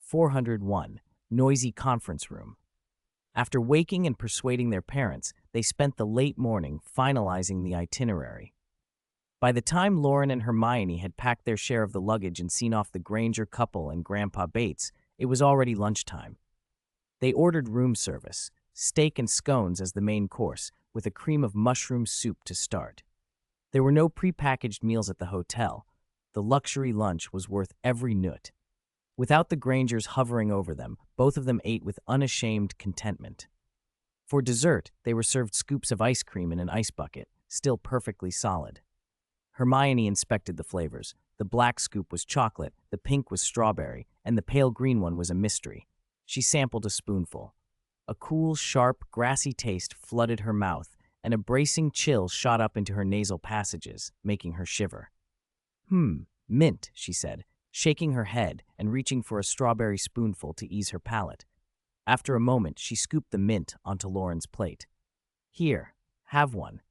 401. Noisy conference room. After waking and persuading their parents, they spent the late morning finalizing the itinerary. By the time Loren and Hermione had packed their share of the luggage and seen off the Granger couple and Grandpa Bates, it was already lunchtime. They ordered room service, steak and scones as the main course, with a cream of mushroom soup to start. There were no prepackaged meals at the hotel. The luxury lunch was worth every nut. Without the Grangers hovering over them, both of them ate with unashamed contentment. For dessert, they were served scoops of ice cream in an ice bucket, still perfectly solid. Hermione inspected the flavors. The black scoop was chocolate, the pink was strawberry, and the pale green one was a mystery. She sampled a spoonful. A cool, sharp, grassy taste flooded her mouth, and a bracing chill shot up into her nasal passages, making her shiver. Mint, she said, shaking her head and reaching for a strawberry spoonful to ease her palate. After a moment, she scooped the mint onto Loren's plate. Here, have one.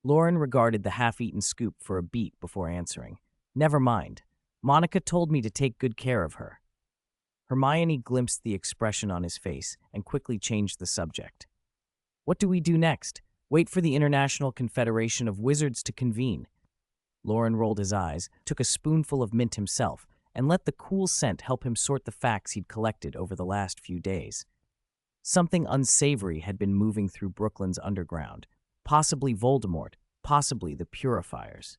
Loren regarded the half-eaten scoop for a beat before answering. Never mind. Monica told me to take good care of her. Hermione glimpsed the expression on his face and quickly changed the subject. What do we do next? Wait for the International Confederation of Wizards to convene. Loren rolled his eyes, took a spoonful of mint himself, and let the cool scent help him sort the facts he'd collected over the last few days. Something unsavory had been moving through Brooklyn's underground. Possibly Voldemort, possibly the Purifiers.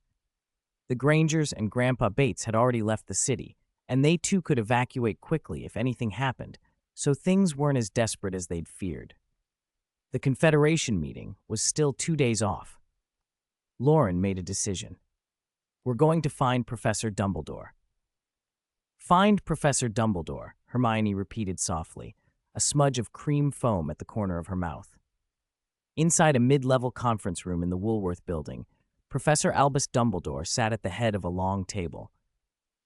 The Grangers and Grandpa Bates had already left the city, and they too could evacuate quickly if anything happened, so things weren't as desperate as they'd feared. The Confederation meeting was still 2 days off. Loren made a decision. We're going to find Professor Dumbledore. Find Professor Dumbledore, Hermione repeated softly, a smudge of cream foam at the corner of her mouth. Inside a mid-level conference room in the Woolworth building, Professor Albus Dumbledore sat at the head of a long table.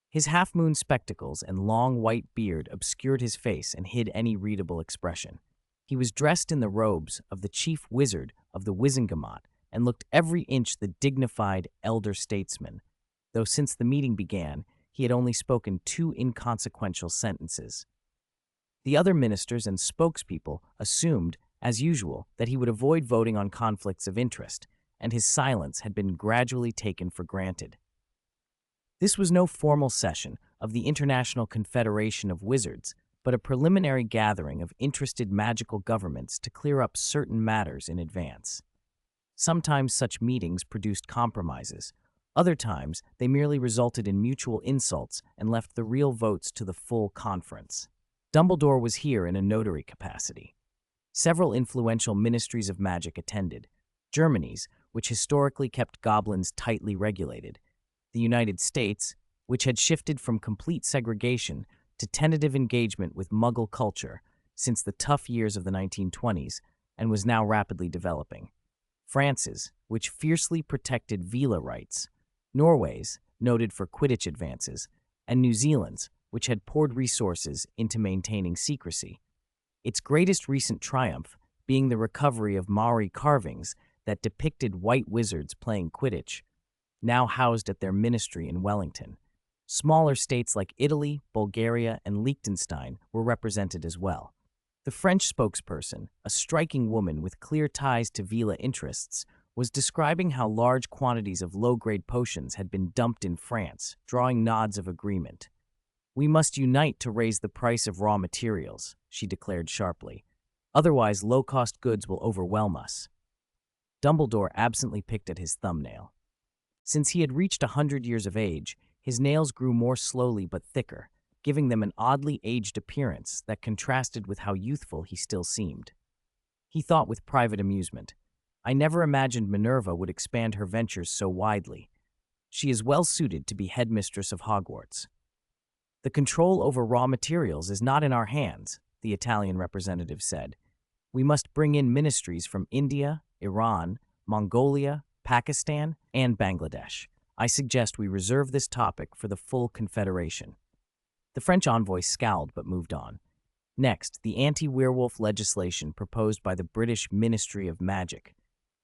His half-moon spectacles and long white beard obscured his face and hid any readable expression. He was dressed in the robes of the chief wizard of the Wizengamot and looked every inch the dignified elder statesman, though since the meeting began, he had only spoken 2 inconsequential sentences. The other ministers and spokespeople assumed, as usual, that he would avoid voting on conflicts of interest, and his silence had been gradually taken for granted. This was no formal session of the International Confederation of Wizards, but a preliminary gathering of interested magical governments to clear up certain matters in advance. Sometimes such meetings produced compromises. Other times, they merely resulted in mutual insults and left the real votes to the full conference. Dumbledore was here in a notary capacity. Several influential ministries of magic attended. Germany's, which historically kept goblins tightly regulated. The United States, which had shifted from complete segregation to tentative engagement with Muggle culture since the tough years of the 1920s and was now rapidly developing. France's, which fiercely protected villa rights. Norway's, noted for Quidditch advances, and New Zealand's, which had poured resources into maintaining secrecy. Its greatest recent triumph being the recovery of Maori carvings that depicted white wizards playing Quidditch, now housed at their ministry in Wellington. Smaller states like Italy, Bulgaria, and Liechtenstein were represented as well. The French spokesperson, a striking woman with clear ties to villa interests, was describing how large quantities of low-grade potions had been dumped in France, drawing nods of agreement. "We must unite to raise the price of raw materials," she declared sharply. "Otherwise, low-cost goods will overwhelm us." Dumbledore absently picked at his thumbnail. Since he had reached 100 years of age, his nails grew more slowly but thicker, giving them an oddly aged appearance that contrasted with how youthful he still seemed. He thought with private amusement, "I never imagined Minerva would expand her ventures so widely. She is well suited to be headmistress of Hogwarts." "The control over raw materials is not in our hands," the Italian representative said. "We must bring in ministries from India, Iran, Mongolia, Pakistan, and Bangladesh. I suggest we reserve this topic for the full Confederation." The French envoy scowled but moved on. Next, the anti-werewolf legislation proposed by the British Ministry of Magic.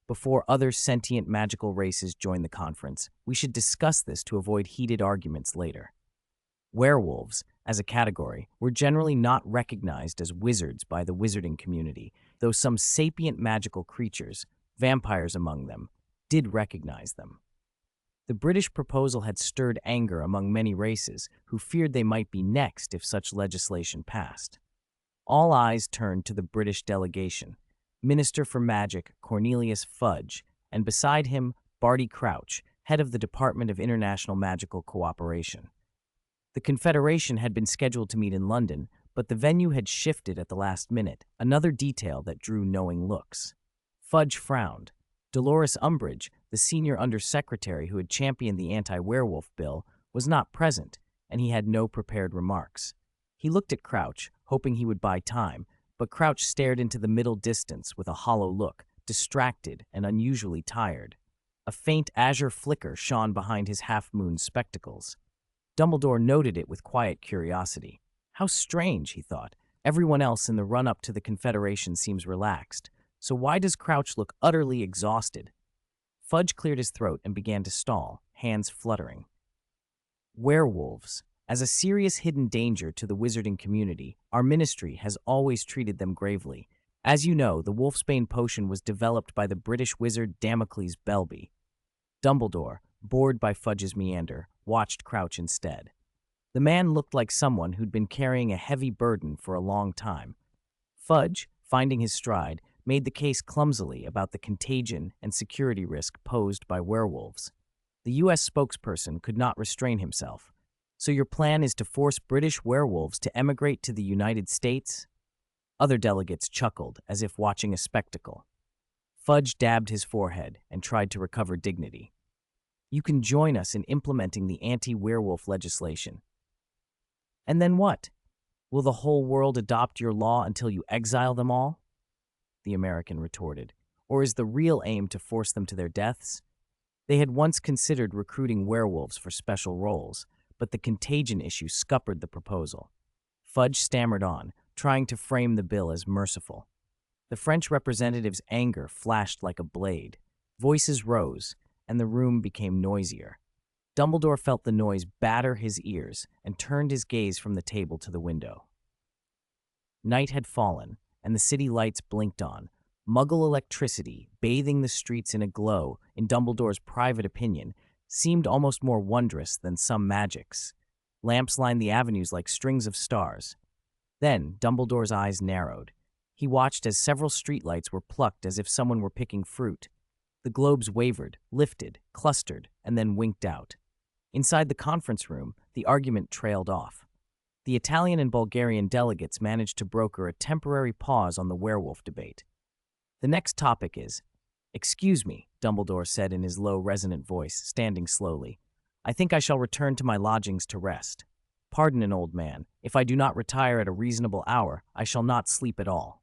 Before other sentient magical races join the conference, we should discuss this to avoid heated arguments later. Werewolves, as a category, were generally not recognized as wizards by the wizarding community, though some sapient magical creatures, vampires among them, did recognize them. The British proposal had stirred anger among many races who feared they might be next if such legislation passed. All eyes turned to the British delegation, Minister for Magic Cornelius Fudge, and beside him, Barty Crouch, head of the Department of International Magical Cooperation. The Confederation had been scheduled to meet in London, but the venue had shifted at the last minute, another detail that drew knowing looks. Fudge frowned. Dolores Umbridge, the senior undersecretary who had championed the anti-werewolf bill, was not present, and he had no prepared remarks. He looked at Crouch, hoping he would buy time, but Crouch stared into the middle distance with a hollow look, distracted and unusually tired. A faint azure flicker shone behind his half-moon spectacles. Dumbledore noted it with quiet curiosity. How strange, he thought. Everyone else in the run-up to the Confederation seems relaxed. So why does Crouch look utterly exhausted? Fudge cleared his throat and began to stall, hands fluttering. Werewolves. As a serious hidden danger to the wizarding community, our ministry has always treated them gravely. As you know, the wolfsbane potion was developed by the British wizard Damocles Belby. Dumbledore, bored by Fudge's meander, watched Crouch instead. The man looked like someone who'd been carrying a heavy burden for a long time. Fudge, finding his stride, made the case clumsily about the contagion and security risk posed by werewolves. The U.S. spokesperson could not restrain himself. So your plan is to force British werewolves to emigrate to the United States? Other delegates chuckled, as if watching a spectacle. Fudge dabbed his forehead and tried to recover dignity. You can join us in implementing the anti-werewolf legislation. And then what? Will the whole world adopt your law until you exile them all? The American retorted. Or is the real aim to force them to their deaths? They had once considered recruiting werewolves for special roles, but the contagion issue scuppered the proposal. Fudge stammered on, trying to frame the bill as merciful. The French representative's anger flashed like a blade. Voices rose, and the room became noisier. Dumbledore felt the noise batter his ears and turned his gaze from the table to the window. Night had fallen, and the city lights blinked on, Muggle electricity bathing the streets in a glow, in Dumbledore's private opinion, seemed almost more wondrous than some magics. Lamps lined the avenues like strings of stars. Then Dumbledore's eyes narrowed. He watched as several streetlights were plucked as if someone were picking fruit. The globes wavered, lifted, clustered, and then winked out. Inside the conference room, the argument trailed off. The Italian and Bulgarian delegates managed to broker a temporary pause on the werewolf debate. The next topic is, "Excuse me," Dumbledore said in his low, resonant voice, standing slowly. "I think I shall return to my lodgings to rest. Pardon an old man. If I do not retire at a reasonable hour, I shall not sleep at all."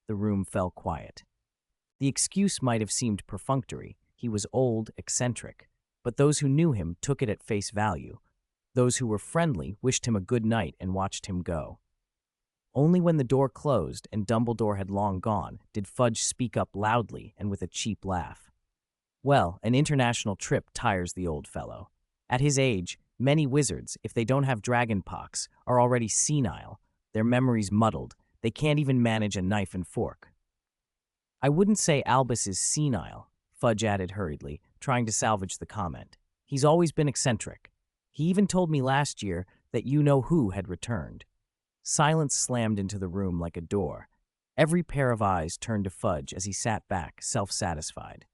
The room fell quiet. The excuse might have seemed perfunctory. He was old, eccentric. But those who knew him took it at face value. Those who were friendly wished him a good night and watched him go. Only when the door closed and Dumbledore had long gone did Fudge speak up loudly and with a cheap laugh. Well, an international trip tires the old fellow. At his age, many wizards, if they don't have dragon pox, are already senile, their memories muddled, they can't even manage a knife and fork. "I wouldn't say Albus is senile," Fudge added hurriedly, trying to salvage the comment. "He's always been eccentric. He even told me last year that you-know-who had returned." Silence slammed into the room like a door. Every pair of eyes turned to Fudge as he sat back, self-satisfied.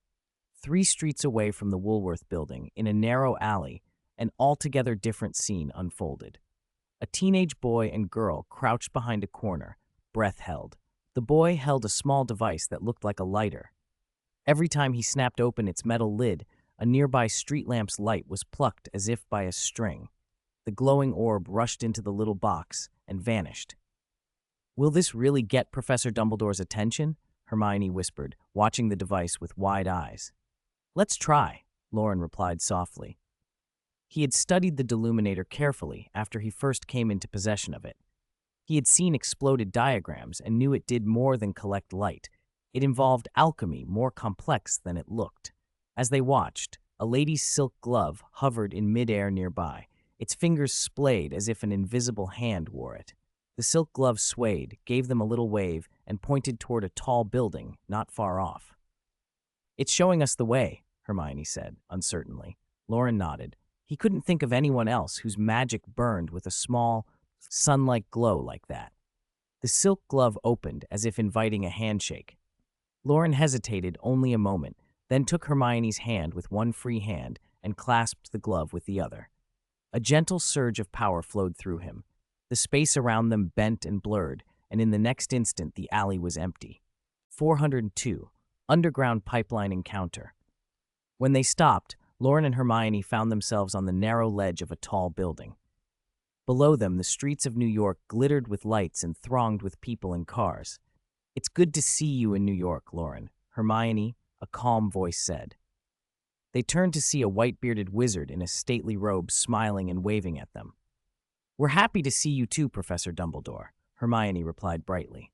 3 streets away from the Woolworth building, in a narrow alley, an altogether different scene unfolded. A teenage boy and girl crouched behind a corner, breath held. The boy held a small device that looked like a lighter. Every time he snapped open its metal lid, a nearby street lamp's light was plucked as if by a string. The glowing orb rushed into the little box and vanished. "Will this really get Professor Dumbledore's attention?" Hermione whispered, watching the device with wide eyes. "Let's try," Loren replied softly. He had studied the Deluminator carefully after he first came into possession of it. He had seen exploded diagrams and knew it did more than collect light. It involved alchemy more complex than it looked. As they watched, a lady's silk glove hovered in midair nearby, Its fingers splayed as if an invisible hand wore it. The silk glove swayed, gave them a little wave, and pointed toward a tall building not far off. "It's showing us the way," Hermione said, uncertainly. Loren nodded. He couldn't think of anyone else whose magic burned with a small, sun-like glow like that. The silk glove opened as if inviting a handshake. Loren hesitated only a moment, then took Hermione's hand with one free hand and clasped the glove with the other. A gentle surge of power flowed through him. The space around them bent and blurred, and in the next instant the alley was empty. 402. Underground Pipeline Encounter. When they stopped, Loren and Hermione found themselves on the narrow ledge of a tall building. Below them, the streets of New York glittered with lights and thronged with people and cars. "It's good to see you in New York, Loren," Hermione, a calm voice said. They turned to see a white-bearded wizard in a stately robe smiling and waving at them. "We're happy to see you too, Professor Dumbledore," Hermione replied brightly.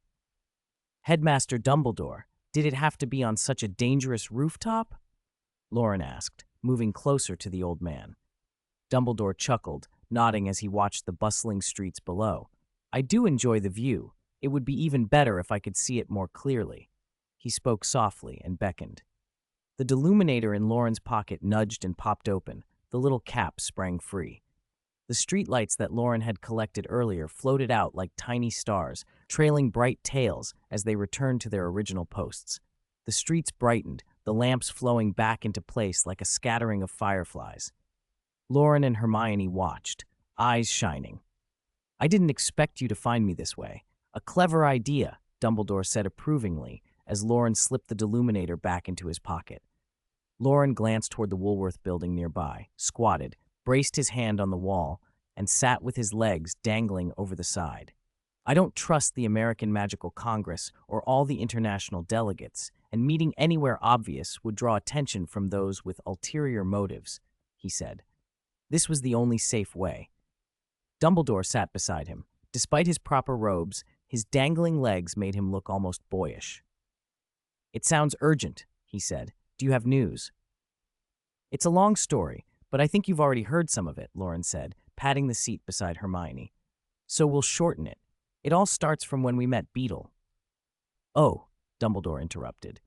"Headmaster Dumbledore, did it have to be on such a dangerous rooftop?" Loren asked, moving closer to the old man. Dumbledore chuckled, nodding as he watched the bustling streets below. "I do enjoy the view. It would be even better if I could see it more clearly." He spoke softly and beckoned. The deluminator in Loren's pocket nudged and popped open. The little cap sprang free. The streetlights that Loren had collected earlier floated out like tiny stars, trailing bright tails as they returned to their original posts. The streets brightened, the lamps flowing back into place like a scattering of fireflies. Loren and Hermione watched, eyes shining. "I didn't expect you to find me this way. A clever idea," Dumbledore said approvingly as Loren slipped the deluminator back into his pocket. Loren glanced toward the Woolworth building nearby, squatted, braced his hand on the wall, and sat with his legs dangling over the side. "I don't trust the American Magical Congress or all the international delegates, and meeting anywhere obvious would draw attention from those with ulterior motives," he said. This was the only safe way. Dumbledore sat beside him. Despite his proper robes, his dangling legs made him look almost boyish. "It sounds urgent," he said. "Do you have news?" "It's a long story, but I think you've already heard some of it," Loren said, patting the seat beside Hermione. "So we'll shorten it. It all starts from when we met Beetle." "Oh," Dumbledore interrupted.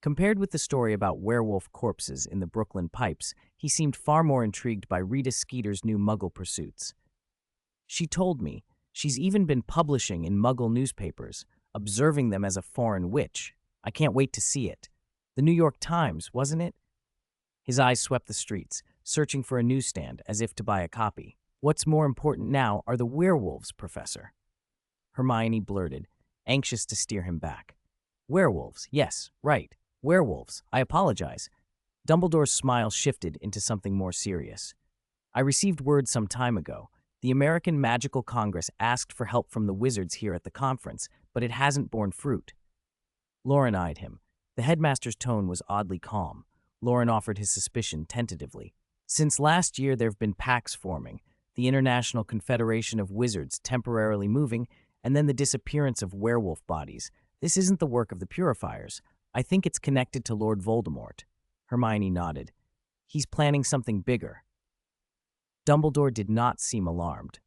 Compared with the story about werewolf corpses in the Brooklyn Pipes, he seemed far more intrigued by Rita Skeeter's new Muggle pursuits. "She told me she's even been publishing in Muggle newspapers, observing them as a foreign witch. I can't wait to see it. The New York Times, wasn't it?" His eyes swept the streets, searching for a newsstand as if to buy a copy. "What's more important now are the werewolves, Professor," Hermione blurted, anxious to steer him back. "Werewolves, yes, right. Werewolves. I apologize." Dumbledore's smile shifted into something more serious. "I received word some time ago. The American Magical Congress asked for help from the wizards here at the conference, but it hasn't borne fruit." Loren eyed him. The headmaster's tone was oddly calm. Loren offered his suspicion tentatively. "Since last year there have been pacts forming, the International Confederation of Wizards temporarily moving, and then the disappearance of werewolf bodies. This isn't the work of the Purifiers. I think it's connected to Lord Voldemort." Hermione nodded. "He's planning something bigger." Dumbledore did not seem alarmed.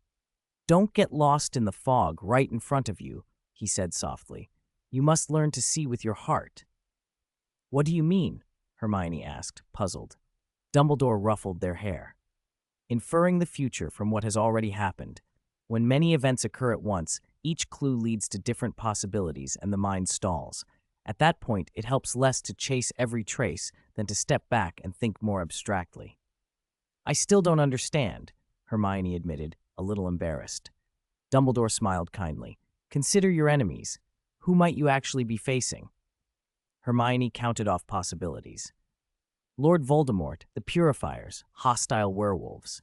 "Don't get lost in the fog right in front of you," he said softly. "You must learn to see with your heart." "What do you mean?" Hermione asked, puzzled. Dumbledore ruffled their hair. "Inferring the future from what has already happened. When many events occur at once, each clue leads to different possibilities and the mind stalls. At that point, it helps less to chase every trace than to step back and think more abstractly." "I still don't understand," Hermione admitted, a little embarrassed. Dumbledore smiled kindly. "Consider your enemies. Who might you actually be facing?" Hermione counted off possibilities. "Lord Voldemort, the Purifiers, hostile werewolves.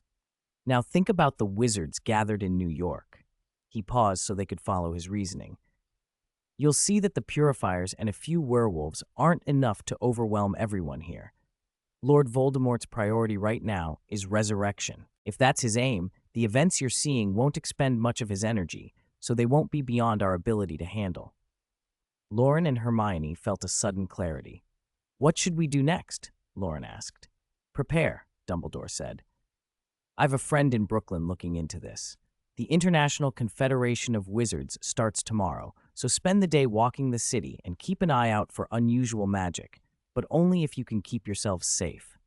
Now think about the wizards gathered in New York." He paused so they could follow his reasoning. "You'll see that the Purifiers and a few werewolves aren't enough to overwhelm everyone here. Lord Voldemort's priority right now is resurrection. If that's his aim, the events you're seeing won't expend much of his energy, so they won't be beyond our ability to handle." Loren and Hermione felt a sudden clarity. "What should we do next?" Loren asked. "Prepare," Dumbledore said. I've a friend in Brooklyn looking into this. The International Confederation of Wizards starts tomorrow, so spend the day walking the city and keep an eye out for unusual magic, but only if you can keep yourselves safe.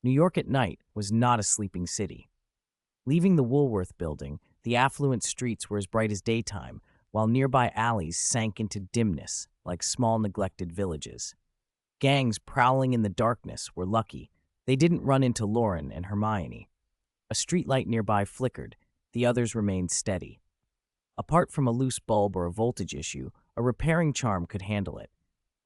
New York at night was not a sleeping city. Leaving the Woolworth building, the affluent streets were as bright as daytime, while nearby alleys sank into dimness like small neglected villages. Gangs prowling in the darkness were lucky. They didn't run into Loren and Hermione. A streetlight nearby flickered. The others remained steady. Apart from a loose bulb or a voltage issue, a repairing charm could handle it.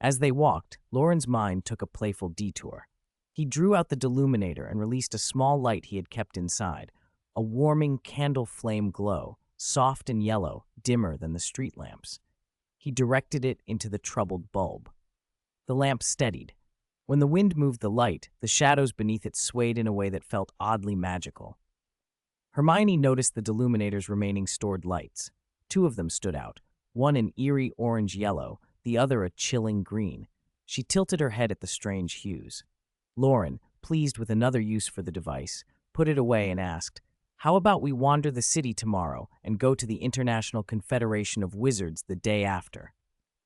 As they walked, Loren's mind took a playful detour. He drew out the deluminator and released a small light he had kept inside, a warming candle flame glow, soft and yellow, dimmer than the street lamps. He directed it into the troubled bulb. The lamp steadied. When the wind moved the light, the shadows beneath it swayed in a way that felt oddly magical. Hermione noticed the deluminator's remaining stored lights. Two of them stood out, one an eerie orange-yellow, the other a chilling green. She tilted her head at the strange hues. Loren, pleased with another use for the device, put it away and asked, "How about we wander the city tomorrow and go to the International Confederation of Wizards the day after?"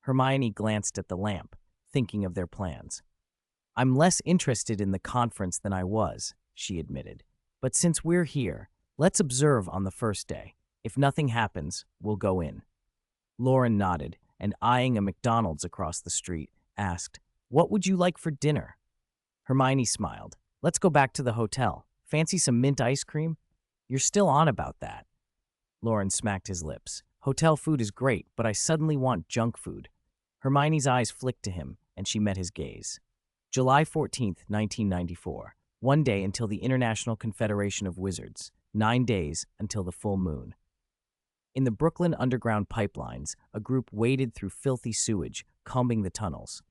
Hermione glanced at the lamp, thinking of their plans. "I'm less interested in the conference than I was," she admitted. "But since we're here, let's observe on the first day. If nothing happens, we'll go in." Loren nodded and, eyeing a McDonald's across the street, asked, "What would you like for dinner?" Hermione smiled. "Let's go back to the hotel. Fancy some mint ice cream?" "You're still on about that." Loren smacked his lips. "Hotel food is great, but I suddenly want junk food." Hermione's eyes flicked to him, and she met his gaze. July 14th, 1994. One day until the International Confederation of Wizards. 9 days until the full moon. In the Brooklyn underground pipelines, a group waded through filthy sewage, combing the tunnels.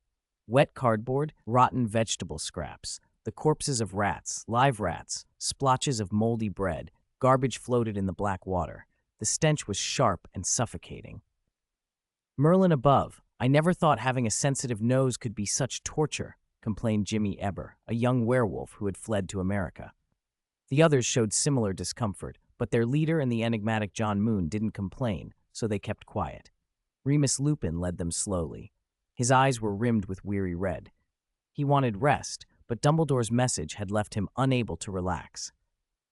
Wet cardboard, rotten vegetable scraps, the corpses of rats, live rats, splotches of moldy bread, garbage floated in the black water. The stench was sharp and suffocating. "Merlin above, I never thought having a sensitive nose could be such torture," complained Jimmy Eber, a young werewolf who had fled to America. The others showed similar discomfort, but their leader and the enigmatic John Moon didn't complain, so they kept quiet. Remus Lupin led them slowly. His eyes were rimmed with weary red. He wanted rest, but Dumbledore's message had left him unable to relax.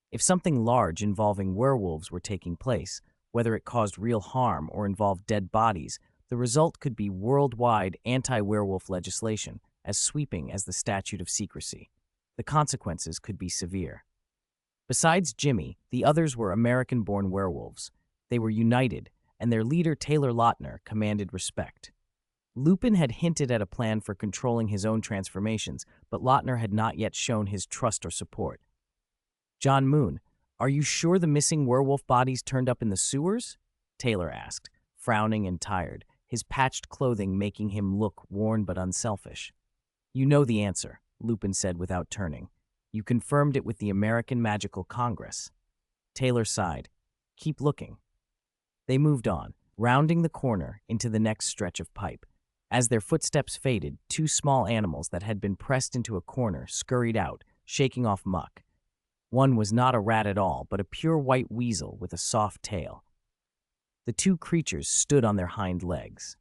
If something large involving werewolves were taking place, whether it caused real harm or involved dead bodies, the result could be worldwide anti-werewolf legislation, as sweeping as the Statute of Secrecy. The consequences could be severe. Besides Jimmy, the others were American-born werewolves. They were united, and their leader Taylor Lautner commanded respect. Lupin had hinted at a plan for controlling his own transformations, but Lautner had not yet shown his trust or support. "John Moon, are you sure the missing werewolf bodies turned up in the sewers?" Taylor asked, frowning and tired, his patched clothing making him look worn but unselfish. "You know the answer," Lupin said without turning. "You confirmed it with the American Magical Congress." Taylor sighed. "Keep looking." They moved on, rounding the corner into the next stretch of pipe. As their footsteps faded, two small animals that had been pressed into a corner scurried out, shaking off muck. One was not a rat at all, but a pure white weasel with a soft tail. The two creatures stood on their hind legs.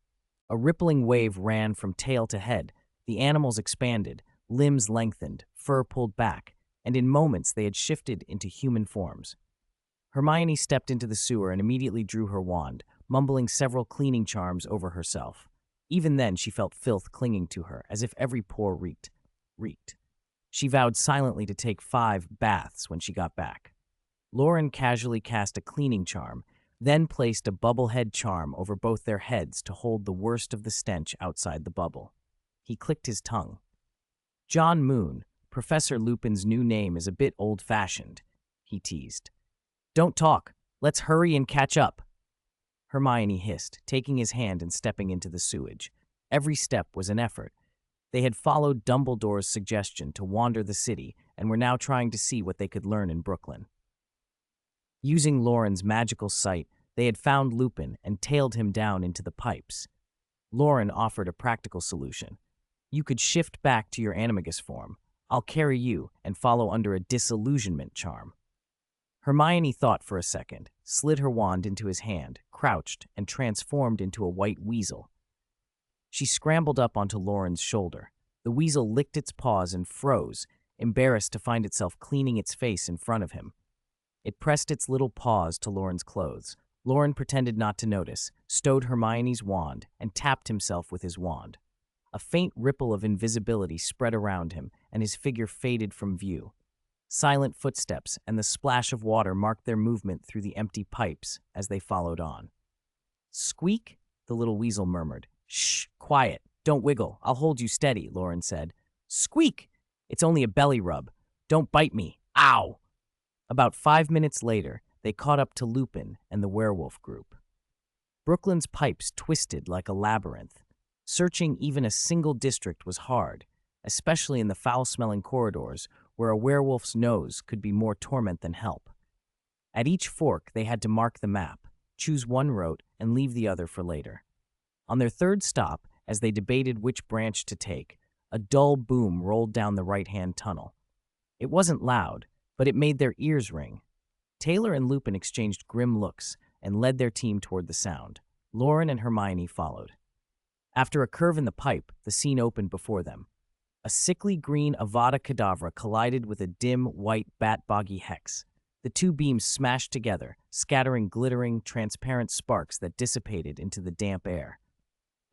A rippling wave ran from tail to head. The animals expanded, limbs lengthened, fur pulled back, and in moments they had shifted into human forms. Hermione stepped into the sewer and immediately drew her wand, mumbling several cleaning charms over herself. Even then, she felt filth clinging to her, as if every pore reeked. She vowed silently to take 5 baths when she got back. Loren casually cast a cleaning charm, then placed a bubblehead charm over both their heads to hold the worst of the stench outside the bubble. He clicked his tongue. "John Moon, Professor Lupin's new name is a bit old-fashioned," he teased. "Don't talk. Let's hurry and catch up." Hermione hissed, taking his hand and stepping into the sewage. Every step was an effort. They had followed Dumbledore's suggestion to wander the city and were now trying to see what they could learn in Brooklyn. Using Loren's magical sight, they had found Lupin and tailed him down into the pipes. Loren offered a practical solution. "You could shift back to your animagus form. I'll carry you and follow under a disillusionment charm." Hermione thought for a second, slid her wand into his hand, crouched, and transformed into a white weasel. She scrambled up onto Loren's shoulder. The weasel licked its paws and froze, embarrassed to find itself cleaning its face in front of him. It pressed its little paws to Loren's clothes. Loren pretended not to notice, stowed Hermione's wand, and tapped himself with his wand. A faint ripple of invisibility spread around him, and his figure faded from view. Silent footsteps and the splash of water marked their movement through the empty pipes as they followed on. "Squeak," the little weasel murmured. "Shh, quiet. Don't wiggle. I'll hold you steady," Loren said. "Squeak! It's only a belly rub. Don't bite me. Ow!" About 5 minutes later, they caught up to Lupin and the werewolf group. Brooklyn's pipes twisted like a labyrinth. Searching even a single district was hard, especially in the foul-smelling corridors where a werewolf's nose could be more torment than help. At each fork, they had to mark the map, choose one route, and leave the other for later. On their third stop, as they debated which branch to take, a dull boom rolled down the right-hand tunnel. It wasn't loud, but it made their ears ring. Taylor and Lupin exchanged grim looks and led their team toward the sound. Loren and Hermione followed. After a curve in the pipe, the scene opened before them. A sickly green Avada Kedavra collided with a dim, white bat-boggy hex. The two beams smashed together, scattering glittering, transparent sparks that dissipated into the damp air.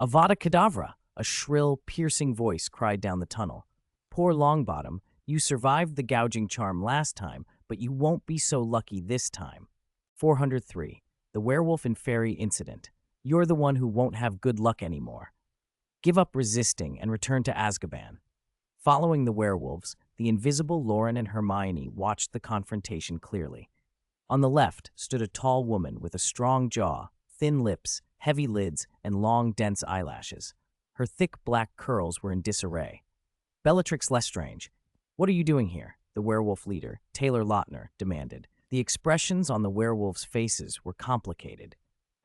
"Avada Kedavra!" a shrill, piercing voice cried down the tunnel. "Poor Longbottom, you survived the gouging charm last time, but you won't be so lucky this time." 403. The Werewolf and Fairy Incident. You're the one who won't have good luck anymore. Give up resisting and return to Azkaban. Following the werewolves, the invisible Loren and Hermione watched the confrontation clearly. On the left stood a tall woman with a strong jaw, thin lips, heavy lids, and long, dense eyelashes. Her thick black curls were in disarray. "Bellatrix Lestrange, what are you doing here?" the werewolf leader, Taylor Lautner, demanded. The expressions on the werewolves' faces were complicated.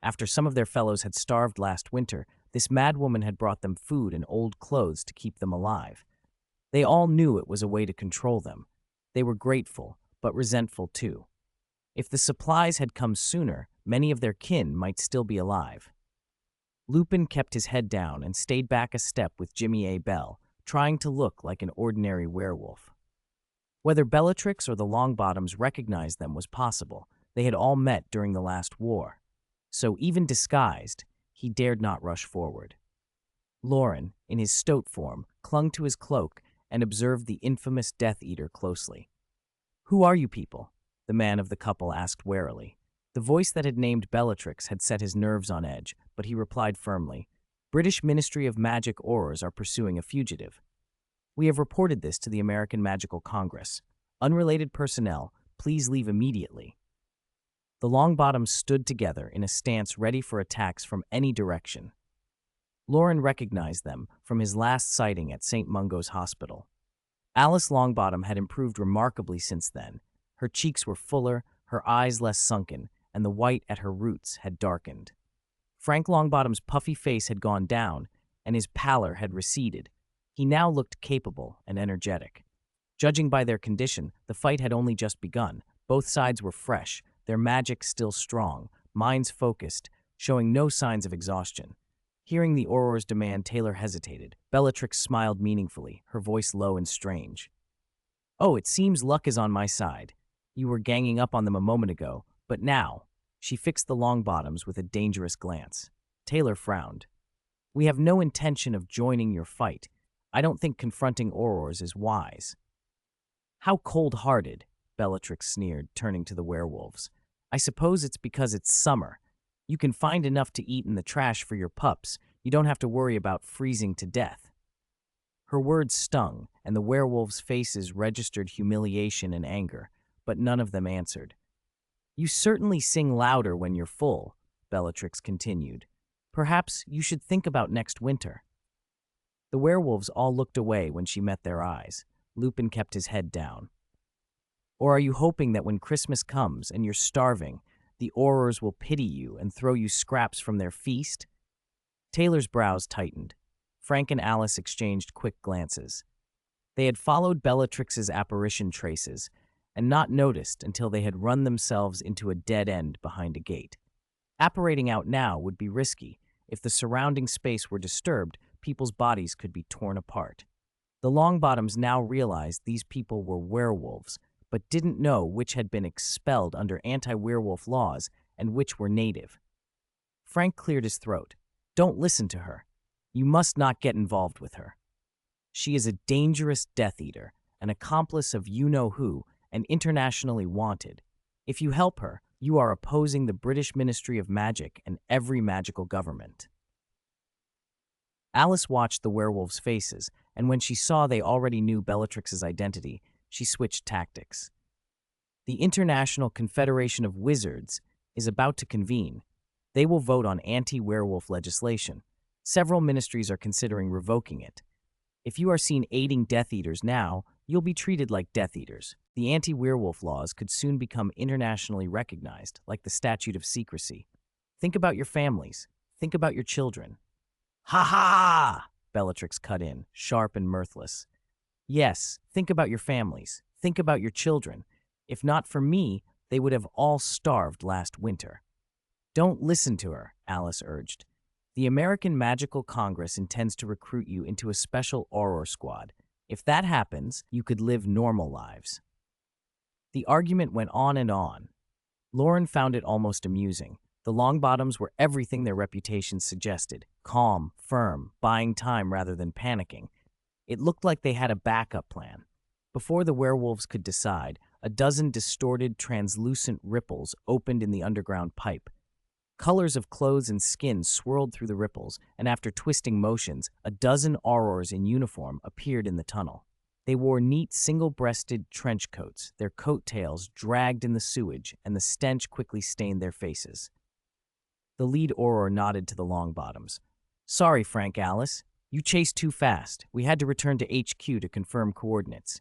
After some of their fellows had starved last winter, this madwoman had brought them food and old clothes to keep them alive. They all knew it was a way to control them. They were grateful, but resentful too. If the supplies had come sooner, many of their kin might still be alive. Lupin kept his head down and stayed back a step with Jimmy A. Bell, trying to look like an ordinary werewolf. Whether Bellatrix or the Longbottoms recognized them was possible. They had all met during the last war. So even disguised, he dared not rush forward. Loren, in his stoat form, clung to his cloak and observed the infamous Death Eater closely. "Who are you people?" the man of the couple asked warily. The voice that had named Bellatrix had set his nerves on edge, but he replied firmly, "British Ministry of Magic Aurors are pursuing a fugitive. We have reported this to the American Magical Congress. Unrelated personnel, please leave immediately." The Longbottoms stood together in a stance ready for attacks from any direction. Loren recognized them from his last sighting at St. Mungo's Hospital. Alice Longbottom had improved remarkably since then. Her cheeks were fuller, her eyes less sunken, and the white at her roots had darkened. Frank Longbottom's puffy face had gone down, and his pallor had receded. He now looked capable and energetic. Judging by their condition, the fight had only just begun. Both sides were fresh, their magic still strong, minds focused, showing no signs of exhaustion. Hearing the Auror's demand, Taylor hesitated. Bellatrix smiled meaningfully, her voice low and strange. "Oh, it seems luck is on my side. You were ganging up on them a moment ago, but now—" She fixed the Longbottoms with a dangerous glance. Taylor frowned. "We have no intention of joining your fight. I don't think confronting Aurors is wise." "How cold-hearted," Bellatrix sneered, turning to the werewolves. "I suppose it's because it's summer. You can find enough to eat in the trash for your pups. You don't have to worry about freezing to death." Her words stung, and the werewolves' faces registered humiliation and anger, but none of them answered. "You certainly sing louder when you're full," Bellatrix continued. "Perhaps you should think about next winter." The werewolves all looked away when she met their eyes. Lupin kept his head down. "Or are you hoping that when Christmas comes and you're starving, the Aurors will pity you and throw you scraps from their feast?" Taylor's brows tightened. Frank and Alice exchanged quick glances. They had followed Bellatrix's apparition traces, and not noticed until they had run themselves into a dead end behind a gate. Apparating out now would be risky. If the surrounding space were disturbed, people's bodies could be torn apart. The Longbottoms now realized these people were werewolves, but didn't know which had been expelled under anti-werewolf laws and which were native. Frank cleared his throat. Don't listen to her. You must not get involved with her. She is a dangerous Death Eater, an accomplice of you-know-who, and internationally wanted. If you help her, you are opposing the British Ministry of Magic and every magical government. Alice watched the werewolves' faces, and when she saw they already knew Bellatrix's identity, she switched tactics. The International Confederation of Wizards is about to convene. They will vote on anti-werewolf legislation. Several ministries are considering revoking it. If you are seen aiding Death Eaters now, you'll be treated like Death Eaters. The anti-werewolf laws could soon become internationally recognized, like the Statute of Secrecy. Think about your families. Think about your children. Ha ha! Bellatrix cut in, sharp and mirthless. Yes, think about your families. Think about your children. If not for me, they would have all starved last winter. Don't listen to her, Alice urged. The American Magical Congress intends to recruit you into a special Auror squad. If that happens, you could live normal lives. The argument went on and on. Loren found it almost amusing. The Longbottoms were everything their reputations suggested. Calm, firm, buying time rather than panicking. It looked like they had a backup plan. Before the werewolves could decide, a dozen distorted, translucent ripples opened in the underground pipe. Colors of clothes and skin swirled through the ripples, and after twisting motions, a dozen Aurors in uniform appeared in the tunnel. They wore neat, single-breasted trench coats, their coattails dragged in the sewage, and the stench quickly stained their faces. The lead Auror nodded to the Longbottoms. Sorry, Frank, Alice. You chased too fast. We had to return to HQ to confirm coordinates.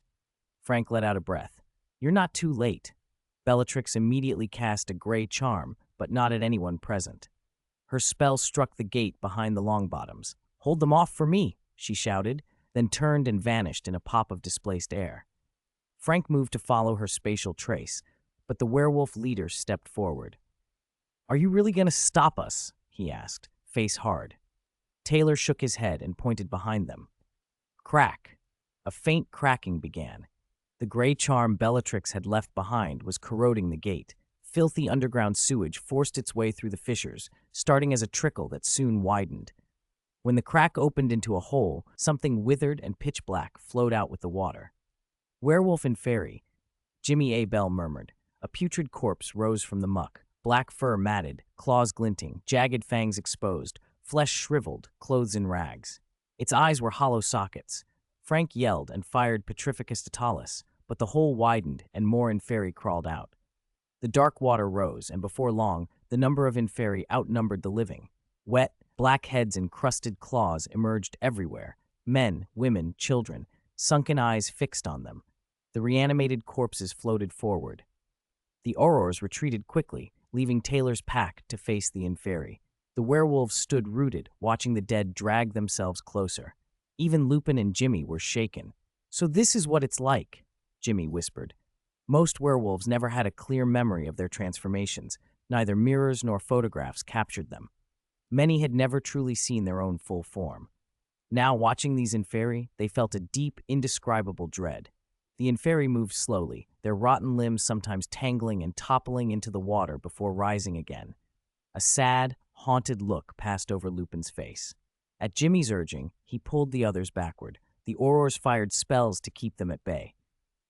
Frank let out a breath. You're not too late. Bellatrix immediately cast a gray charm, but not at anyone present. Her spell struck the gate behind the Longbottoms. Hold them off for me, she shouted, then turned and vanished in a pop of displaced air. Frank moved to follow her spatial trace, but the werewolf leader stepped forward. Are you really going to stop us? He asked, face hard. Taylor shook his head and pointed behind them. Crack. A faint cracking began. The gray charm Bellatrix had left behind was corroding the gate. Filthy underground sewage forced its way through the fissures, starting as a trickle that soon widened. When the crack opened into a hole, something withered and pitch black flowed out with the water. Werewolf and fairy, Jimmy A. Bell murmured. A putrid corpse rose from the muck, black fur matted, claws glinting, jagged fangs exposed, flesh shriveled, clothes in rags. Its eyes were hollow sockets. Frank yelled and fired Petrificus totalis, but the hole widened and more inferi crawled out. The dark water rose, and before long, the number of inferi outnumbered the living. Wet, black heads and crusted claws emerged everywhere. Men, women, children, sunken eyes fixed on them. The reanimated corpses floated forward. The Aurors retreated quickly, leaving Taylor's pack to face the inferi. The werewolves stood rooted, watching the dead drag themselves closer. Even Lupin and Jimmy were shaken. So this is what it's like, Jimmy whispered. Most werewolves never had a clear memory of their transformations. Neither mirrors nor photographs captured them. Many had never truly seen their own full form. Now, watching these inferi, they felt a deep, indescribable dread. The inferi moved slowly, their rotten limbs sometimes tangling and toppling into the water before rising again. A sad, haunted look passed over Lupin's face. At Jimmy's urging, he pulled the others backward. The Aurors fired spells to keep them at bay.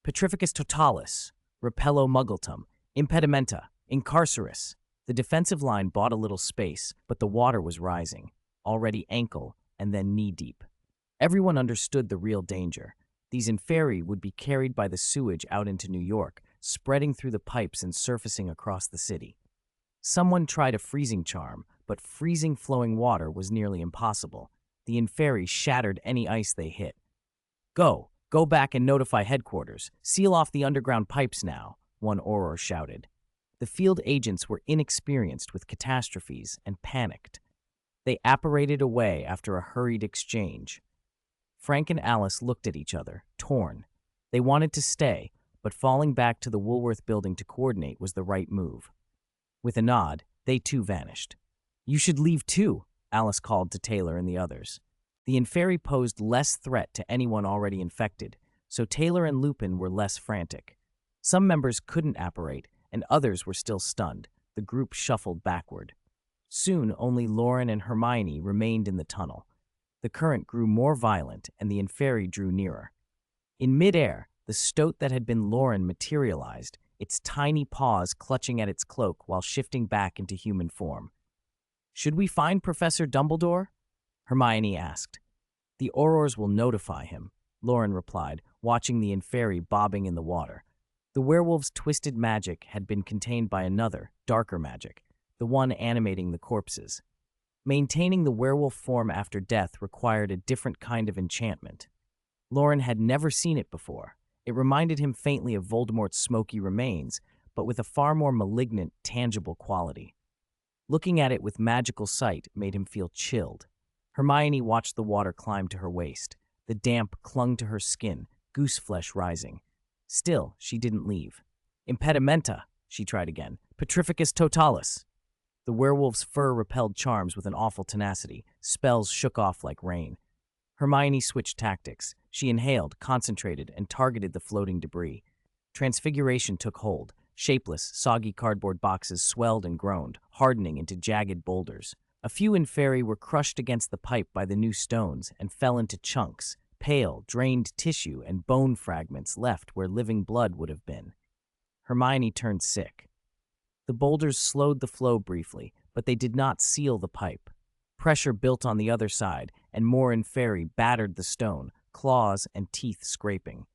Petrificus totalis, repello muggletum, impedimenta, incarcerus. The defensive line bought a little space, but the water was rising, already ankle and then knee-deep. Everyone understood the real danger. These inferi would be carried by the sewage out into New York, spreading through the pipes and surfacing across the city. Someone tried a freezing charm, but freezing flowing water was nearly impossible. The inferi shattered any ice they hit. Go back and notify headquarters. Seal off the underground pipes now, one Auror shouted. The field agents were inexperienced with catastrophes and panicked. They apparated away after a hurried exchange. Frank and Alice looked at each other, torn. They wanted to stay, but falling back to the Woolworth building to coordinate was the right move. With a nod, they too vanished. "You should leave too," Alice called to Taylor and the others. The Inferi posed less threat to anyone already infected, so Taylor and Lupin were less frantic. Some members couldn't apparate, and others were still stunned. The group shuffled backward. Soon, only Loren and Hermione remained in the tunnel. The current grew more violent, and the Inferi drew nearer. In midair, the stoat that had been Loren materialized, its tiny paws clutching at its cloak while shifting back into human form. "Should we find Professor Dumbledore?" Hermione asked. "The Aurors will notify him," Loren replied, watching the Inferi bobbing in the water. The werewolf's twisted magic had been contained by another, darker magic, the one animating the corpses. Maintaining the werewolf form after death required a different kind of enchantment. Loren had never seen it before. It reminded him faintly of Voldemort's smoky remains, but with a far more malignant, tangible quality. Looking at it with magical sight made him feel chilled. Hermione watched the water climb to her waist. The damp clung to her skin, goose flesh rising. Still, she didn't leave. "Impedimenta," she tried again. "Petrificus totalis." The werewolf's fur repelled charms with an awful tenacity. Spells shook off like rain. Hermione switched tactics. She inhaled, concentrated, and targeted the floating debris. Transfiguration took hold. Shapeless, soggy cardboard boxes swelled and groaned, hardening into jagged boulders. A few Inferi were crushed against the pipe by the new stones and fell into chunks, pale, drained tissue and bone fragments left where living blood would have been. Hermione turned sick. The boulders slowed the flow briefly, but they did not seal the pipe. Pressure built on the other side, and more Inferi battered the stone, claws and teeth scraping.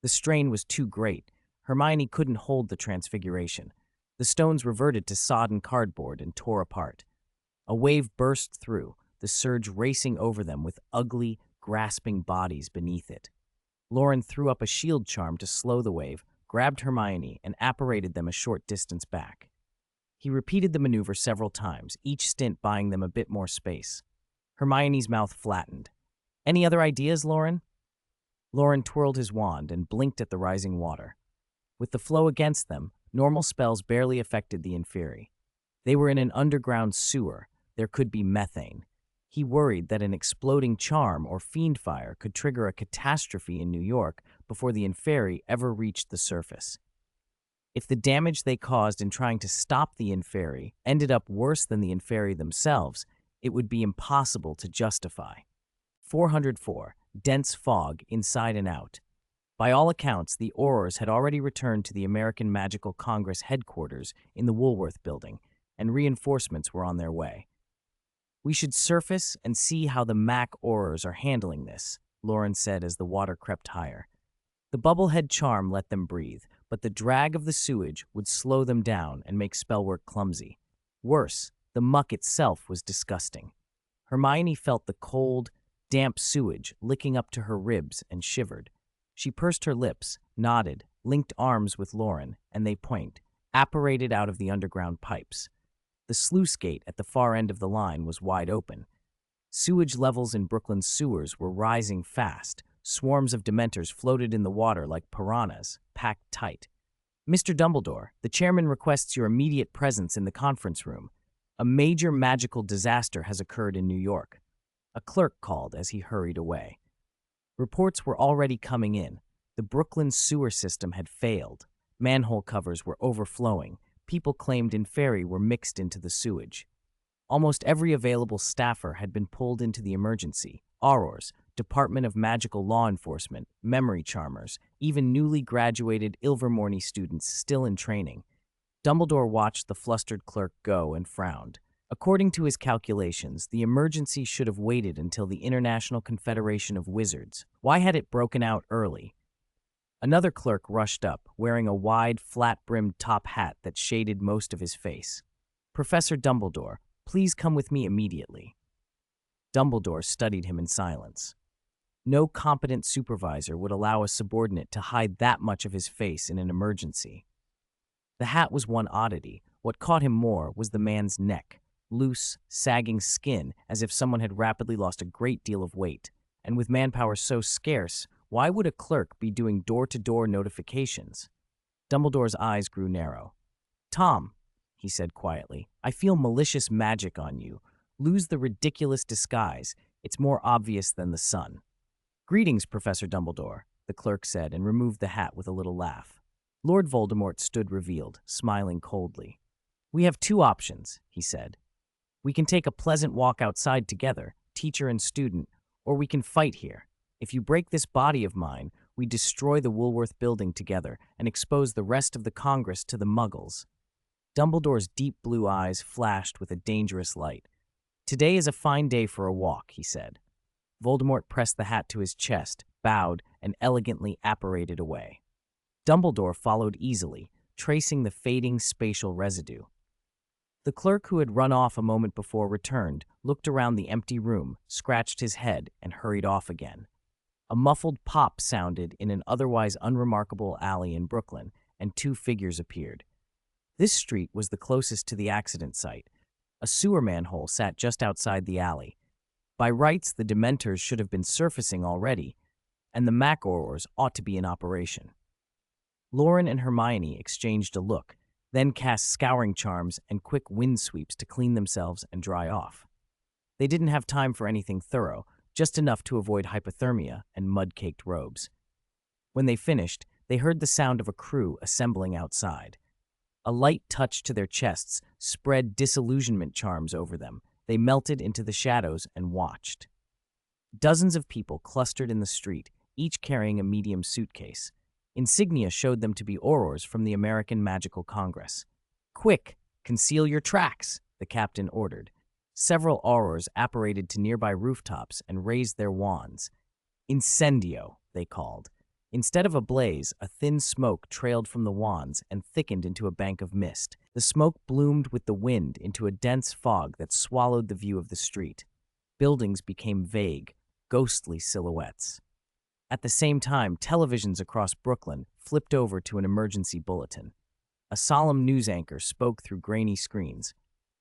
The strain was too great. Hermione couldn't hold the transfiguration. The stones reverted to sodden cardboard and tore apart. A wave burst through, the surge racing over them with ugly, grasping bodies beneath it. Loren threw up a shield charm to slow the wave, grabbed Hermione, and apparated them a short distance back. He repeated the maneuver several times, each stint buying them a bit more space. Hermione's mouth flattened. "Any other ideas, Loren?" Loren twirled his wand and blinked at the rising water. With the flow against them, normal spells barely affected the Inferi. They were in an underground sewer. There could be methane. He worried that an exploding charm or fiend fire could trigger a catastrophe in New York before the Inferi ever reached the surface. If the damage they caused in trying to stop the Inferi ended up worse than the Inferi themselves, it would be impossible to justify. 404. Dense fog, inside and out. By all accounts, the Aurors had already returned to the American Magical Congress headquarters in the Woolworth building, and reinforcements were on their way. "We should surface and see how the Mac Aurors are handling this," Loren said as the water crept higher. The bubblehead charm let them breathe, but the drag of the sewage would slow them down and make spellwork clumsy. Worse, the muck itself was disgusting. Hermione felt the cold, damp sewage licking up to her ribs and shivered. She pursed her lips, nodded, linked arms with Loren, and they pointed, apparated out of the underground pipes. The sluice gate at the far end of the line was wide open. Sewage levels in Brooklyn's sewers were rising fast. Swarms of Dementors floated in the water like piranhas, packed tight. "Mr. Dumbledore, the chairman requests your immediate presence in the conference room. A major magical disaster has occurred in New York." A clerk called as he hurried away. Reports were already coming in. The Brooklyn sewer system had failed. Manhole covers were overflowing. People claimed Inferi were mixed into the sewage. Almost every available staffer had been pulled into the emergency. Aurors, Department of Magical Law Enforcement, memory charmers, even newly graduated Ilvermorny students still in training. Dumbledore watched the flustered clerk go and frowned. According to his calculations, the emergency should have waited until the International Confederation of Wizards. Why had it broken out early? Another clerk rushed up, wearing a wide, flat-brimmed top hat that shaded most of his face. "Professor Dumbledore, please come with me immediately." Dumbledore studied him in silence. No competent supervisor would allow a subordinate to hide that much of his face in an emergency. The hat was one oddity. What caught him more was the man's neck. Loose, sagging skin, as if someone had rapidly lost a great deal of weight. And with manpower so scarce, why would a clerk be doing door-to-door notifications? Dumbledore's eyes grew narrow. "Tom," he said quietly, "I feel malicious magic on you. Lose the ridiculous disguise. It's more obvious than the sun." "Greetings, Professor Dumbledore," the clerk said and removed the hat with a little laugh. Lord Voldemort stood revealed, smiling coldly. "We have two options," he said. "We can take a pleasant walk outside together, teacher and student, or we can fight here. If you break this body of mine, we destroy the Woolworth building together and expose the rest of the Congress to the Muggles." Dumbledore's deep blue eyes flashed with a dangerous light. "Today is a fine day for a walk," he said. Voldemort pressed the hat to his chest, bowed, and elegantly apparated away. Dumbledore followed easily, tracing the fading spatial residue. The clerk who had run off a moment before returned, looked around the empty room, scratched his head, and hurried off again. A muffled pop sounded in an otherwise unremarkable alley in Brooklyn, and two figures appeared. This street was the closest to the accident site. A sewer manhole sat just outside the alley. By rights, the Dementors should have been surfacing already, and the Mac-Aurors ought to be in operation. Loren and Hermione exchanged a look, then cast scouring charms and quick wind sweeps to clean themselves and dry off. They didn't have time for anything thorough, just enough to avoid hypothermia and mud-caked robes. When they finished, they heard the sound of a crew assembling outside. A light touch to their chests spread disillusionment charms over them. They melted into the shadows and watched. Dozens of people clustered in the street, each carrying a medium suitcase. Insignia showed them to be Aurors from the American Magical Congress. "Quick, conceal your tracks," the captain ordered. Several Aurors apparated to nearby rooftops and raised their wands. "Incendio," they called. Instead of a blaze, a thin smoke trailed from the wands and thickened into a bank of mist. The smoke bloomed with the wind into a dense fog that swallowed the view of the street. Buildings became vague, ghostly silhouettes. At the same time, televisions across Brooklyn flipped over to an emergency bulletin. A solemn news anchor spoke through grainy screens.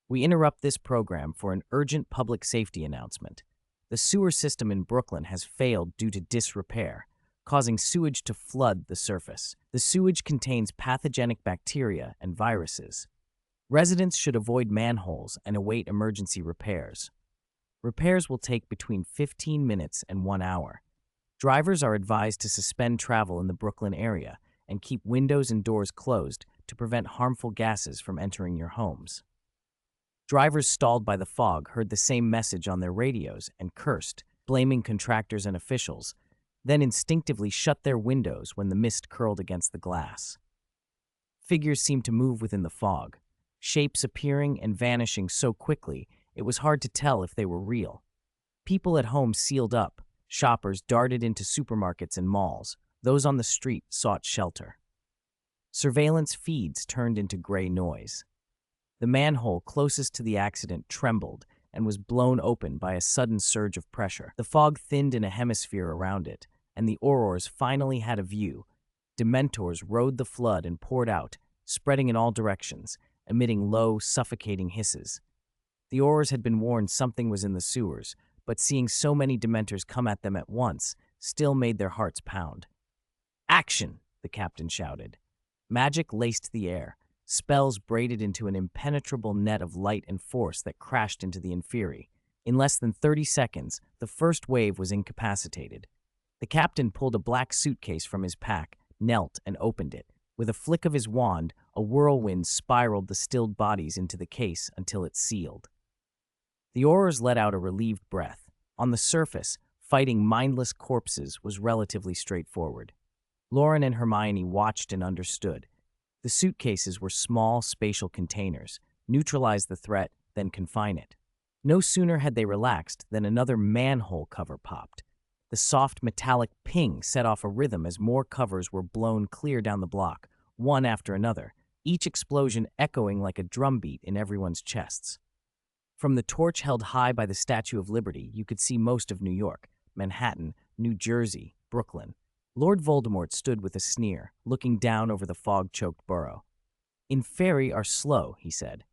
"We interrupt this program for an urgent public safety announcement. The sewer system in Brooklyn has failed due to disrepair, causing sewage to flood the surface. The sewage contains pathogenic bacteria and viruses. Residents should avoid manholes and await emergency repairs. Repairs will take between 15 minutes and 1 hour. Drivers are advised to suspend travel in the Brooklyn area and keep windows and doors closed to prevent harmful gases from entering your homes." Drivers stalled by the fog heard the same message on their radios and cursed, blaming contractors and officials, then instinctively shut their windows when the mist curled against the glass. Figures seemed to move within the fog, shapes appearing and vanishing so quickly it was hard to tell if they were real. People at home sealed up, shoppers darted into supermarkets and malls, those on the street sought shelter. Surveillance feeds turned into gray noise. The manhole closest to the accident trembled and was blown open by a sudden surge of pressure. The fog thinned in a hemisphere around it, and the Aurors finally had a view. Dementors rode the flood and poured out, spreading in all directions, emitting low, suffocating hisses. The Aurors had been warned something was in the sewers, but seeing so many Dementors come at them at once still made their hearts pound. "Action!" the captain shouted. Magic laced the air. Spells braided into an impenetrable net of light and force that crashed into the Inferi. In less than 30 seconds, the first wave was incapacitated. The captain pulled a black suitcase from his pack, knelt, and opened it. With a flick of his wand, a whirlwind spiraled the stilled bodies into the case until it sealed. The Aurors let out a relieved breath. On the surface, fighting mindless corpses was relatively straightforward. Loren and Hermione watched and understood. The suitcases were small spatial containers. Neutralize the threat, then confine it. No sooner had they relaxed than another manhole cover popped. The soft metallic ping set off a rhythm as more covers were blown clear down the block, one after another, each explosion echoing like a drumbeat in everyone's chests. From the torch held high by the Statue of Liberty, you could see most of New York, Manhattan, New Jersey, Brooklyn. Lord Voldemort stood with a sneer, looking down over the fog-choked borough. "Inferi are slow," he said.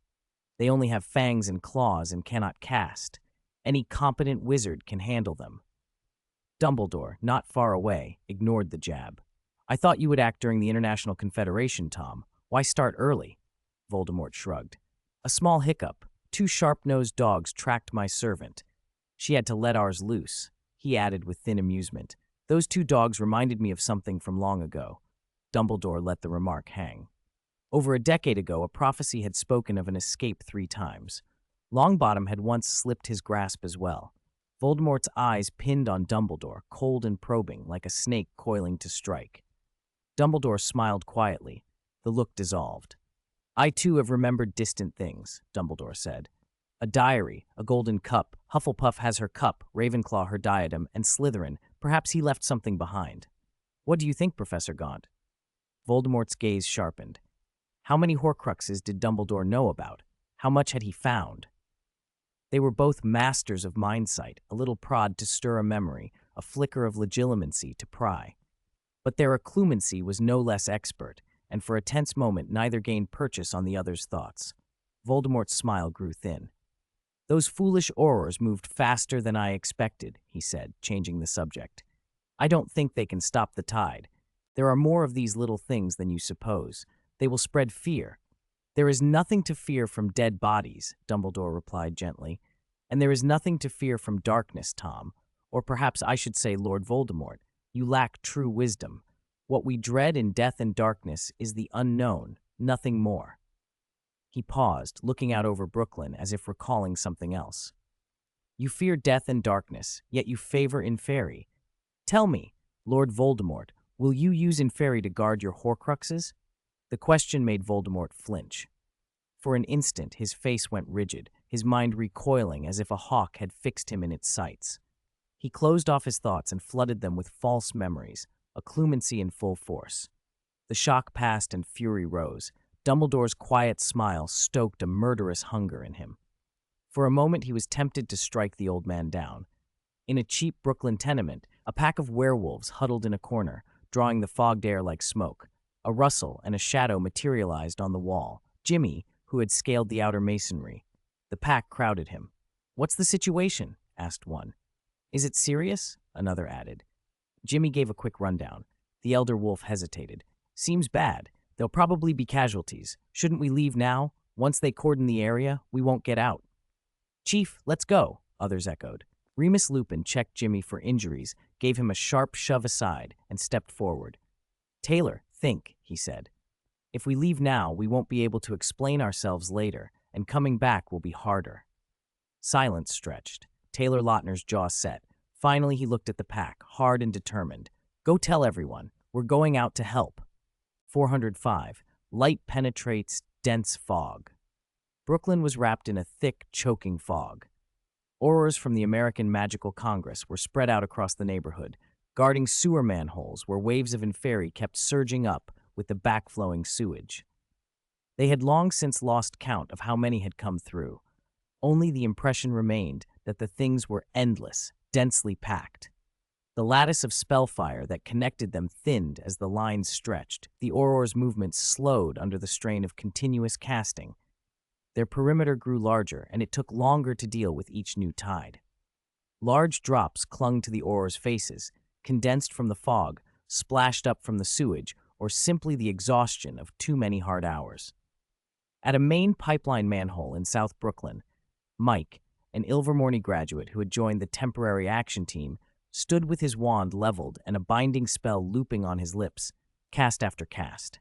"They only have fangs and claws and cannot cast. Any competent wizard can handle them." Dumbledore, not far away, ignored the jab. I thought you would act during the International Confederation, Tom. Why start early? Voldemort shrugged. A small hiccup. 2 sharp-nosed dogs tracked my servant. She had to let ours loose, he added with thin amusement. Those 2 dogs reminded me of something from long ago. Dumbledore let the remark hang. Over a decade ago, a prophecy had spoken of an escape 3 times. Longbottom had once slipped his grasp as well. Voldemort's eyes pinned on Dumbledore, cold and probing, like a snake coiling to strike. Dumbledore smiled quietly. The look dissolved. I too have remembered distant things, Dumbledore said. A diary, a golden cup, Hufflepuff has her cup, Ravenclaw her diadem, and Slytherin, perhaps he left something behind. What do you think, Professor Gaunt? Voldemort's gaze sharpened. How many Horcruxes did Dumbledore know about? How much had he found? They were both masters of mindsight, a little prod to stir a memory, a flicker of legitimacy to pry. But their occlumency was no less expert, and for a tense moment neither gained purchase on the other's thoughts. Voldemort's smile grew thin. Those foolish Aurors moved faster than I expected, he said, changing the subject. I don't think they can stop the tide. There are more of these little things than you suppose. They will spread fear. There is nothing to fear from dead bodies, Dumbledore replied gently. And there is nothing to fear from darkness, Tom. Or perhaps I should say, Lord Voldemort. You lack true wisdom. What we dread in death and darkness is the unknown, nothing more. He paused, looking out over Brooklyn as if recalling something else. You fear death and darkness, yet you favor Inferi. Tell me, Lord Voldemort, will you use Inferi to guard your Horcruxes? The question made Voldemort flinch. For an instant, his face went rigid, his mind recoiling as if a hawk had fixed him in its sights. He closed off his thoughts and flooded them with false memories, occlumency in full force. The shock passed and fury rose. Dumbledore's quiet smile stoked a murderous hunger in him. For a moment he was tempted to strike the old man down. In a cheap Brooklyn tenement, a pack of werewolves huddled in a corner, drawing the fogged air like smoke. A rustle and a shadow materialized on the wall. Jimmy, who had scaled the outer masonry. The pack crowded him. "What's the situation?" asked one. "Is it serious?" another added. Jimmy gave a quick rundown. The elder wolf hesitated. "Seems bad. There'll probably be casualties. Shouldn't we leave now? Once they cordon the area, we won't get out." "Chief, let's go," others echoed. Remus Lupin checked Jimmy for injuries, gave him a sharp shove aside, and stepped forward. "Taylor, think," he said. "If we leave now, we won't be able to explain ourselves later, and coming back will be harder." Silence stretched. Taylor Lautner's jaw set. Finally, he looked at the pack, hard and determined. "Go tell everyone. We're going out to help." 405. Light penetrates dense fog. Brooklyn was wrapped in a thick, choking fog. Aurors from the American Magical Congress were spread out across the neighborhood, guarding sewer manholes where waves of Inferi kept surging up with the backflowing sewage. They had long since lost count of how many had come through. Only the impression remained that the things were endless, densely packed. The lattice of spellfire that connected them thinned as the lines stretched. The Aurors' movements slowed under the strain of continuous casting. Their perimeter grew larger, and it took longer to deal with each new tide. Large drops clung to the Aurors' faces, condensed from the fog, splashed up from the sewage, or simply the exhaustion of too many hard hours. At a main pipeline manhole in South Brooklyn, Mike, an Ilvermorny graduate who had joined the temporary action team, stood with his wand leveled and a binding spell looping on his lips, cast after cast.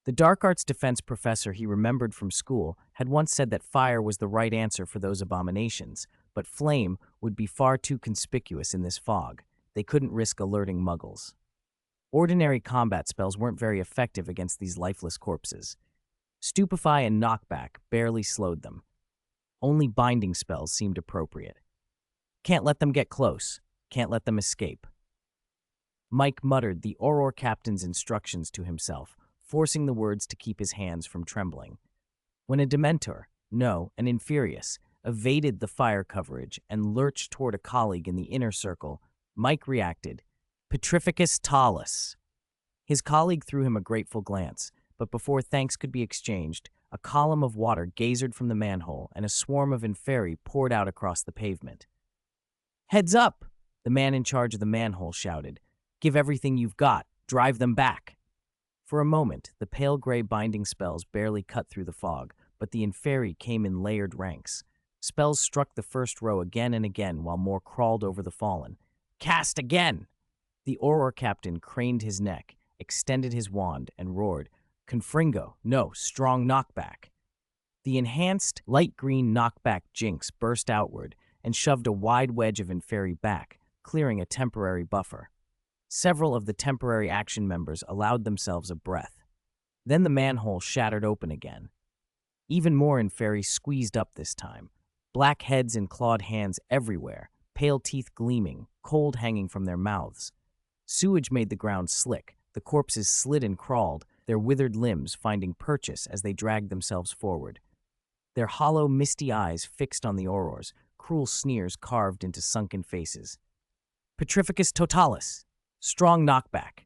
The dark arts defense professor he remembered from school had once said that fire was the right answer for those abominations, but flame would be far too conspicuous in this fog. They couldn't risk alerting muggles. Ordinary combat spells weren't very effective against these lifeless corpses. Stupefy and Knockback barely slowed them. Only binding spells seemed appropriate. "Can't let them get close. Can't let them escape." Mike muttered the Auror captain's instructions to himself, forcing the words to keep his hands from trembling. When a Dementor, no, an Inferius, evaded the fire coverage and lurched toward a colleague in the inner circle, Mike reacted, "Petrificus Talus." His colleague threw him a grateful glance, but before thanks could be exchanged, a column of water geysered from the manhole and a swarm of Inferi poured out across the pavement. "Heads up!" the man in charge of the manhole shouted. "Give everything you've got. Drive them back! For a moment, the pale gray binding spells barely cut through the fog, but the Inferi came in layered ranks. Spells struck the first row again and again while more crawled over the fallen. Cast again! The Auror captain craned his neck, extended his wand, and roared, Confringo, no, strong knockback. The enhanced light green knockback jinx burst outward and shoved a wide wedge of Inferi back, clearing a temporary buffer. Several of the temporary action members allowed themselves a breath. Then the manhole shattered open again. Even more Inferi squeezed up this time. Black heads and clawed hands everywhere, pale teeth gleaming, cold hanging from their mouths. Sewage made the ground slick. The corpses slid and crawled, their withered limbs finding purchase as they dragged themselves forward. Their hollow, misty eyes fixed on the Aurors, cruel sneers carved into sunken faces. Petrificus totalis! Strong knockback!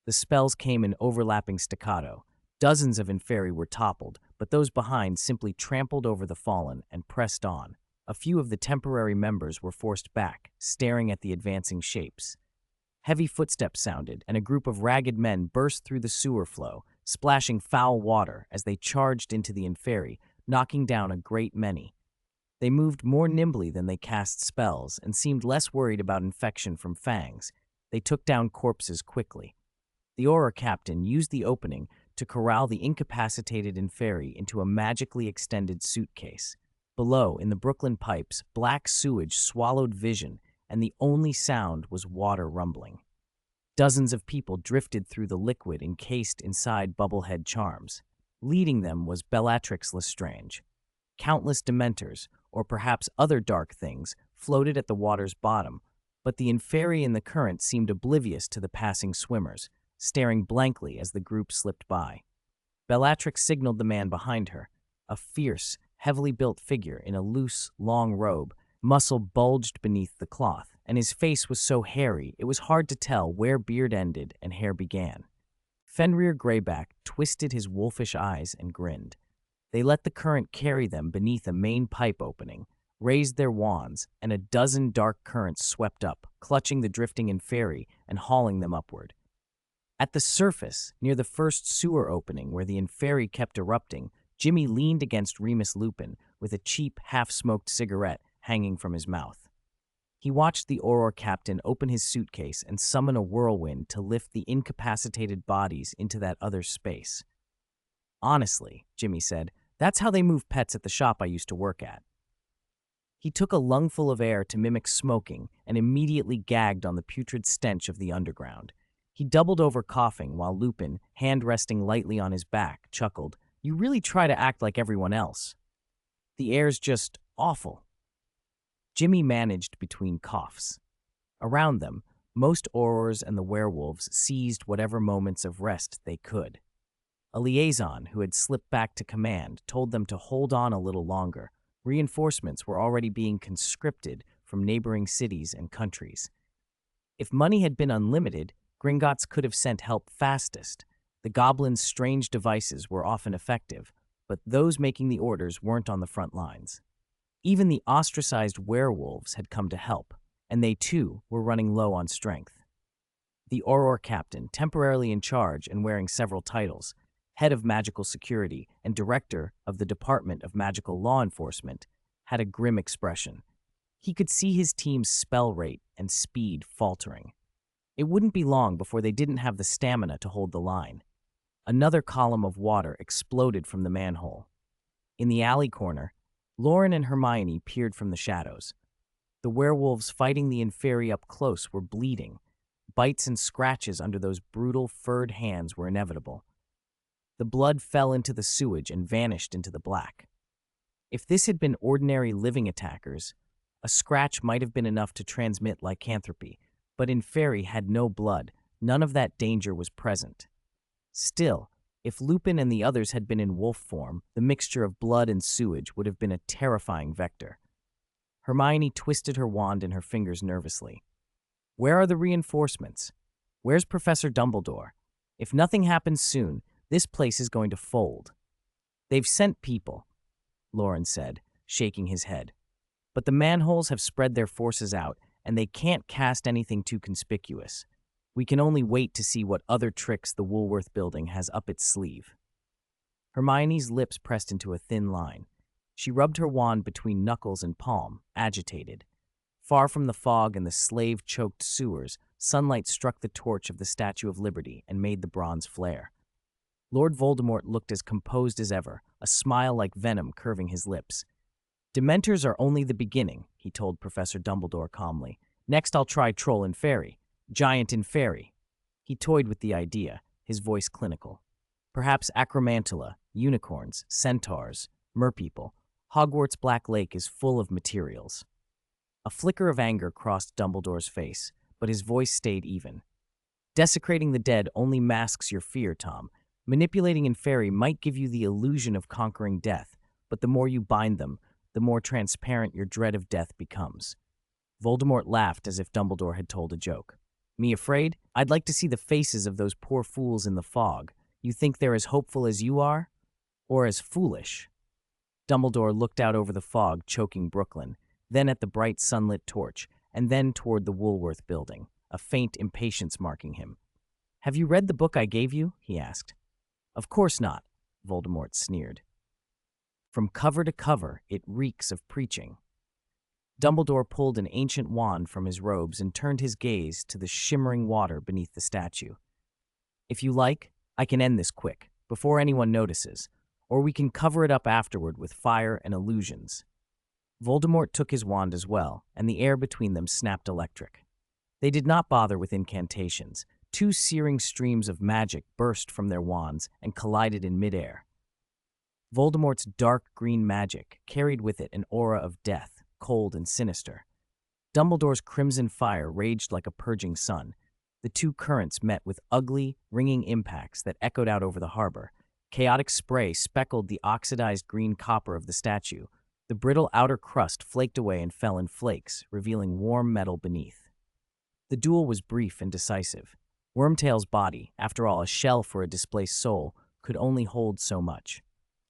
The spells came in overlapping staccato. Dozens of Inferi were toppled, but those behind simply trampled over the fallen and pressed on. A few of the temporary members were forced back, staring at the advancing shapes. Heavy footsteps sounded, and a group of ragged men burst through the sewer flow, splashing foul water as they charged into the Inferi, knocking down a great many. They moved more nimbly than they cast spells and seemed less worried about infection from fangs. They took down corpses quickly. The Auror captain used the opening to corral the incapacitated Inferi into a magically extended suitcase. Below, in the Brooklyn pipes, black sewage swallowed vision, and the only sound was water rumbling. Dozens of people drifted through the liquid encased inside bubblehead charms. Leading them was Bellatrix Lestrange. Countless dementors, or perhaps other dark things, floated at the water's bottom, but the Inferi in the current seemed oblivious to the passing swimmers, staring blankly as the group slipped by. Bellatrix signaled the man behind her, a fierce, heavily built figure in a loose, long robe. Muscle bulged beneath the cloth, and his face was so hairy it was hard to tell where beard ended and hair began. Fenrir Greyback twisted his wolfish eyes and grinned. They let the current carry them beneath a main pipe opening, raised their wands, and a dozen dark currents swept up, clutching the drifting Inferi and hauling them upward. At the surface, near the first sewer opening where the Inferi kept erupting, Jimmy leaned against Remus Lupin with a cheap, half-smoked cigarette hanging from his mouth. He watched the Auror captain open his suitcase and summon a whirlwind to lift the incapacitated bodies into that other space. Honestly, Jimmy said, that's how they move pets at the shop I used to work at. He took a lungful of air to mimic smoking and immediately gagged on the putrid stench of the underground. He doubled over coughing while Lupin, hand resting lightly on his back, chuckled, You really try to act like everyone else. The air's just awful. Jimmy managed between coughs. Around them, most Aurors and the werewolves seized whatever moments of rest they could. A liaison who had slipped back to command told them to hold on a little longer. Reinforcements were already being conscripted from neighboring cities and countries. If money had been unlimited, Gringotts could have sent help fastest. The goblins' strange devices were often effective, but those making the orders weren't on the front lines. Even the ostracized werewolves had come to help, and they too were running low on strength. The Auror captain, temporarily in charge and wearing several titles, head of magical security and director of the Department of Magical Law Enforcement, had a grim expression. He could see his team's spell rate and speed faltering. It wouldn't be long before they didn't have the stamina to hold the line. Another column of water exploded from the manhole. In the alley corner, Loren and Hermione peered from the shadows. The werewolves fighting the Inferi up close were bleeding. Bites and scratches under those brutal, furred hands were inevitable. The blood fell into the sewage and vanished into the black. If this had been ordinary living attackers, a scratch might have been enough to transmit lycanthropy, but Inferi had no blood. None of that danger was present. Still, if Lupin and the others had been in wolf form, the mixture of blood and sewage would have been a terrifying vector. Hermione twisted her wand in her fingers nervously. Where are the reinforcements? Where's Professor Dumbledore? If nothing happens soon, this place is going to fold. They've sent people, Loren said, shaking his head. But the manholes have spread their forces out, and they can't cast anything too conspicuous. We can only wait to see what other tricks the Woolworth building has up its sleeve. Hermione's lips pressed into a thin line. She rubbed her wand between knuckles and palm, agitated. Far from the fog and the slave-choked sewers, sunlight struck the torch of the Statue of Liberty and made the bronze flare. Lord Voldemort looked as composed as ever, a smile like venom curving his lips. "Dementors are only the beginning," he told Professor Dumbledore calmly. "Next I'll try Troll and Fairy, Giant and Fairy." He toyed with the idea, his voice clinical. "Perhaps acromantula, unicorns, centaurs, merpeople. Hogwarts Black Lake is full of materials." A flicker of anger crossed Dumbledore's face, but his voice stayed even. "Desecrating the dead only masks your fear, Tom. Manipulating in fairy might give you the illusion of conquering death, but the more you bind them, the more transparent your dread of death becomes." Voldemort laughed as if Dumbledore had told a joke. "Me afraid? I'd like to see the faces of those poor fools in the fog. You think they're as hopeful as you are? Or as foolish?" Dumbledore looked out over the fog choking Brooklyn, then at the bright sunlit torch, and then toward the Woolworth building, a faint impatience marking him. "Have you read the book I gave you?" he asked. "Of course not," Voldemort sneered. "From cover to cover, it reeks of preaching." Dumbledore pulled an ancient wand from his robes and turned his gaze to the shimmering water beneath the statue. "If you like, I can end this quick, before anyone notices, or we can cover it up afterward with fire and illusions." Voldemort took his wand as well, and the air between them snapped electric. They did not bother with incantations. Two searing streams of magic burst from their wands and collided in midair. Voldemort's dark green magic carried with it an aura of death, cold and sinister. Dumbledore's crimson fire raged like a purging sun. The two currents met with ugly, ringing impacts that echoed out over the harbor. Chaotic spray speckled the oxidized green copper of the statue. The brittle outer crust flaked away and fell in flakes, revealing warm metal beneath. The duel was brief and decisive. Wormtail's body, after all a shell for a displaced soul, could only hold so much.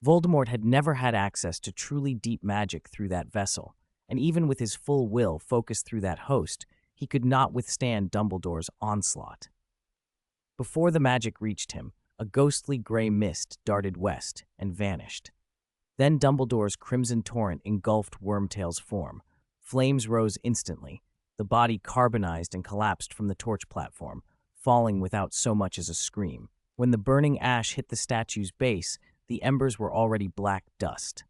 Voldemort had never had access to truly deep magic through that vessel, and even with his full will focused through that host, he could not withstand Dumbledore's onslaught. Before the magic reached him, a ghostly gray mist darted west and vanished. Then Dumbledore's crimson torrent engulfed Wormtail's form. Flames rose instantly. The body carbonized and collapsed from the torch platform, falling without so much as a scream. When the burning ash hit the statue's base, the embers were already black dust.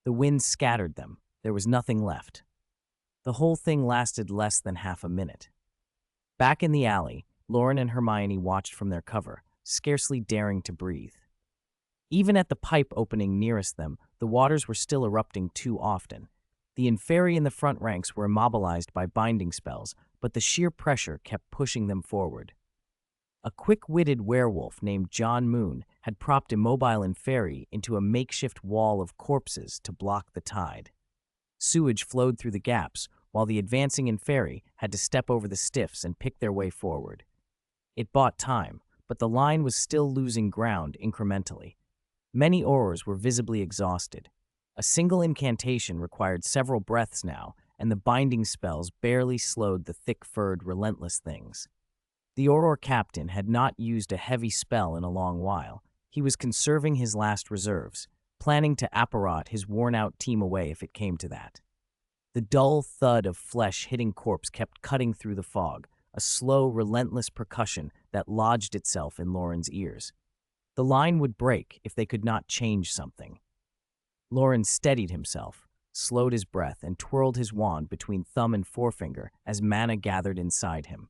The wind scattered them. There was nothing left. The whole thing lasted less than half a minute. Back in the alley, Loren and Hermione watched from their cover, scarcely daring to breathe. Even at the pipe opening nearest them, the waters were still erupting too often. The Inferi in the front ranks were immobilized by binding spells, but the sheer pressure kept pushing them forward. A quick-witted werewolf named John Moon had propped immobile Inferi into a makeshift wall of corpses to block the tide. Sewage flowed through the gaps, while the advancing Inferi had to step over the stiffs and pick their way forward. It bought time, but the line was still losing ground incrementally. Many Aurors were visibly exhausted. A single incantation required several breaths now, and the binding spells barely slowed the thick-furred, relentless things. The Auror captain had not used a heavy spell in a long while. He was conserving his last reserves, planning to apparat his worn-out team away if it came to that. The dull thud of flesh hitting corpse kept cutting through the fog, a slow, relentless percussion that lodged itself in Loren's ears. The line would break if they could not change something. Loren steadied himself, slowed his breath, and twirled his wand between thumb and forefinger as mana gathered inside him.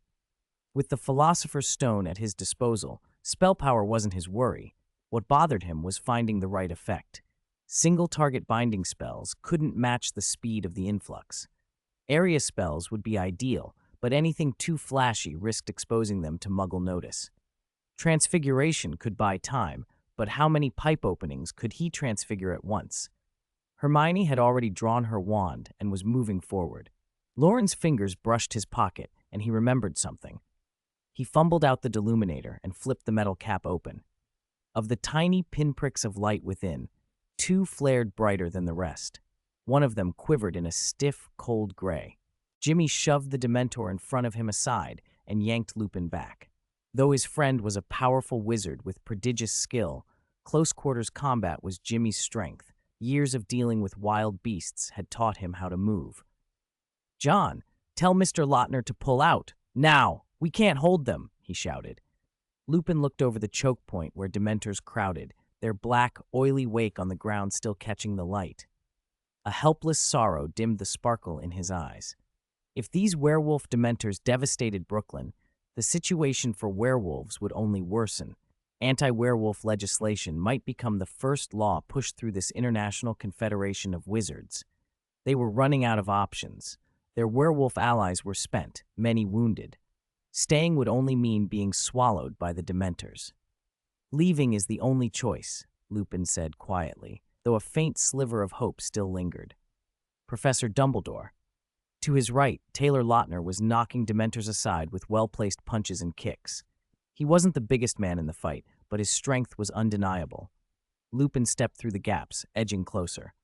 With the Philosopher's Stone at his disposal, spell power wasn't his worry. What bothered him was finding the right effect. Single-target binding spells couldn't match the speed of the influx. Area spells would be ideal, but anything too flashy risked exposing them to Muggle notice. Transfiguration could buy time, but how many pipe openings could he transfigure at once? Hermione had already drawn her wand and was moving forward. Loren's fingers brushed his pocket, and he remembered something. He fumbled out the deluminator and flipped the metal cap open. Of the tiny pinpricks of light within, 2 flared brighter than the rest. One of them quivered in a stiff, cold gray. Jimmy shoved the Dementor in front of him aside and yanked Lupin back. Though his friend was a powerful wizard with prodigious skill, close-quarters combat was Jimmy's strength. Years of dealing with wild beasts had taught him how to move. "John, tell Mr. Lautner to pull out. Now! We can't hold them!" he shouted. Lupin looked over the choke point where Dementors crowded, their black, oily wake on the ground still catching the light. A helpless sorrow dimmed the sparkle in his eyes. If these werewolf Dementors devastated Brooklyn, the situation for werewolves would only worsen. Anti-werewolf legislation might become the first law pushed through this international confederation of wizards. They were running out of options. Their werewolf allies were spent, many wounded. Staying would only mean being swallowed by the Dementors. "Leaving is the only choice," Lupin said quietly, though a faint sliver of hope still lingered. "Professor Dumbledore." To his right, Taylor Lautner was knocking Dementors aside with well-placed punches and kicks. He wasn't the biggest man in the fight, but his strength was undeniable. Lupin stepped through the gaps, edging closer.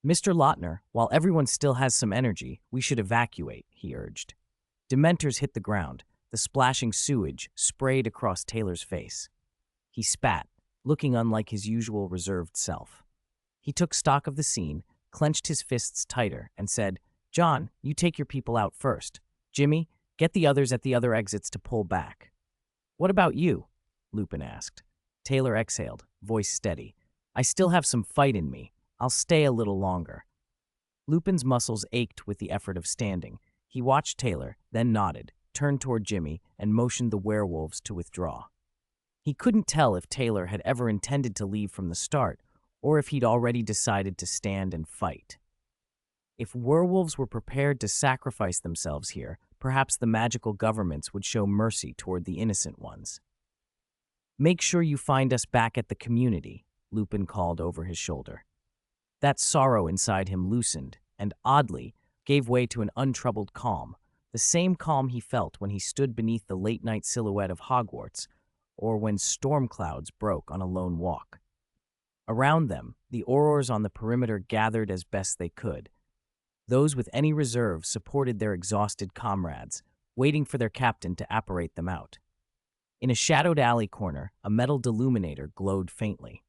"Mr. Lautner, while everyone still has some energy, we should evacuate," he urged. Dementors hit the ground. The splashing sewage sprayed across Taylor's face. He spat, looking unlike his usual reserved self. He took stock of the scene, clenched his fists tighter, and said, "John, you take your people out first. Jimmy, get the others at the other exits to pull back." "What about you?" Lupin asked. Taylor exhaled, voice steady. "I still have some fight in me. I'll stay a little longer." Lupin's muscles ached with the effort of standing. He watched Taylor, then nodded, turned toward Jimmy, and motioned the werewolves to withdraw. He couldn't tell if Taylor had ever intended to leave from the start, or if he'd already decided to stand and fight. If werewolves were prepared to sacrifice themselves here, perhaps the magical governments would show mercy toward the innocent ones. "Make sure you find us back at the community," Lupin called over his shoulder. That sorrow inside him loosened, and oddly, gave way to an untroubled calm, the same calm he felt when he stood beneath the late-night silhouette of Hogwarts, or when storm clouds broke on a lone walk. Around them, the aurors on the perimeter gathered as best they could. Those with any reserve supported their exhausted comrades, waiting for their captain to apparate them out. In a shadowed alley corner, a metal deluminator glowed faintly.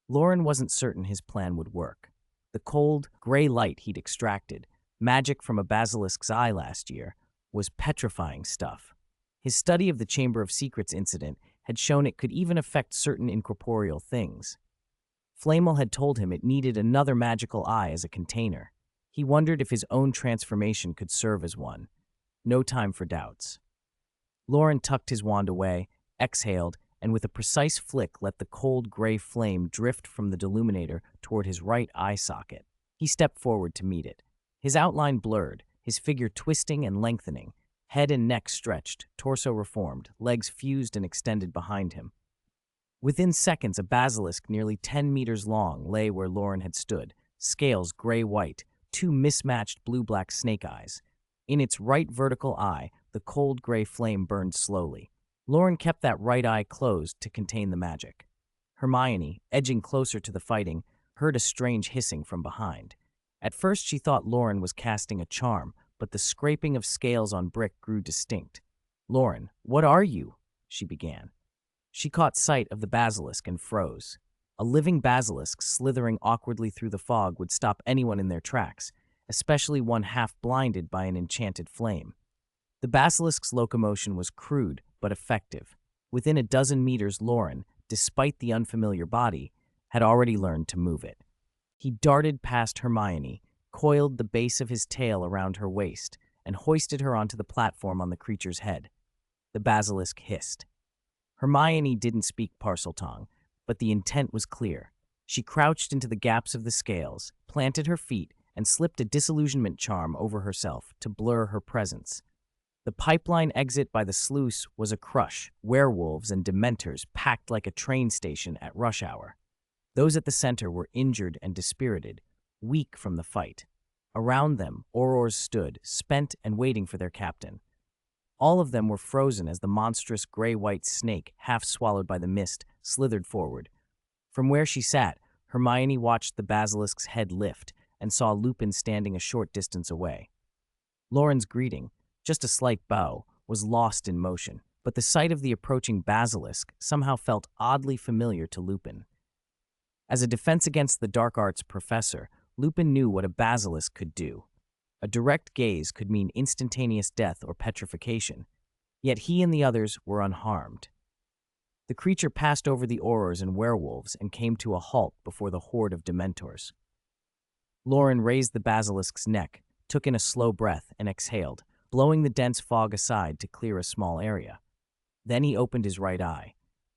Loren wasn't certain his plan would work. The cold, gray light he'd extracted, magic from a basilisk's eye last year, was petrifying stuff. His study of the Chamber of Secrets incident had shown it could even affect certain incorporeal things. Flamel had told him it needed another magical eye as a container. He wondered if his own transformation could serve as one. No time for doubts. Loren tucked his wand away, exhaled, and with a precise flick let the cold gray flame drift from the deluminator toward his right eye socket. He stepped forward to meet it. His outline blurred, his figure twisting and lengthening, head and neck stretched, torso reformed, legs fused and extended behind him. Within seconds, a basilisk nearly 10 meters long lay where Loren had stood, scales gray-white, two mismatched blue-black snake eyes. In its right vertical eye, the cold gray flame burned slowly. Loren kept that right eye closed to contain the magic. Hermione, edging closer to the fighting, heard a strange hissing from behind. At first she thought Loren was casting a charm, but the scraping of scales on brick grew distinct. "Loren, what are you?" she began. She caught sight of the basilisk and froze. A living basilisk slithering awkwardly through the fog would stop anyone in their tracks, especially one half blinded by an enchanted flame. The basilisk's locomotion was crude but effective. Within a dozen meters, Loren, despite the unfamiliar body, had already learned to move it. He darted past Hermione, coiled the base of his tail around her waist, and hoisted her onto the platform on the creature's head. The basilisk hissed. Hermione didn't speak Parseltongue, but the intent was clear. She crouched into the gaps of the scales, planted her feet, and slipped a disillusionment charm over herself to blur her presence. The pipeline exit by the sluice was a crush, werewolves and dementors packed like a train station at rush hour. Those at the center were injured and dispirited, weak from the fight. Around them, aurors stood, spent and waiting for their captain. All of them were frozen as the monstrous gray-white snake, half swallowed by the mist, slithered forward. From where she sat, Hermione watched the basilisk's head lift and saw Lupin standing a short distance away. Loren's greeting, just a slight bow, was lost in motion, but the sight of the approaching basilisk somehow felt oddly familiar to Lupin. As a defense against the dark arts professor, Lupin knew what a basilisk could do. A direct gaze could mean instantaneous death or petrification, yet he and the others were unharmed. The creature passed over the aurors and werewolves and came to a halt before the horde of dementors. Loren raised the basilisk's neck, took in a slow breath, and exhaled, blowing the dense fog aside to clear a small area. Then he opened his right eye.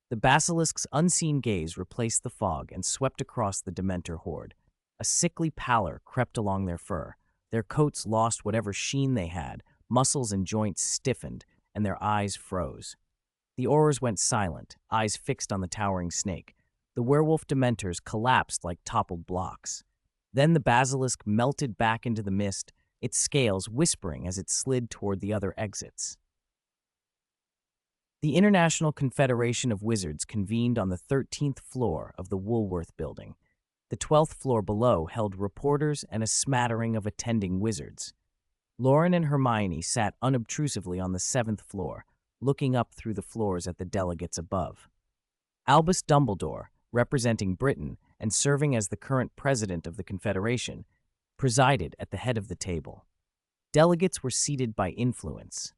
The basilisk's unseen gaze replaced the fog and swept across the dementor horde. A sickly pallor crept along their fur. Their coats lost whatever sheen they had, muscles and joints stiffened, and their eyes froze. The aurors went silent, eyes fixed on the towering snake. The werewolf dementors collapsed like toppled blocks. Then the basilisk melted back into the mist, its scales whispering as it slid toward the other exits. The International Confederation of Wizards convened on the 13th floor of the Woolworth Building. The 12th floor below held reporters and a smattering of attending wizards. Loren and Hermione sat unobtrusively on the 7th floor, looking up through the floors at the delegates above. Albus Dumbledore, representing Britain and serving as the current president of the Confederation, presided at the head of the table. Delegates were seated by influence.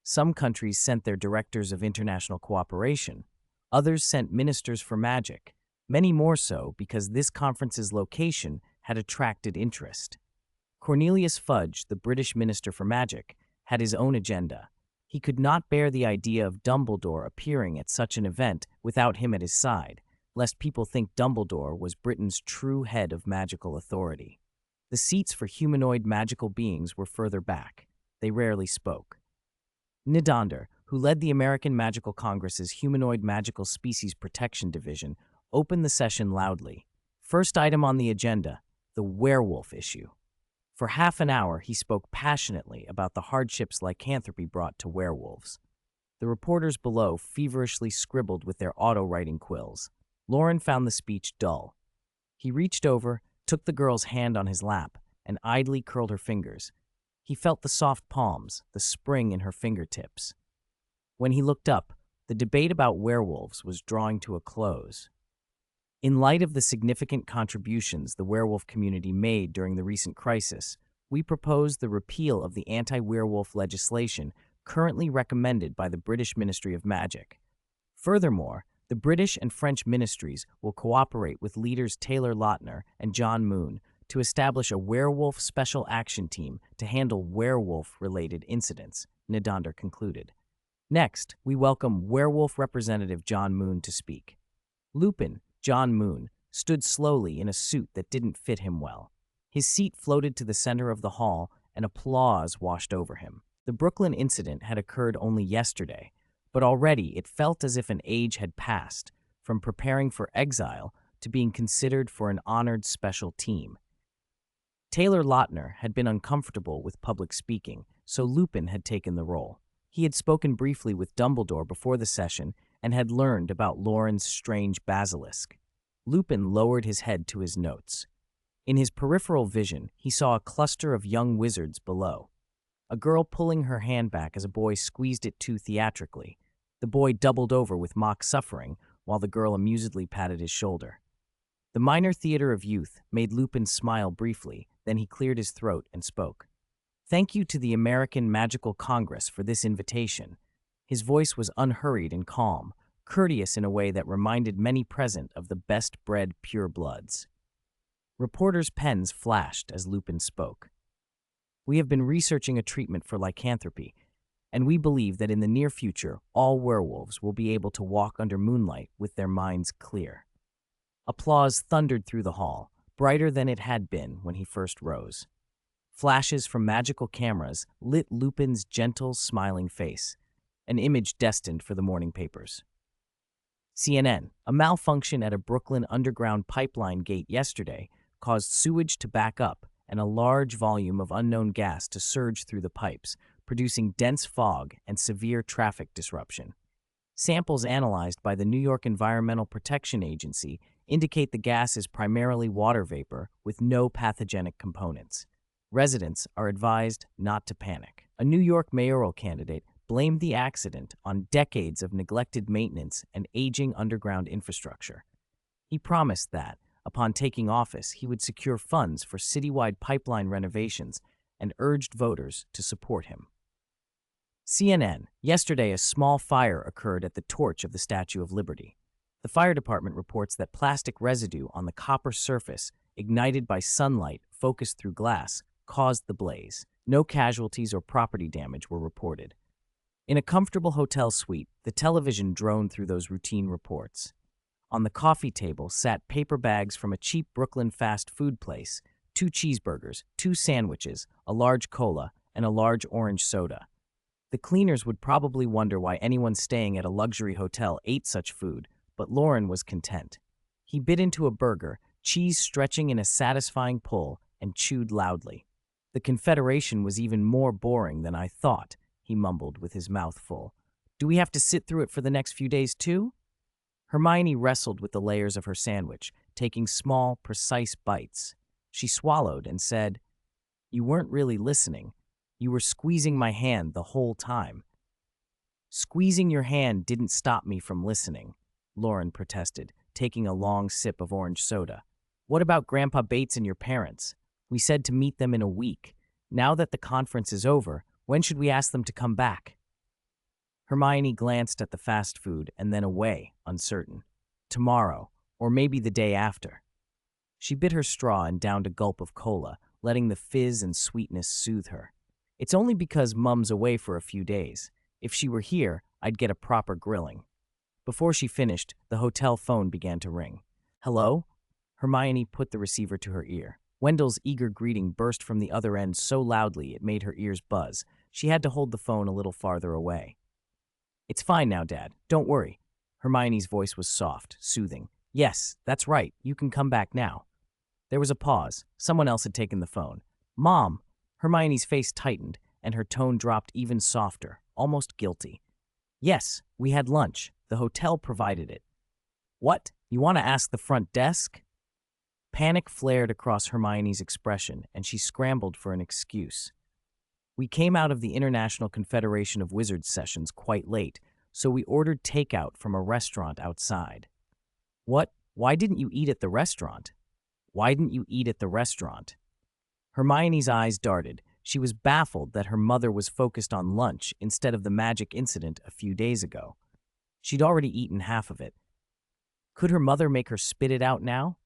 Some countries sent their directors of international cooperation. Others sent ministers for magic, many more so because this conference's location had attracted interest. Cornelius Fudge, the British Minister for Magic, had his own agenda. He could not bear the idea of Dumbledore appearing at such an event without him at his side, lest people think Dumbledore was Britain's true head of magical authority. The seats for humanoid magical beings were further back. They rarely spoke. Nidander, who led the American Magical Congress's Humanoid Magical Species Protection Division, opened the session loudly. First item on the agenda, the werewolf issue. For half an hour, he spoke passionately about the hardships lycanthropy brought to werewolves. The reporters below feverishly scribbled with their auto-writing quills. Loren found the speech dull. He reached over, took the girl's hand on his lap, and idly curled her fingers. He felt the soft palms, the spring in her fingertips. When he looked up, the debate about werewolves was drawing to a close. In light of the significant contributions the werewolf community made during the recent crisis, we propose the repeal of the anti-werewolf legislation currently recommended by the British Ministry of Magic. Furthermore, the British and French ministries will cooperate with leaders Taylor Lautner and John Moon to establish a werewolf special action team to handle werewolf-related incidents, Nidander concluded. Next, we welcome werewolf representative John Moon to speak. Lupin, John Moon, stood slowly in a suit that didn't fit him well. His seat floated to the center of the hall, and applause washed over him. The Brooklyn incident had occurred only yesterday, but already it felt as if an age had passed, from preparing for exile to being considered for an honored special team. Taylor Lautner had been uncomfortable with public speaking, so Lupin had taken the role. He had spoken briefly with Dumbledore before the session and had learned about Loren's strange basilisk. Lupin lowered his head to his notes. In his peripheral vision, he saw a cluster of young wizards below. A girl pulling her hand back as a boy squeezed it too theatrically. The boy doubled over with mock suffering, while the girl amusedly patted his shoulder. The minor theater of youth made Lupin smile briefly, then he cleared his throat and spoke. "Thank you to the American Magical Congress for this invitation." His voice was unhurried and calm, courteous in a way that reminded many present of the best-bred purebloods. Reporters' pens flashed as Lupin spoke. "We have been researching a treatment for lycanthropy, and we believe that in the near future, all werewolves will be able to walk under moonlight with their minds clear." Applause thundered through the hall, brighter than it had been when he first rose. Flashes from magical cameras lit Lupin's gentle, smiling face, an image destined for the morning papers. CNN, a malfunction at a Brooklyn underground pipeline gate yesterday caused sewage to back up and a large volume of unknown gas to surge through the pipes, producing dense fog and severe traffic disruption. Samples analyzed by the New York Environmental Protection Agency indicate the gas is primarily water vapor with no pathogenic components. Residents are advised not to panic. A New York mayoral candidate blamed the accident on decades of neglected maintenance and aging underground infrastructure. He promised that, upon taking office, he would secure funds for citywide pipeline renovations and urged voters to support him. CNN. Yesterday, a small fire occurred at the torch of the Statue of Liberty. The fire department reports that plastic residue on the copper surface, ignited by sunlight focused through glass, caused the blaze. No casualties or property damage were reported. In a comfortable hotel suite, the television droned through those routine reports. On the coffee table sat paper bags from a cheap Brooklyn fast food place, 2 cheeseburgers, 2 sandwiches, a large cola, and a large orange soda. The cleaners would probably wonder why anyone staying at a luxury hotel ate such food, but Loren was content. He bit into a burger, cheese stretching in a satisfying pull, and chewed loudly. The Confederation was even more boring than I thought, he mumbled with his mouth full. Do we have to sit through it for the next few days too? Hermione wrestled with the layers of her sandwich, taking small, precise bites. She swallowed and said, "You weren't really listening. You were squeezing my hand the whole time." "Squeezing your hand didn't stop me from listening," Loren protested, taking a long sip of orange soda. "What about Grandpa Bates and your parents? We said to meet them in a week. Now that the conference is over, when should we ask them to come back?" Hermione glanced at the fast food and then away, uncertain. Tomorrow, or maybe the day after. She bit her straw and downed a gulp of cola, letting the fizz and sweetness soothe her. "It's only because Mum's away for a few days. If she were here, I'd get a proper grilling." Before she finished, the hotel phone began to ring. "Hello?" Hermione put the receiver to her ear. Wendell's eager greeting burst from the other end so loudly it made her ears buzz. She had to hold the phone a little farther away. "It's fine now, Dad. Don't worry." Hermione's voice was soft, soothing. "Yes, that's right. You can come back now." There was a pause. Someone else had taken the phone. "Mom!" Hermione's face tightened, and her tone dropped even softer, almost guilty. "Yes, we had lunch. The hotel provided it." "What? You want to ask the front desk?" Panic flared across Hermione's expression, and she scrambled for an excuse. "We came out of the International Confederation of Wizards sessions quite late, so we ordered takeout from a restaurant outside." "What? Why didn't you eat at the restaurant?" "Why didn't you eat at the restaurant?" Hermione's eyes darted. She was baffled that her mother was focused on lunch instead of the magic incident a few days ago. She'd already eaten half of it. Could her mother make her spit it out now?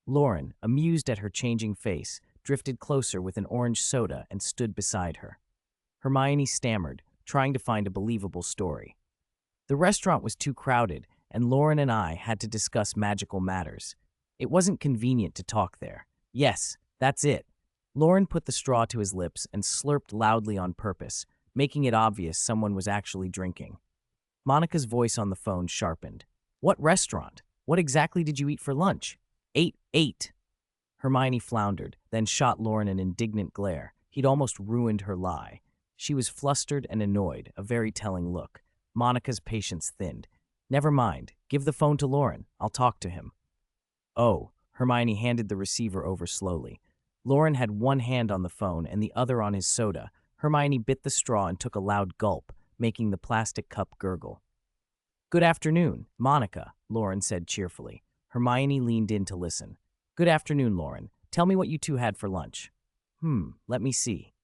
Loren, amused at her changing face, drifted closer with an orange soda and stood beside her. Hermione stammered, trying to find a believable story. "The restaurant was too crowded, and Loren and I had to discuss magical matters. It wasn't convenient to talk there." "Yes, that's it." Loren put the straw to his lips and slurped loudly on purpose, making it obvious someone was actually drinking. Monica's voice on the phone sharpened. "What restaurant? What exactly did you eat for lunch?" Eight. Hermione floundered, then shot Loren an indignant glare. He'd almost ruined her lie. She was flustered and annoyed, a very telling look. Monica's patience thinned. "Never mind. Give the phone to Loren. I'll talk to him." "Oh." Hermione handed the receiver over slowly. Loren had one hand on the phone and the other on his soda. Hermione bit the straw and took a loud gulp, making the plastic cup gurgle. "Good afternoon, Monica," Loren said cheerfully. Hermione leaned in to listen. "Good afternoon, Loren. Tell me what you two had for lunch." Let me see."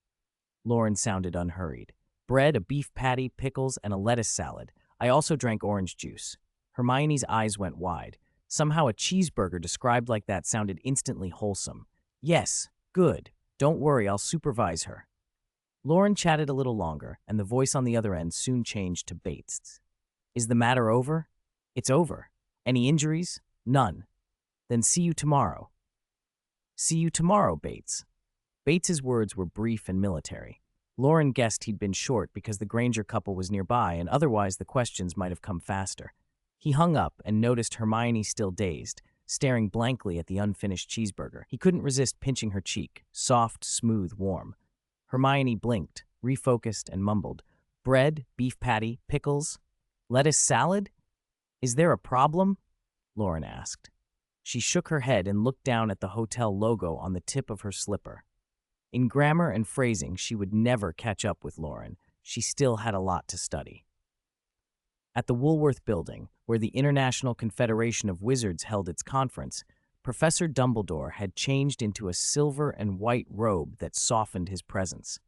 Loren sounded unhurried. "Bread, a beef patty, pickles, and a lettuce salad. I also drank orange juice." Hermione's eyes went wide. Somehow a cheeseburger described like that sounded instantly wholesome. "Yes, good. Don't worry, I'll supervise her." Loren chatted a little longer, and the voice on the other end soon changed to Bates. "Is the matter over?" "It's over. Any injuries?" "None." "Then see you tomorrow." "See you tomorrow, Bates." Bates's words were brief and military. Loren guessed he'd been short because the Granger couple was nearby, and otherwise the questions might have come faster. He hung up and noticed Hermione still dazed, staring blankly at the unfinished cheeseburger. He couldn't resist pinching her cheek, soft, smooth, warm. Hermione blinked, refocused, and mumbled, "Bread, beef patty, pickles, lettuce salad? Is there a problem?" Loren asked. She shook her head and looked down at the hotel logo on the tip of her slipper. In grammar and phrasing, she would never catch up with Loren. she still had a lot to study. At the Woolworth Building, where the International Confederation of Wizards held its conference, Professor Dumbledore had changed into a silver and white robe that softened his presence.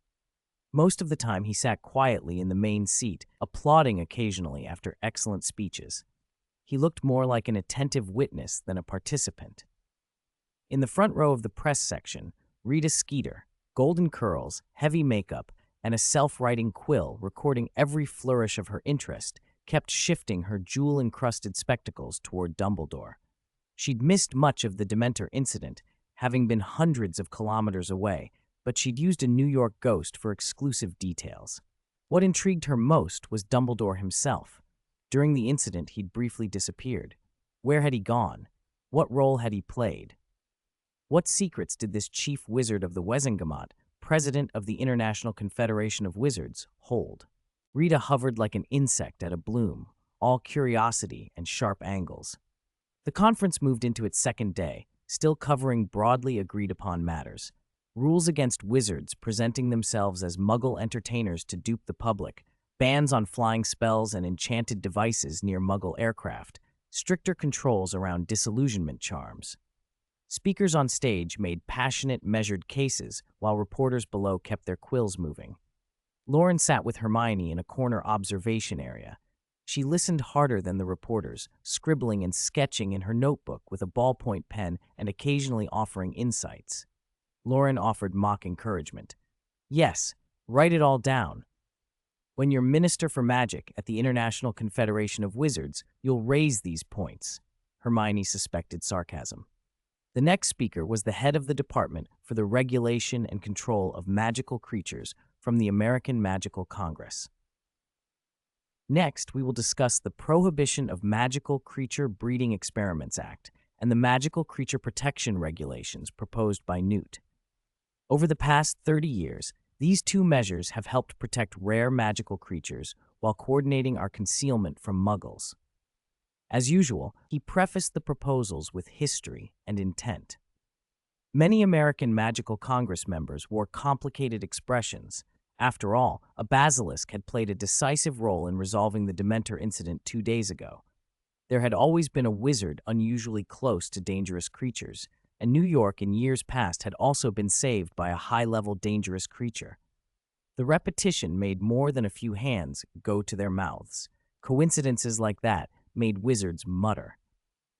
Most of the time he sat quietly in the main seat, applauding occasionally after excellent speeches. He looked more like an attentive witness than a participant. In the front row of the press section, Rita Skeeter, golden curls, heavy makeup, and a self-writing quill recording every flourish of her interest, kept shifting her jewel-encrusted spectacles toward Dumbledore. She'd missed much of the Dementor incident, having been hundreds of kilometers away, but she'd used a New York ghost for exclusive details. What intrigued her most was Dumbledore himself. During the incident, he'd briefly disappeared. Where had he gone? What role had he played? What secrets did this chief wizard of the Wezengamot, president of the International Confederation of Wizards, hold? Rita hovered like an insect at a bloom, all curiosity and sharp angles. The conference moved into its second day, still covering broadly agreed-upon matters. Rules against wizards presenting themselves as Muggle entertainers to dupe the public, bans on flying spells and enchanted devices near Muggle aircraft, stricter controls around disillusionment charms. Speakers on stage made passionate, measured cases, while reporters below kept their quills moving. Loren sat with Hermione in a corner observation area. She listened harder than the reporters, scribbling and sketching in her notebook with a ballpoint pen and occasionally offering insights. Loren offered mock encouragement. Yes, write it all down. When you're Minister for Magic at the International Confederation of Wizards, you'll raise these points. Hermione suspected sarcasm. The next speaker was the head of the Department for the Regulation and Control of Magical Creatures from the American Magical Congress. Next, we will discuss the Prohibition of Magical Creature Breeding Experiments Act and the Magical Creature Protection Regulations proposed by Newt. Over the past 30 years, these two measures have helped protect rare magical creatures while coordinating our concealment from Muggles. As usual, he prefaced the proposals with history and intent. Many American Magical Congress members wore complicated expressions. After all, a basilisk had played a decisive role in resolving the Dementor incident 2 days ago. There had always been a wizard unusually close to dangerous creatures, and New York in years past had also been saved by a high-level dangerous creature. The repetition made more than a few hands go to their mouths. Coincidences like that made wizards mutter.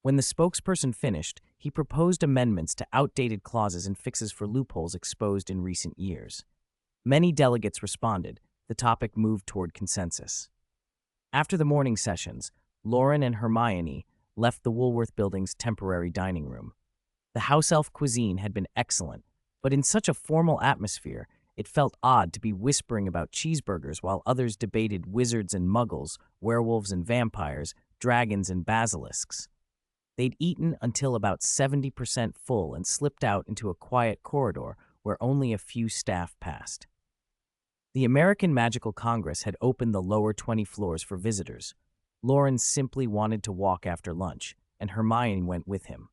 When the spokesperson finished, he proposed amendments to outdated clauses and fixes for loopholes exposed in recent years. Many delegates responded. The topic moved toward consensus. After the morning sessions, Loren and Hermione left the Woolworth Building's temporary dining room. The house elf cuisine had been excellent, but in such a formal atmosphere, it felt odd to be whispering about cheeseburgers while others debated wizards and muggles, werewolves and vampires, dragons and basilisks. They'd eaten until about 70% full and slipped out into a quiet corridor where only a few staff passed. The American Magical Congress had opened the lower 20 floors for visitors. Loren simply wanted to walk after lunch, and Hermione went with him.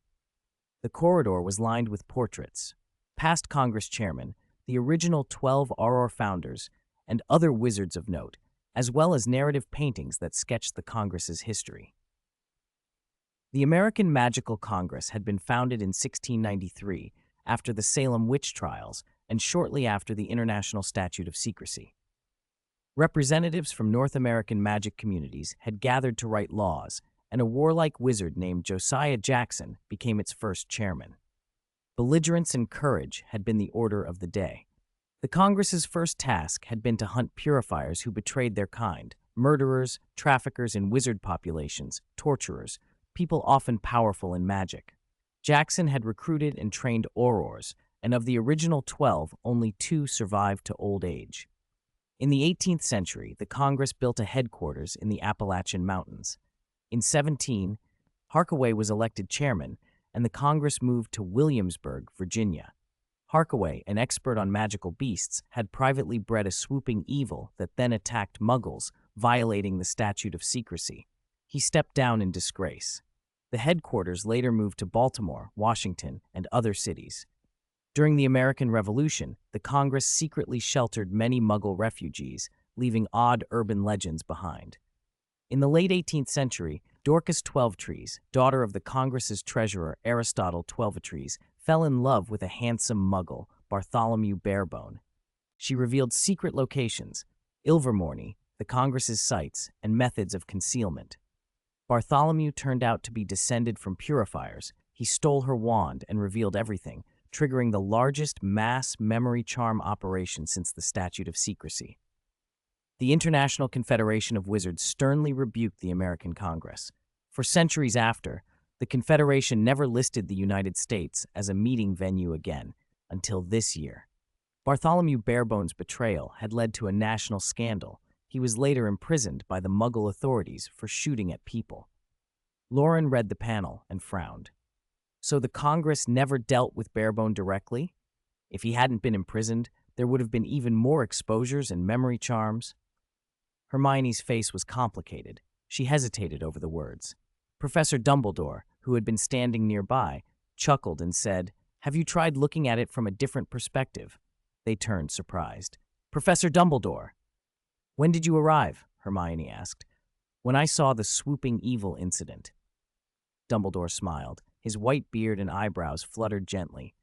The corridor was lined with portraits, past Congress chairmen, the original 12 Auror founders, and other wizards of note, as well as narrative paintings that sketched the Congress's history. The American Magical Congress had been founded in 1693 after the Salem witch trials and shortly after the International Statute of Secrecy. Representatives from North American magic communities had gathered to write laws, and a warlike wizard named Josiah Jackson became its first chairman. Belligerence and courage had been the order of the day. The Congress's first task had been to hunt purifiers who betrayed their kind, murderers, traffickers in wizard populations, torturers, people often powerful in magic. Jackson had recruited and trained Aurors, and of the original 12, only 2 survived to old age. In the 18th century, the Congress built a headquarters in the Appalachian Mountains. In 17, Harkaway was elected chairman, and the Congress moved to Williamsburg, Virginia. Harkaway, an expert on magical beasts, had privately bred a swooping evil that then attacked Muggles, violating the statute of secrecy. He stepped down in disgrace. The headquarters later moved to Baltimore, Washington, and other cities. During the American Revolution, the Congress secretly sheltered many Muggle refugees, leaving odd urban legends behind. In the late 18th century, Dorcas Twelvetrees, daughter of the Congress's treasurer Aristotle Twelvetrees, fell in love with a handsome muggle, Bartholomew Barebone. She revealed secret locations, Ilvermorny, the Congress's sites, and methods of concealment. Bartholomew turned out to be descended from purifiers. He stole her wand and revealed everything, triggering the largest mass memory charm operation since the Statute of Secrecy. The International Confederation of Wizards sternly rebuked the American Congress. For centuries after, the Confederation never listed the United States as a meeting venue again, until this year. Bartholomew Barebone's betrayal had led to a national scandal. He was later imprisoned by the Muggle authorities for shooting at people. Loren read the panel and frowned. So the Congress never dealt with Barebone directly? If he hadn't been imprisoned, there would have been even more exposures and memory charms. Hermione's face was complicated. She hesitated over the words. Professor Dumbledore, who had been standing nearby, chuckled and said, "Have you tried looking at it from a different perspective?" They turned, surprised. "Professor Dumbledore!" "When did you arrive?" Hermione asked. "When I saw the swooping evil incident." Dumbledore smiled. His white beard and eyebrows fluttered gently.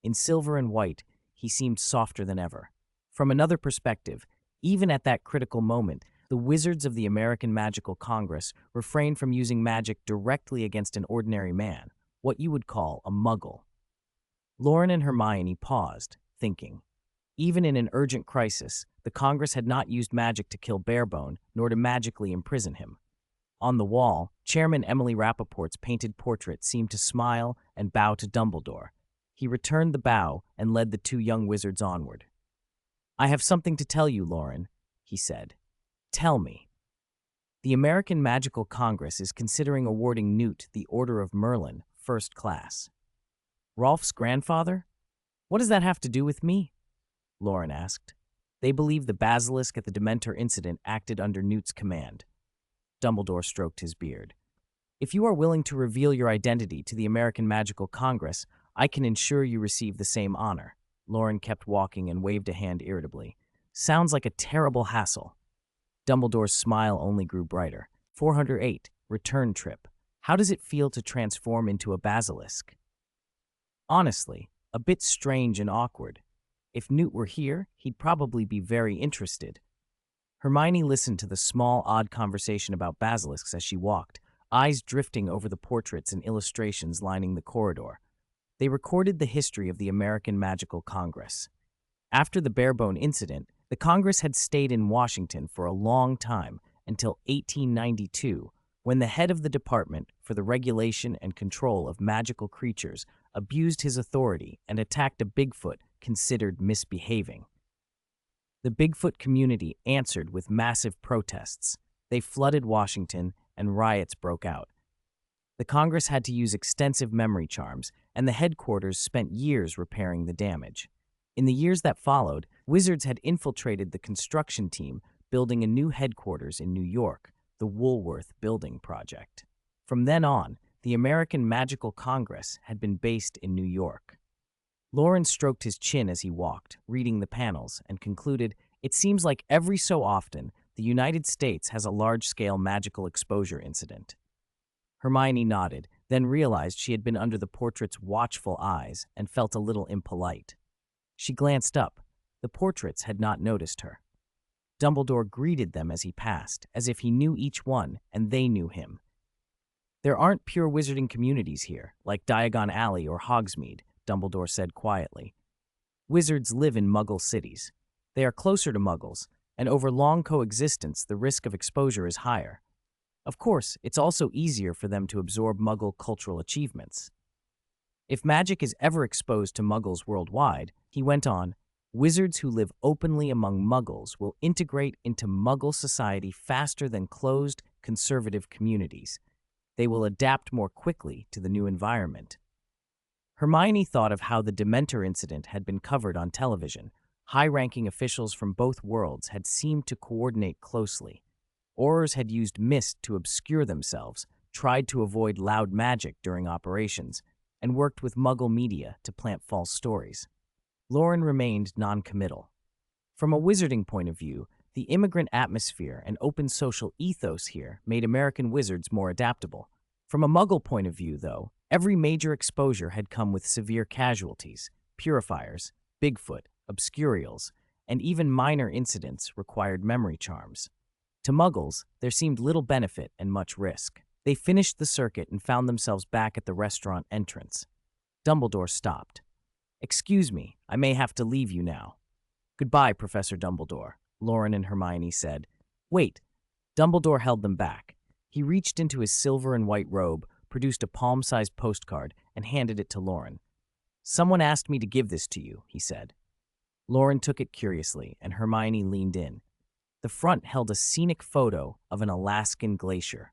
In silver and white, he seemed softer than ever. From another perspective, even at that critical moment, the wizards of the American Magical Congress refrained from using magic directly against an ordinary man, what you would call a muggle. Loren and Hermione paused, thinking. Even in an urgent crisis, the Congress had not used magic to kill Barebone, nor to magically imprison him. On the wall, Chairman Emily Rappaport's painted portrait seemed to smile and bow to Dumbledore. He returned the bow and led the two young wizards onward. "I have something to tell you, Loren," he said. "Tell me." The American Magical Congress is considering awarding Newt the Order of Merlin, First Class. Rolf's grandfather? What does that have to do with me? Loren asked. They believe the basilisk at the Dementor incident acted under Newt's command. Dumbledore stroked his beard. If you are willing to reveal your identity to the American Magical Congress, I can ensure you receive the same honor. Loren kept walking and waved a hand irritably. Sounds like a terrible hassle. Dumbledore's smile only grew brighter. 408, return trip. How does it feel to transform into a basilisk? Honestly, a bit strange and awkward. If Newt were here, he'd probably be very interested. Hermione listened to the small, odd conversation about basilisks as she walked, eyes drifting over the portraits and illustrations lining the corridor. They recorded the history of the American Magical Congress. After the Barebone incident, the Congress had stayed in Washington for a long time, until 1892, when the head of the Department for the Regulation and Control of Magical Creatures abused his authority and attacked a Bigfoot considered misbehaving. The Bigfoot community answered with massive protests. They flooded Washington, and riots broke out. The Congress had to use extensive memory charms, and the headquarters spent years repairing the damage. In the years that followed, wizards had infiltrated the construction team, building a new headquarters in New York, the Woolworth Building Project. From then on, the American Magical Congress had been based in New York. Loren stroked his chin as he walked, reading the panels, and concluded, it seems like every so often, the United States has a large-scale magical exposure incident. Hermione nodded, then realized she had been under the portrait's watchful eyes and felt a little impolite. She glanced up. The portraits had not noticed her. Dumbledore greeted them as he passed, as if he knew each one and they knew him. There aren't pure wizarding communities here, like Diagon Alley or Hogsmeade, Dumbledore said quietly. Wizards live in Muggle cities. They are closer to Muggles, and over long coexistence, the risk of exposure is higher. Of course, it's also easier for them to absorb Muggle cultural achievements. If magic is ever exposed to Muggles worldwide, he went on, wizards who live openly among Muggles will integrate into Muggle society faster than closed, conservative communities. They will adapt more quickly to the new environment. Hermione thought of how the Dementor incident had been covered on television. High-ranking officials from both worlds had seemed to coordinate closely. Aurors had used mist to obscure themselves, tried to avoid loud magic during operations, and worked with Muggle media to plant false stories. Loren remained non-committal. From a wizarding point of view, the immigrant atmosphere and open social ethos here made American wizards more adaptable. From a Muggle point of view, though, every major exposure had come with severe casualties. Purifiers, Bigfoot, Obscurials, and even minor incidents required memory charms. To Muggles, there seemed little benefit and much risk. They finished the circuit and found themselves back at the restaurant entrance. Dumbledore stopped. "Excuse me, I may have to leave you now." "Goodbye, Professor Dumbledore," Loren and Hermione said. "Wait." Dumbledore held them back. He reached into his silver and white robe, produced a palm-sized postcard, and handed it to Loren. "Someone asked me to give this to you," he said. Loren took it curiously, and Hermione leaned in. The front held a scenic photo of an Alaskan glacier.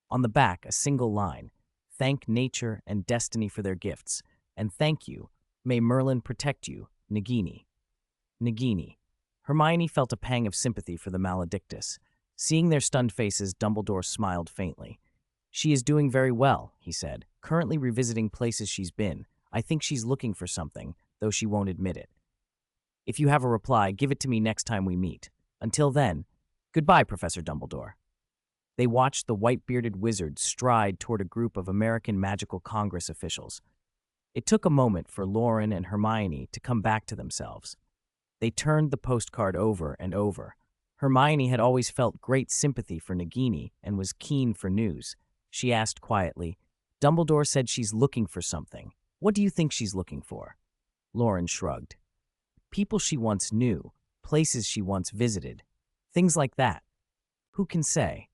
On the back, a single line: "Thank nature and destiny for their gifts, and thank you. May Merlin protect you, Nagini." Nagini. Hermione felt a pang of sympathy for the maledictus. Seeing their stunned faces, Dumbledore smiled faintly. "She is doing very well," he said, "currently revisiting places she's been. I think she's looking for something, though she won't admit it. If you have a reply, give it to me next time we meet. Until then, goodbye, Professor Dumbledore." They watched the white-bearded wizard stride toward a group of American Magical Congress officials. It took a moment for Loren and Hermione to come back to themselves. They turned the postcard over and over. Hermione had always felt great sympathy for Nagini and was keen for news. She asked quietly, "Dumbledore said she's looking for something. What do you think she's looking for?" Loren shrugged. "People she once knew, places she once visited. Things like that. Who can say?"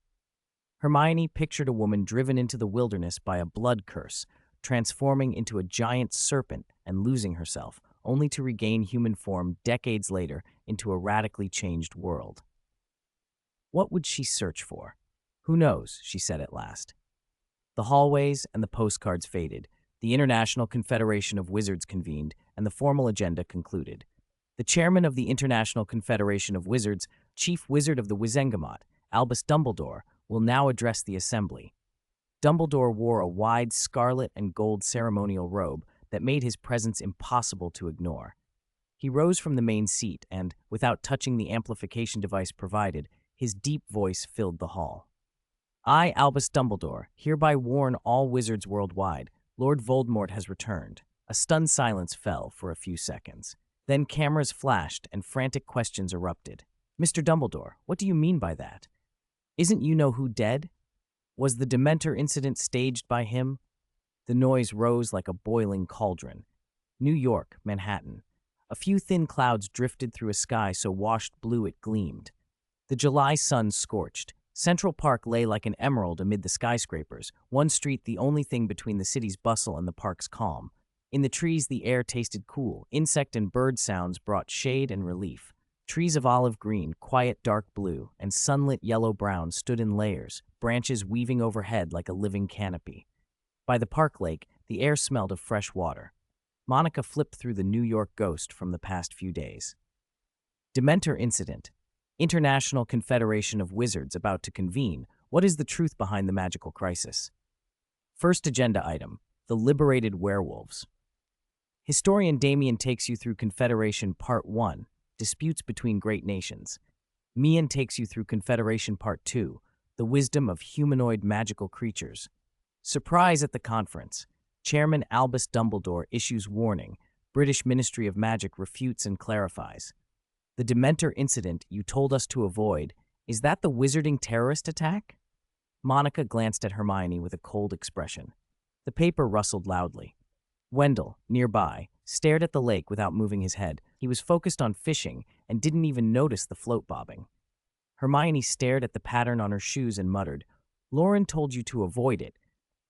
Hermione pictured a woman driven into the wilderness by a blood curse, transforming into a giant serpent and losing herself, only to regain human form decades later into a radically changed world. What would she search for? "Who knows," she said at last. The hallways and the postcards faded. The International Confederation of Wizards convened, and the formal agenda concluded. The chairman of the International Confederation of Wizards, Chief Wizard of the Wizengamot, Albus Dumbledore, will now address the assembly. Dumbledore wore a wide scarlet and gold ceremonial robe that made his presence impossible to ignore. He rose from the main seat and, without touching the amplification device provided, his deep voice filled the hall. "I, Albus Dumbledore, hereby warn all wizards worldwide, Lord Voldemort has returned." A stunned silence fell for a few seconds. Then cameras flashed and frantic questions erupted. "Mr. Dumbledore, what do you mean by that? Isn't you-know-who dead? Was the Dementor incident staged by him?" The noise rose like a boiling cauldron. New York, Manhattan. A few thin clouds drifted through a sky so washed blue it gleamed. The July sun scorched. Central Park lay like an emerald amid the skyscrapers, one street the only thing between the city's bustle and the park's calm. In the trees, the air tasted cool. Insect and bird sounds brought shade and relief. Trees of olive green, quiet dark blue, and sunlit yellow-brown stood in layers, branches weaving overhead like a living canopy. By the park lake, the air smelled of fresh water. Monica flipped through the New York Ghost from the past few days. Dementor incident. International Confederation of Wizards about to convene. What is the truth behind the magical crisis? First agenda item: the liberated werewolves. Historian Damien takes you through Confederation Part 1, Disputes Between Great Nations. Mian takes you through Confederation Part 2, The Wisdom of Humanoid Magical Creatures. Surprise at the conference. Chairman Albus Dumbledore issues warning. British Ministry of Magic refutes and clarifies. The Dementor incident you told us to avoid, is that the wizarding terrorist attack? Monica glanced at Hermione with a cold expression. The paper rustled loudly. Wendell, nearby, stared at the lake without moving his head. He was focused on fishing and didn't even notice the float bobbing. Hermione stared at the pattern on her shoes and muttered, "Loren told you to avoid it.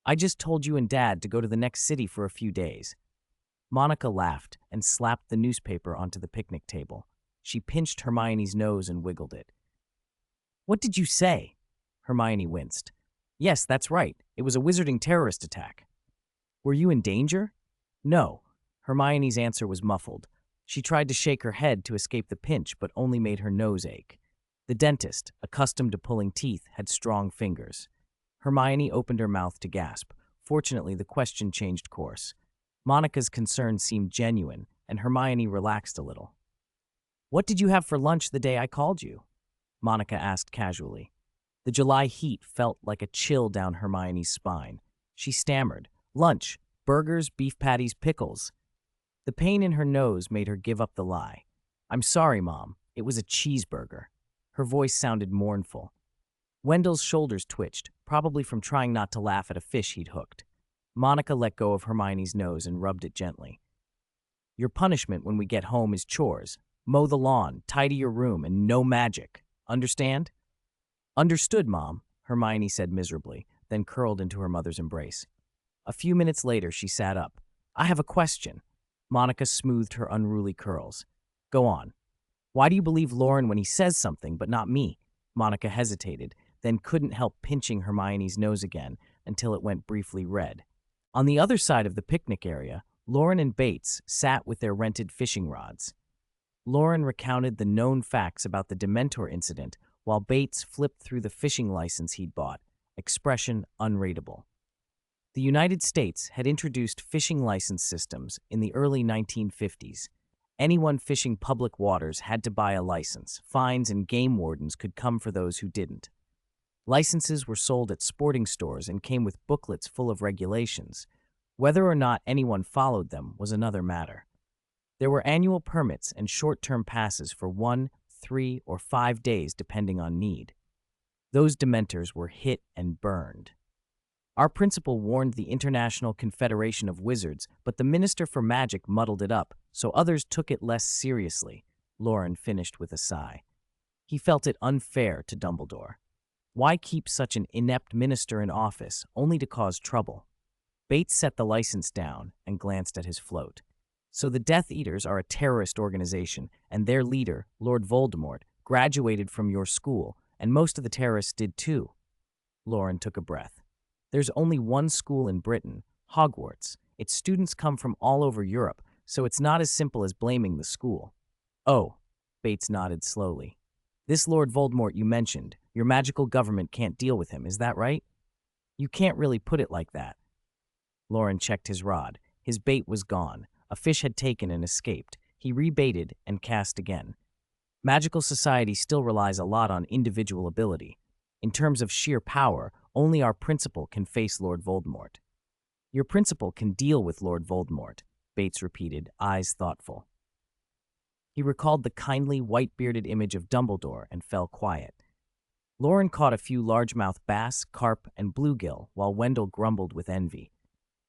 I just told you and Dad to go to the next city for a few days." Monica laughed and slapped the newspaper onto the picnic table. She pinched Hermione's nose and wiggled it. "What did you say?" Hermione winced. "Yes, that's right. It was a wizarding terrorist attack." "Were you in danger?" "No." Hermione's answer was muffled. She tried to shake her head to escape the pinch, but only made her nose ache. The dentist, accustomed to pulling teeth, had strong fingers. Hermione opened her mouth to gasp. Fortunately, the question changed course. Monica's concern seemed genuine, and Hermione relaxed a little. "What did you have for lunch the day I called you?" Monica asked casually. The July heat felt like a chill down Hermione's spine. She stammered, "Lunch, burgers, beef patties, pickles." The pain in her nose made her give up the lie. "I'm sorry, Mom. It was a cheeseburger." Her voice sounded mournful. Wendell's shoulders twitched, probably from trying not to laugh at a fish he'd hooked. Monica let go of Hermione's nose and rubbed it gently. "Your punishment when we get home is chores. Mow the lawn, tidy your room, and no magic. Understand?" "Understood, Mom," Hermione said miserably, then curled into her mother's embrace. A few minutes later, she sat up. "I have a question." Monica smoothed her unruly curls. "Go on. Why do you believe Loren when he says something, but not me?" Monica hesitated, then couldn't help pinching Hermione's nose again until it went briefly red. On the other side of the picnic area, Loren and Bates sat with their rented fishing rods. Loren recounted the known facts about the Dementor incident, while Bates flipped through the fishing license he'd bought, expression unreadable. The United States had introduced fishing license systems in the early 1950s. Anyone fishing public waters had to buy a license. Fines and game wardens could come for those who didn't. Licenses were sold at sporting stores and came with booklets full of regulations. Whether or not anyone followed them was another matter. There were annual permits and short-term passes for 1, 3, or 5 days depending on need. Those Dementors were hit and burned. Our principal warned the International Confederation of Wizards, but the Minister for Magic muddled it up, so others took it less seriously, Loren finished with a sigh. He felt it unfair to Dumbledore. Why keep such an inept minister in office, only to cause trouble? Bates set the license down and glanced at his float. "So the Death Eaters are a terrorist organization, and their leader, Lord Voldemort, graduated from your school, and most of the terrorists did too." Loren took a breath. "There's only one school in Britain, Hogwarts. Its students come from all over Europe, so it's not as simple as blaming the school." "Oh," Bates nodded slowly. "This Lord Voldemort you mentioned, your magical government can't deal with him, is that right?" "You can't really put it like that." Loren checked his rod. His bait was gone. A fish had taken and escaped. He rebaited and cast again. Magical society still relies a lot on individual ability. In terms of sheer power, only our principal can face Lord Voldemort. "Your principal can deal with Lord Voldemort," Bates repeated, eyes thoughtful. He recalled the kindly, white-bearded image of Dumbledore and fell quiet. Loren caught a few largemouth bass, carp, and bluegill, while Wendell grumbled with envy.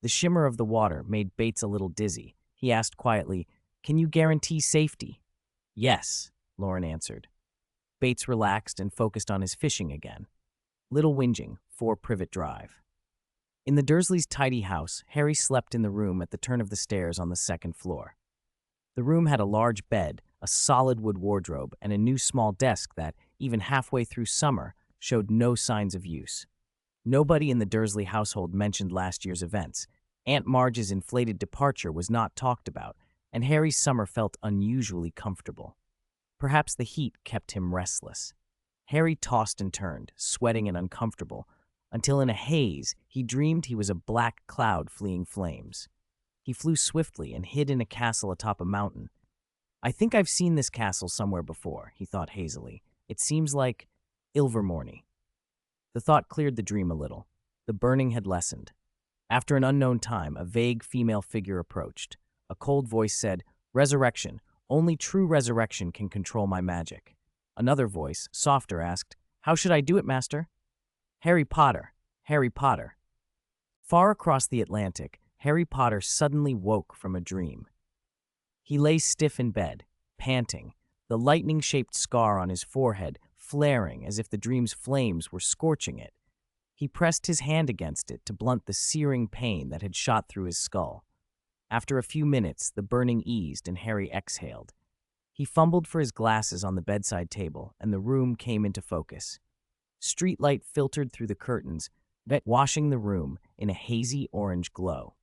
The shimmer of the water made Bates a little dizzy. He asked quietly, "Can you guarantee safety?" "Yes," Loren answered. Bates relaxed and focused on his fishing again. Little whinging, 4 Privet Drive. In the Dursleys' tidy house, Harry slept in the room at the turn of the stairs on the 2nd floor. The room had a large bed, a solid wood wardrobe, and a new small desk that, even halfway through summer, showed no signs of use. Nobody in the Dursley household mentioned last year's events. Aunt Marge's inflated departure was not talked about, and Harry's summer felt unusually comfortable. Perhaps the heat kept him restless. Harry tossed and turned, sweating and uncomfortable, until in a haze he dreamed he was a black cloud fleeing flames. He flew swiftly and hid in a castle atop a mountain. "I think I've seen this castle somewhere before," he thought hazily. "It seems like Ilvermorny." The thought cleared the dream a little. The burning had lessened. After an unknown time, a vague female figure approached. A cold voice said, "Resurrection. Only true resurrection can control my magic." Another voice, softer, asked, "How should I do it, Master?" "Harry Potter. Harry Potter." Far across the Atlantic, Harry Potter suddenly woke from a dream. He lay stiff in bed, panting, the lightning-shaped scar on his forehead flaring as if the dream's flames were scorching it. He pressed his hand against it to blunt the searing pain that had shot through his skull. After a few minutes, the burning eased and Harry exhaled. He fumbled for his glasses on the bedside table, and the room came into focus. Streetlight filtered through the curtains, washing the room in a hazy orange glow.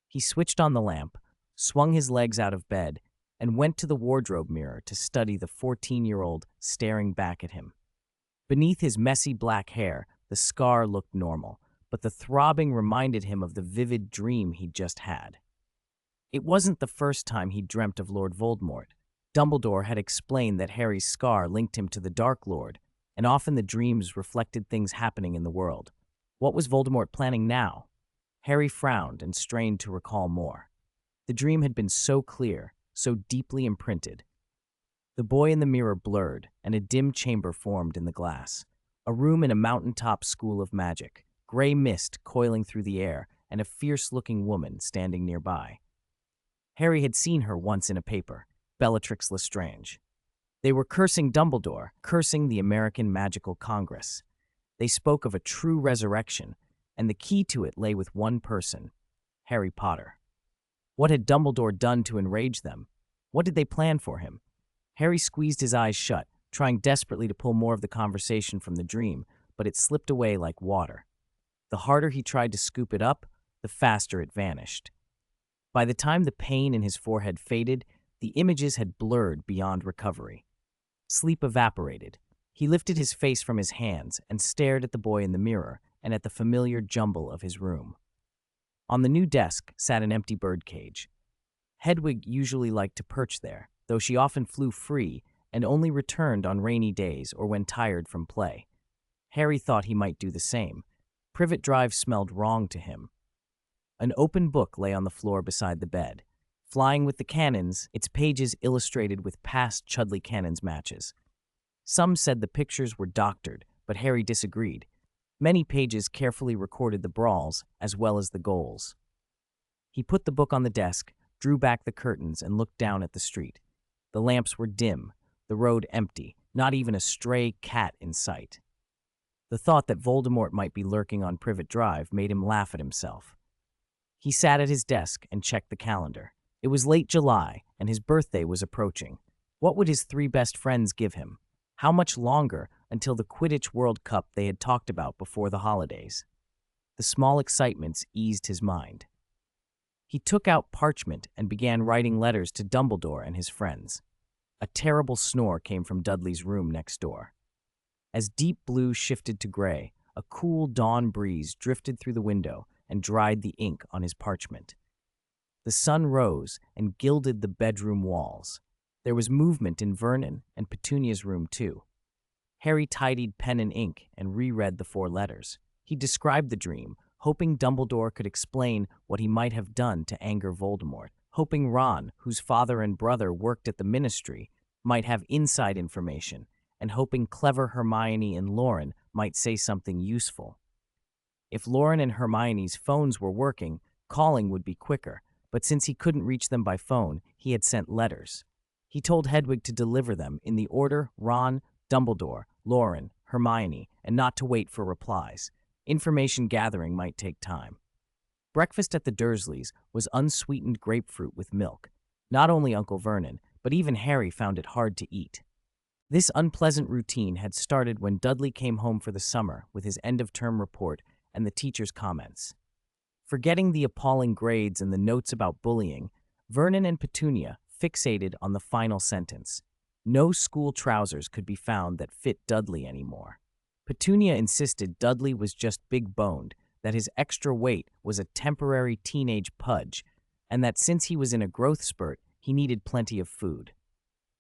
He switched on the lamp, swung his legs out of bed, and went to the wardrobe mirror to study the 14-year-old staring back at him. Beneath his messy black hair, the scar looked normal, but the throbbing reminded him of the vivid dream he'd just had. It wasn't the first time he'd dreamt of Lord Voldemort. Dumbledore had explained that Harry's scar linked him to the Dark Lord, and often the dreams reflected things happening in the world. What was Voldemort planning now? Harry frowned and strained to recall more. The dream had been so clear, so deeply imprinted. The boy in the mirror blurred, and a dim chamber formed in the glass. A room in a mountaintop school of magic, gray mist coiling through the air, and a fierce-looking woman standing nearby. Harry had seen her once in a paper, Bellatrix Lestrange. They were cursing Dumbledore, cursing the American Magical Congress. They spoke of a true resurrection, and the key to it lay with one person, Harry Potter. What had Dumbledore done to enrage them? What did they plan for him? Harry squeezed his eyes shut, trying desperately to pull more of the conversation from the dream, but it slipped away like water. The harder he tried to scoop it up, the faster it vanished. By the time the pain in his forehead faded, the images had blurred beyond recovery. Sleep evaporated. He lifted his face from his hands and stared at the boy in the mirror and at the familiar jumble of his room. On the new desk sat an empty birdcage. Hedwig usually liked to perch there, though she often flew free and only returned on rainy days or when tired from play. Harry thought he might do the same. Privet Drive smelled wrong to him. An open book lay on the floor beside the bed. Flying with the Cannons, its pages illustrated with past Chudley Cannons matches. Some said the pictures were doctored, but Harry disagreed. Many pages carefully recorded the brawls as well as the goals. He put the book on the desk, drew back the curtains, and looked down at the street. The lamps were dim, the road empty, not even a stray cat in sight. The thought that Voldemort might be lurking on Privet Drive made him laugh at himself. He sat at his desk and checked the calendar. It was late July, and his birthday was approaching. What would his three best friends give him? How much longer until the Quidditch World Cup they had talked about before the holidays? The small excitements eased his mind. He took out parchment and began writing letters to Dumbledore and his friends. A terrible snore came from Dudley's room next door. As deep blue shifted to gray, a cool dawn breeze drifted through the window and dried the ink on his parchment. The sun rose and gilded the bedroom walls. There was movement in Vernon and Petunia's room, too. Harry tidied pen and ink and reread the 4 letters. He described the dream, hoping Dumbledore could explain what he might have done to anger Voldemort, hoping Ron, whose father and brother worked at the Ministry, might have inside information, and hoping clever Hermione and Loren might say something useful. If Loren and Hermione's phones were working, calling would be quicker, but since he couldn't reach them by phone, he had sent letters. He told Hedwig to deliver them in the order Ron, Dumbledore, Loren, Hermione, and not to wait for replies. Information gathering might take time. Breakfast at the Dursleys was unsweetened grapefruit with milk. Not only Uncle Vernon, but even Harry found it hard to eat. This unpleasant routine had started when Dudley came home for the summer with his end-of-term report and the teacher's comments. Forgetting the appalling grades and the notes about bullying, Vernon and Petunia fixated on the final sentence. No school trousers could be found that fit Dudley anymore. Petunia insisted Dudley was just big-boned, that his extra weight was a temporary teenage pudge, and that since he was in a growth spurt, he needed plenty of food.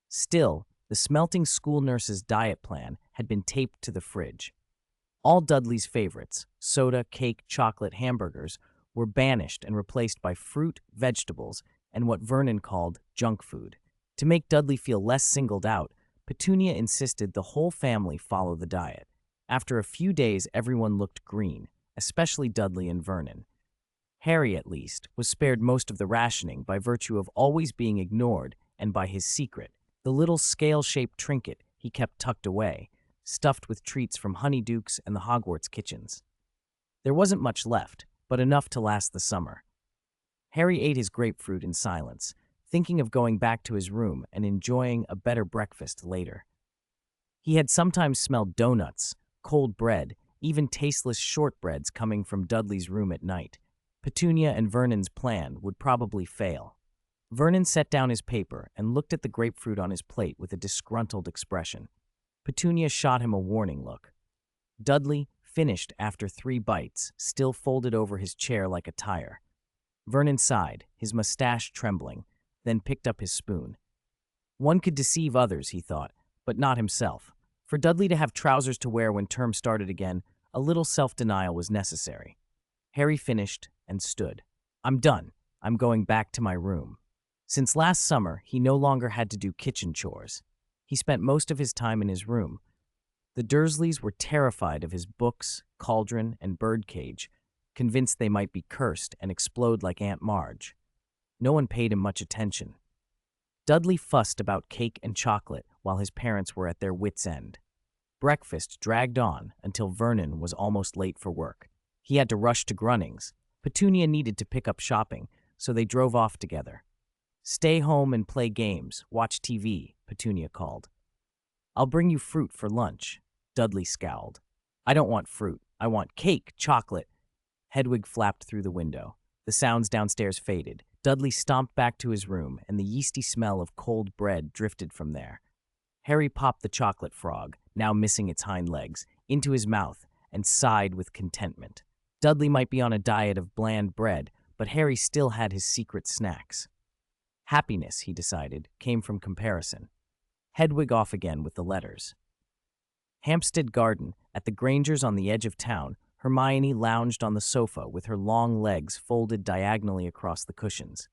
Still, the smelting school nurse's diet plan had been taped to the fridge. All Dudley's favorites, soda, cake, chocolate, hamburgers, were banished and replaced by fruit, vegetables, and what Vernon called junk food. To make Dudley feel less singled out, Petunia insisted the whole family follow the diet. After a few days, everyone looked green, especially Dudley and Vernon. Harry, at least, was spared most of the rationing by virtue of always being ignored and by his secret, the little scale-shaped trinket he kept tucked away, stuffed with treats from Honeydukes and the Hogwarts kitchens. There wasn't much left, but enough to last the summer. Harry ate his grapefruit in silence, thinking of going back to his room and enjoying a better breakfast later. He had sometimes smelled donuts, cold bread, even tasteless shortbreads coming from Dudley's room at night. Petunia and Vernon's plan would probably fail. Vernon set down his paper and looked at the grapefruit on his plate with a disgruntled expression. Petunia shot him a warning look. Dudley, finished after 3 bites, still folded over his chair like a tire. Vernon sighed, his mustache trembling, then picked up his spoon. One could deceive others, he thought, but not himself. For Dudley to have trousers to wear when term started again, a little self-denial was necessary. Harry finished and stood. I'm done. I'm going back to my room. Since last summer, he no longer had to do kitchen chores. He spent most of his time in his room. The Dursleys were terrified of his books, cauldron, and birdcage, convinced they might be cursed and explode like Aunt Marge. No one paid him much attention. Dudley fussed about cake and chocolate while his parents were at their wits' end. Breakfast dragged on until Vernon was almost late for work. He had to rush to Grunning's. Petunia needed to pick up shopping, so they drove off together. Stay home and play games, watch TV, Petunia called. I'll bring you fruit for lunch, Dudley scowled. I don't want fruit. I want cake, chocolate. Hedwig flapped through the window. The sounds downstairs faded. Dudley stomped back to his room, and the yeasty smell of cold bread drifted from there. Harry popped the chocolate frog, now missing its hind legs, into his mouth and sighed with contentment. Dudley might be on a diet of bland bread, but Harry still had his secret snacks. Happiness, he decided, came from comparison. Hedwig off again with the letters. Hampstead Garden, at the Grangers on the edge of town, Hermione lounged on the sofa with her long legs folded diagonally across the cushions.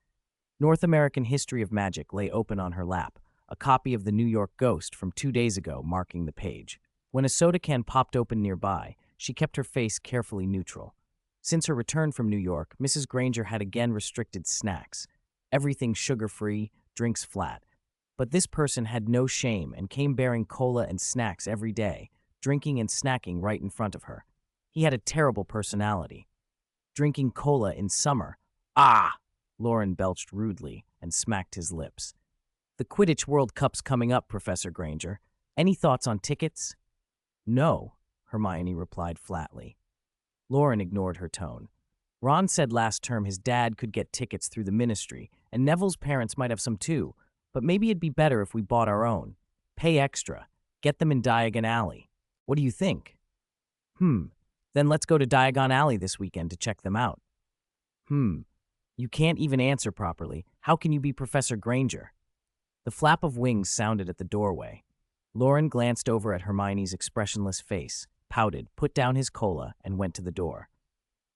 North American History of Magic lay open on her lap, a copy of the New York Ghost from 2 days ago marking the page. When a soda can popped open nearby, she kept her face carefully neutral. Since her return from New York, Mrs. Granger had again restricted snacks. Everything sugar-free, drinks flat. But this person had no shame and came bearing cola and snacks every day, drinking and snacking right in front of her. He had a terrible personality. Drinking cola in summer. Ah! Loren belched rudely and smacked his lips. The Quidditch World Cup's coming up, Professor Granger. Any thoughts on tickets? No, Hermione replied flatly. Loren ignored her tone. Ron said last term his dad could get tickets through the ministry, and Neville's parents might have some too, but maybe it'd be better if we bought our own. Pay extra. Get them in Diagon Alley. What do you think? Then let's go to Diagon Alley this weekend to check them out. You can't even answer properly. How can you be Professor Granger? The flap of wings sounded at the doorway. Loren glanced over at Hermione's expressionless face, pouted, put down his cola, and went to the door.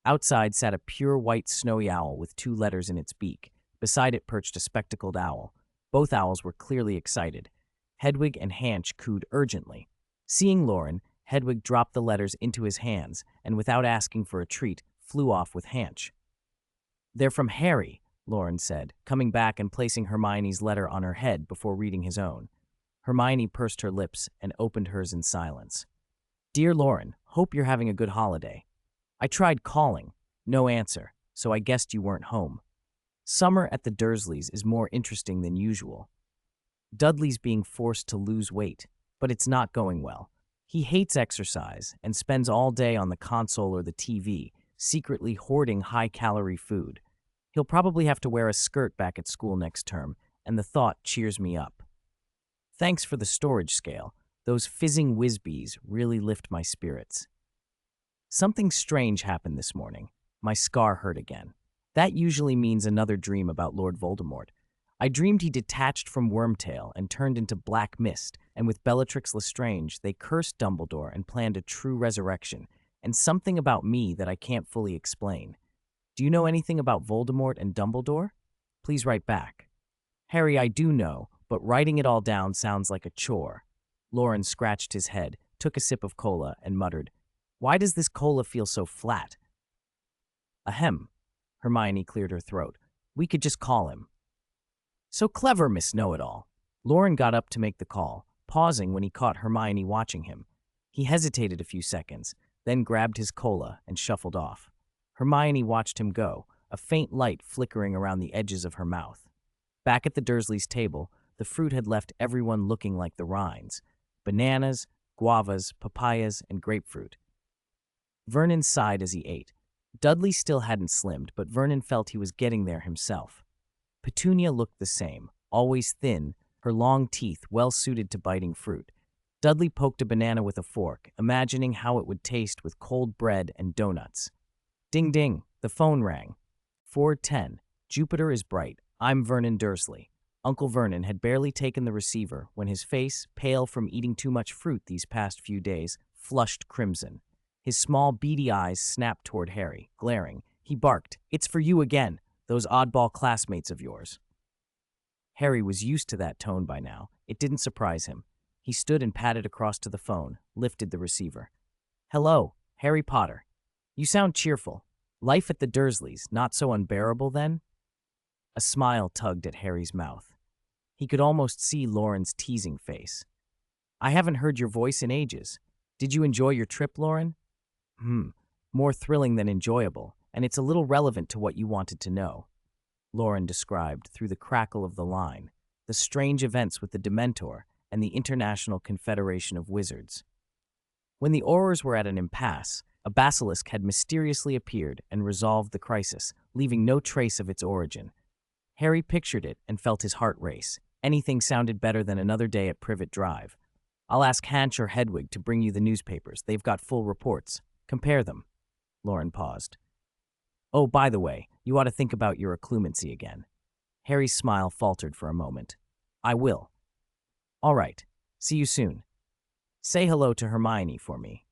Outside sat a pure white snowy owl with 2 letters in its beak. Beside it perched a spectacled owl. Both owls were clearly excited. Hedwig and Hanch cooed urgently. Seeing Loren, Hedwig dropped the letters into his hands and, without asking for a treat, flew off with Hanch. They're from Harry, Loren said, coming back and placing Hermione's letter on her head before reading his own. Hermione pursed her lips and opened hers in silence. Dear Loren, hope you're having a good holiday. I tried calling. No answer, so I guessed you weren't home. Summer at the Dursleys is more interesting than usual. Dudley's being forced to lose weight, but it's not going well. He hates exercise and spends all day on the console or the TV, secretly hoarding high-calorie food. He'll probably have to wear a skirt back at school next term, and the thought cheers me up. Thanks for the storage scale. Those fizzing whiz-bees really lift my spirits. Something strange happened this morning. My scar hurt again. That usually means another dream about Lord Voldemort. I dreamed he detached from Wormtail and turned into black mist, and with Bellatrix Lestrange, they cursed Dumbledore and planned a true resurrection, and something about me that I can't fully explain. Do you know anything about Voldemort and Dumbledore? Please write back. Harry, I do know, but writing it all down sounds like a chore. Loren scratched his head, took a sip of cola, and muttered, Why does this cola feel so flat? Ahem. Hermione cleared her throat. We could just call him. So clever, Miss Know-It-All. Loren got up to make the call, pausing when he caught Hermione watching him. He hesitated a few seconds, then grabbed his cola and shuffled off. Hermione watched him go, a faint light flickering around the edges of her mouth. Back at the Dursleys' table, the fruit had left everyone looking like the Rhines. Bananas, guavas, papayas, and grapefruit. Vernon sighed as he ate. Dudley still hadn't slimmed, but Vernon felt he was getting there himself. Petunia looked the same, always thin, her long teeth well suited to biting fruit. Dudley poked a banana with a fork, imagining how it would taste with cold bread and donuts. Ding ding, the phone rang. 4:10. Jupiter is bright. I'm Vernon Dursley. Uncle Vernon had barely taken the receiver when his face, pale from eating too much fruit these past few days, flushed crimson. His small, beady eyes snapped toward Harry, glaring. He barked, "It's for you again, those oddball classmates of yours." Harry was used to that tone by now. It didn't surprise him. He stood and padded across to the phone, lifted the receiver. "Hello, Harry Potter. You sound cheerful. Life at the Dursleys not so unbearable then?" A smile tugged at Harry's mouth. He could almost see Loren's teasing face. "I haven't heard your voice in ages. Did you enjoy your trip, Loren?" More thrilling than enjoyable, and it's a little relevant to what you wanted to know," Loren described through the crackle of the line, the strange events with the Dementor and the International Confederation of Wizards. When the Aurors were at an impasse, a basilisk had mysteriously appeared and resolved the crisis, leaving no trace of its origin. Harry pictured it and felt his heart race. Anything sounded better than another day at Privet Drive. "I'll ask Hanch or Hedwig to bring you the newspapers. They've got full reports. Compare them." Loren paused. "Oh, by the way, you ought to think about your occlumency again." Harry's smile faltered for a moment. "I will." "All right. See you soon. Say hello to Hermione for me."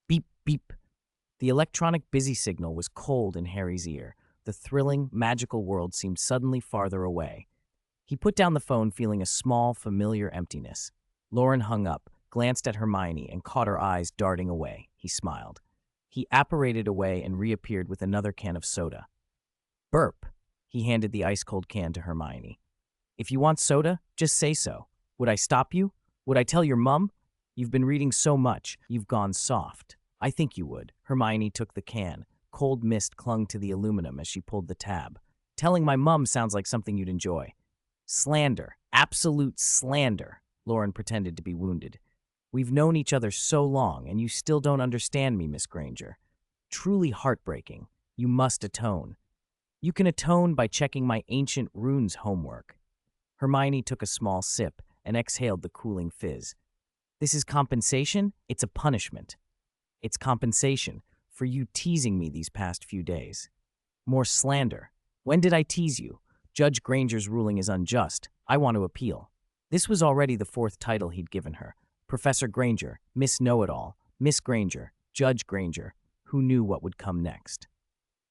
Beep, beep. The electronic busy signal was cold in Harry's ear. The thrilling, magical world seemed suddenly farther away. He put down the phone, feeling a small, familiar emptiness. Loren hung up, glanced at Hermione, and caught her eyes darting away. He smiled. He apparated away and reappeared with another can of soda. "Burp." He handed the ice-cold can to Hermione. "If you want soda, just say so. Would I stop you? Would I tell your mum? You've been reading so much, you've gone soft. I think you would." Hermione took the can. Cold mist clung to the aluminum as she pulled the tab. "Telling my mum sounds like something you'd enjoy." "Slander. Absolute slander." Loren pretended to be wounded. "We've known each other so long, and you still don't understand me, Miss Granger. Truly heartbreaking. You must atone." "You can atone by checking my ancient runes homework." Hermione took a small sip and exhaled the cooling fizz. "This is compensation? It's a punishment." "It's compensation for you teasing me these past few days." "More slander. When did I tease you? Judge Granger's ruling is unjust. I want to appeal." This was already the fourth title he'd given her. Professor Granger, Miss Know-It-All, Miss Granger, Judge Granger. Who knew what would come next?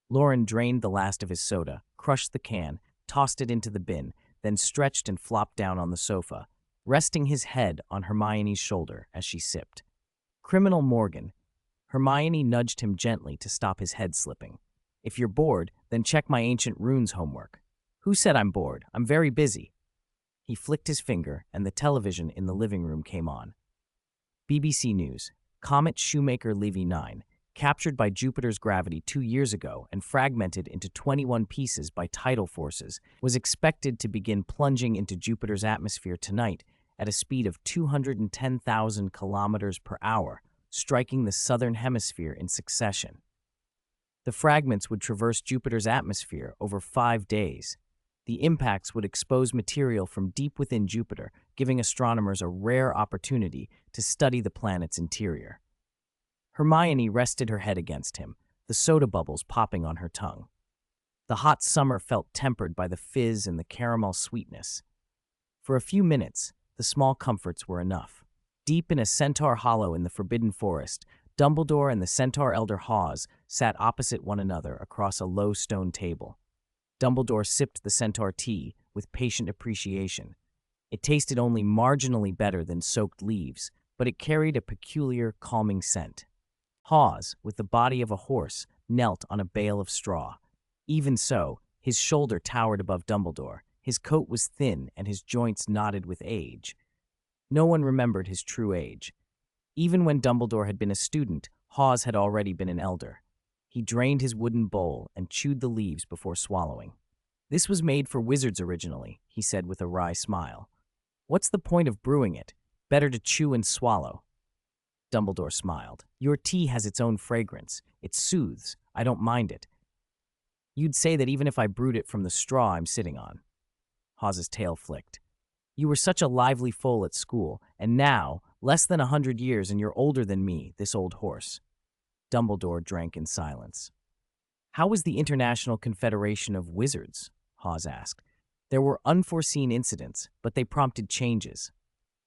Loren drained the last of his soda, crushed the can, tossed it into the bin, then stretched and flopped down on the sofa, resting his head on Hermione's shoulder as she sipped. "Criminal Morgan." Hermione nudged him gently to stop his head slipping. "If you're bored, then check my ancient runes homework." "Who said I'm bored? I'm very busy." He flicked his finger, and the television in the living room came on. BBC News. Comet Shoemaker-Levy 9, captured by Jupiter's gravity 2 years ago and fragmented into 21 pieces by tidal forces, was expected to begin plunging into Jupiter's atmosphere tonight at a speed of 210,000 kilometers per hour, striking the southern hemisphere in succession. The fragments would traverse Jupiter's atmosphere over 5 days. The impacts would expose material from deep within Jupiter, giving astronomers a rare opportunity to study the planet's interior. Hermione rested her head against him, the soda bubbles popping on her tongue. The hot summer felt tempered by the fizz and the caramel sweetness. For a few minutes, the small comforts were enough. Deep in a centaur hollow in the Forbidden Forest, Dumbledore and the centaur elder Hawes sat opposite one another across a low stone table. Dumbledore sipped the centaur tea with patient appreciation. It tasted only marginally better than soaked leaves, but it carried a peculiar, calming scent. Hawes, with the body of a horse, knelt on a bale of straw. Even so, his shoulder towered above Dumbledore. His coat was thin and his joints knotted with age. No one remembered his true age. Even when Dumbledore had been a student, Hawes had already been an elder. He drained his wooden bowl and chewed the leaves before swallowing. "This was made for wizards originally," he said with a wry smile. "What's the point of brewing it? Better to chew and swallow." Dumbledore smiled. "Your tea has its own fragrance. It soothes. I don't mind it. You'd say that even if I brewed it from the straw I'm sitting on." Hawes's tail flicked. "You were such a lively foal at school, and now, less than 100 years and you're older than me, this old horse." Dumbledore drank in silence. "How was the International Confederation of Wizards?" Hawes asked. There were unforeseen incidents, but they prompted changes.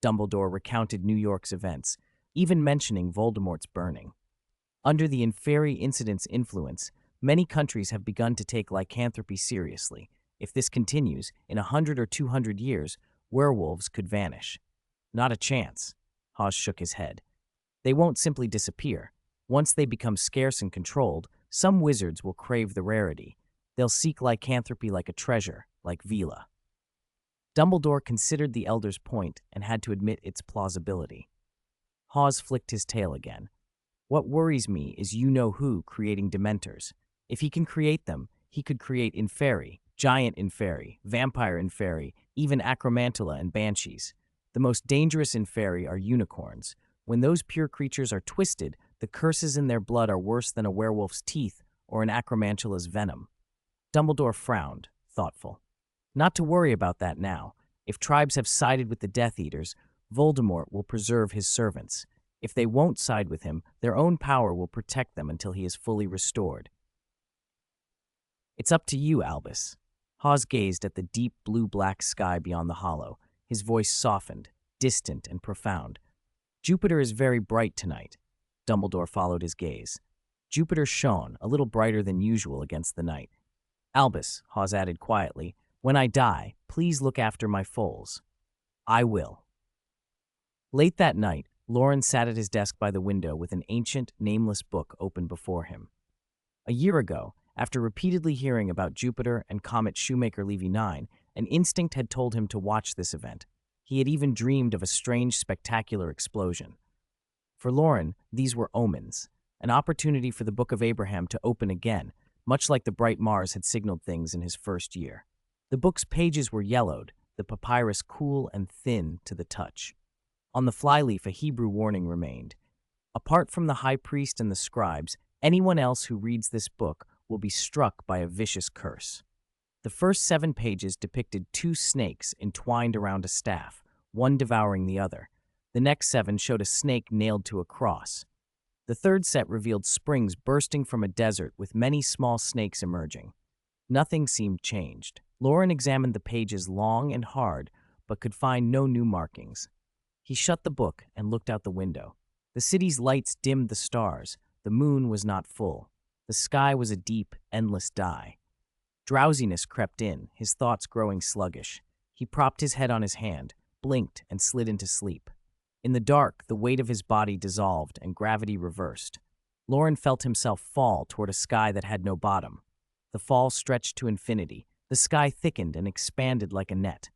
Dumbledore recounted New York's events, even mentioning Voldemort's burning. Under the Inferi incident's influence, many countries have begun to take lycanthropy seriously. If this continues, in 100 or 200 years, werewolves could vanish. Not a chance. Hawes shook his head. They won't simply disappear. Once they become scarce and controlled, some wizards will crave the rarity. They'll seek lycanthropy like a treasure, like Vila. Dumbledore considered the elder's point and had to admit its plausibility. Hawes flicked his tail again. What worries me is you-know-who creating Dementors. If he can create them, he could create Inferi, giant Inferi, vampire Inferi, even Acromantula and Banshees. The most dangerous Inferi are unicorns. When those pure creatures are twisted, the curses in their blood are worse than a werewolf's teeth or an Acromantula's venom. Dumbledore frowned, thoughtful. Not to worry about that now. If tribes have sided with the Death Eaters, Voldemort will preserve his servants. If they won't side with him, their own power will protect them until he is fully restored. It's up to you, Albus. Hawes gazed at the deep blue-black sky beyond the hollow. His voice softened, distant and profound. Jupiter is very bright tonight. Dumbledore followed his gaze. Jupiter shone, a little brighter than usual against the night. Albus, Hawes added quietly, when I die, please look after my foals. I will. Late that night, Loren sat at his desk by the window with an ancient, nameless book open before him. A year ago, after repeatedly hearing about Jupiter and Comet Shoemaker Levy 9, an instinct had told him to watch this event. He had even dreamed of a strange, spectacular explosion. For Loren, these were omens, an opportunity for the Book of Abraham to open again, much like the bright Mars had signaled things in his first year. The book's pages were yellowed, the papyrus cool and thin to the touch. On the flyleaf, a Hebrew warning remained. Apart from the high priest and the scribes, anyone else who reads this book will be struck by a vicious curse. The first 7 pages depicted 2 snakes entwined around a staff, one devouring the other. The next 7 showed a snake nailed to a cross. The third set revealed springs bursting from a desert with many small snakes emerging. Nothing seemed changed. Loren examined the pages long and hard, but could find no new markings. He shut the book and looked out the window. The city's lights dimmed the stars. The moon was not full. The sky was a deep, endless dye. Drowsiness crept in, his thoughts growing sluggish. He propped his head on his hand, blinked, and slid into sleep. In the dark, the weight of his body dissolved and gravity reversed. Loren felt himself fall toward a sky that had no bottom. The fall stretched to infinity. The sky thickened and expanded like a net.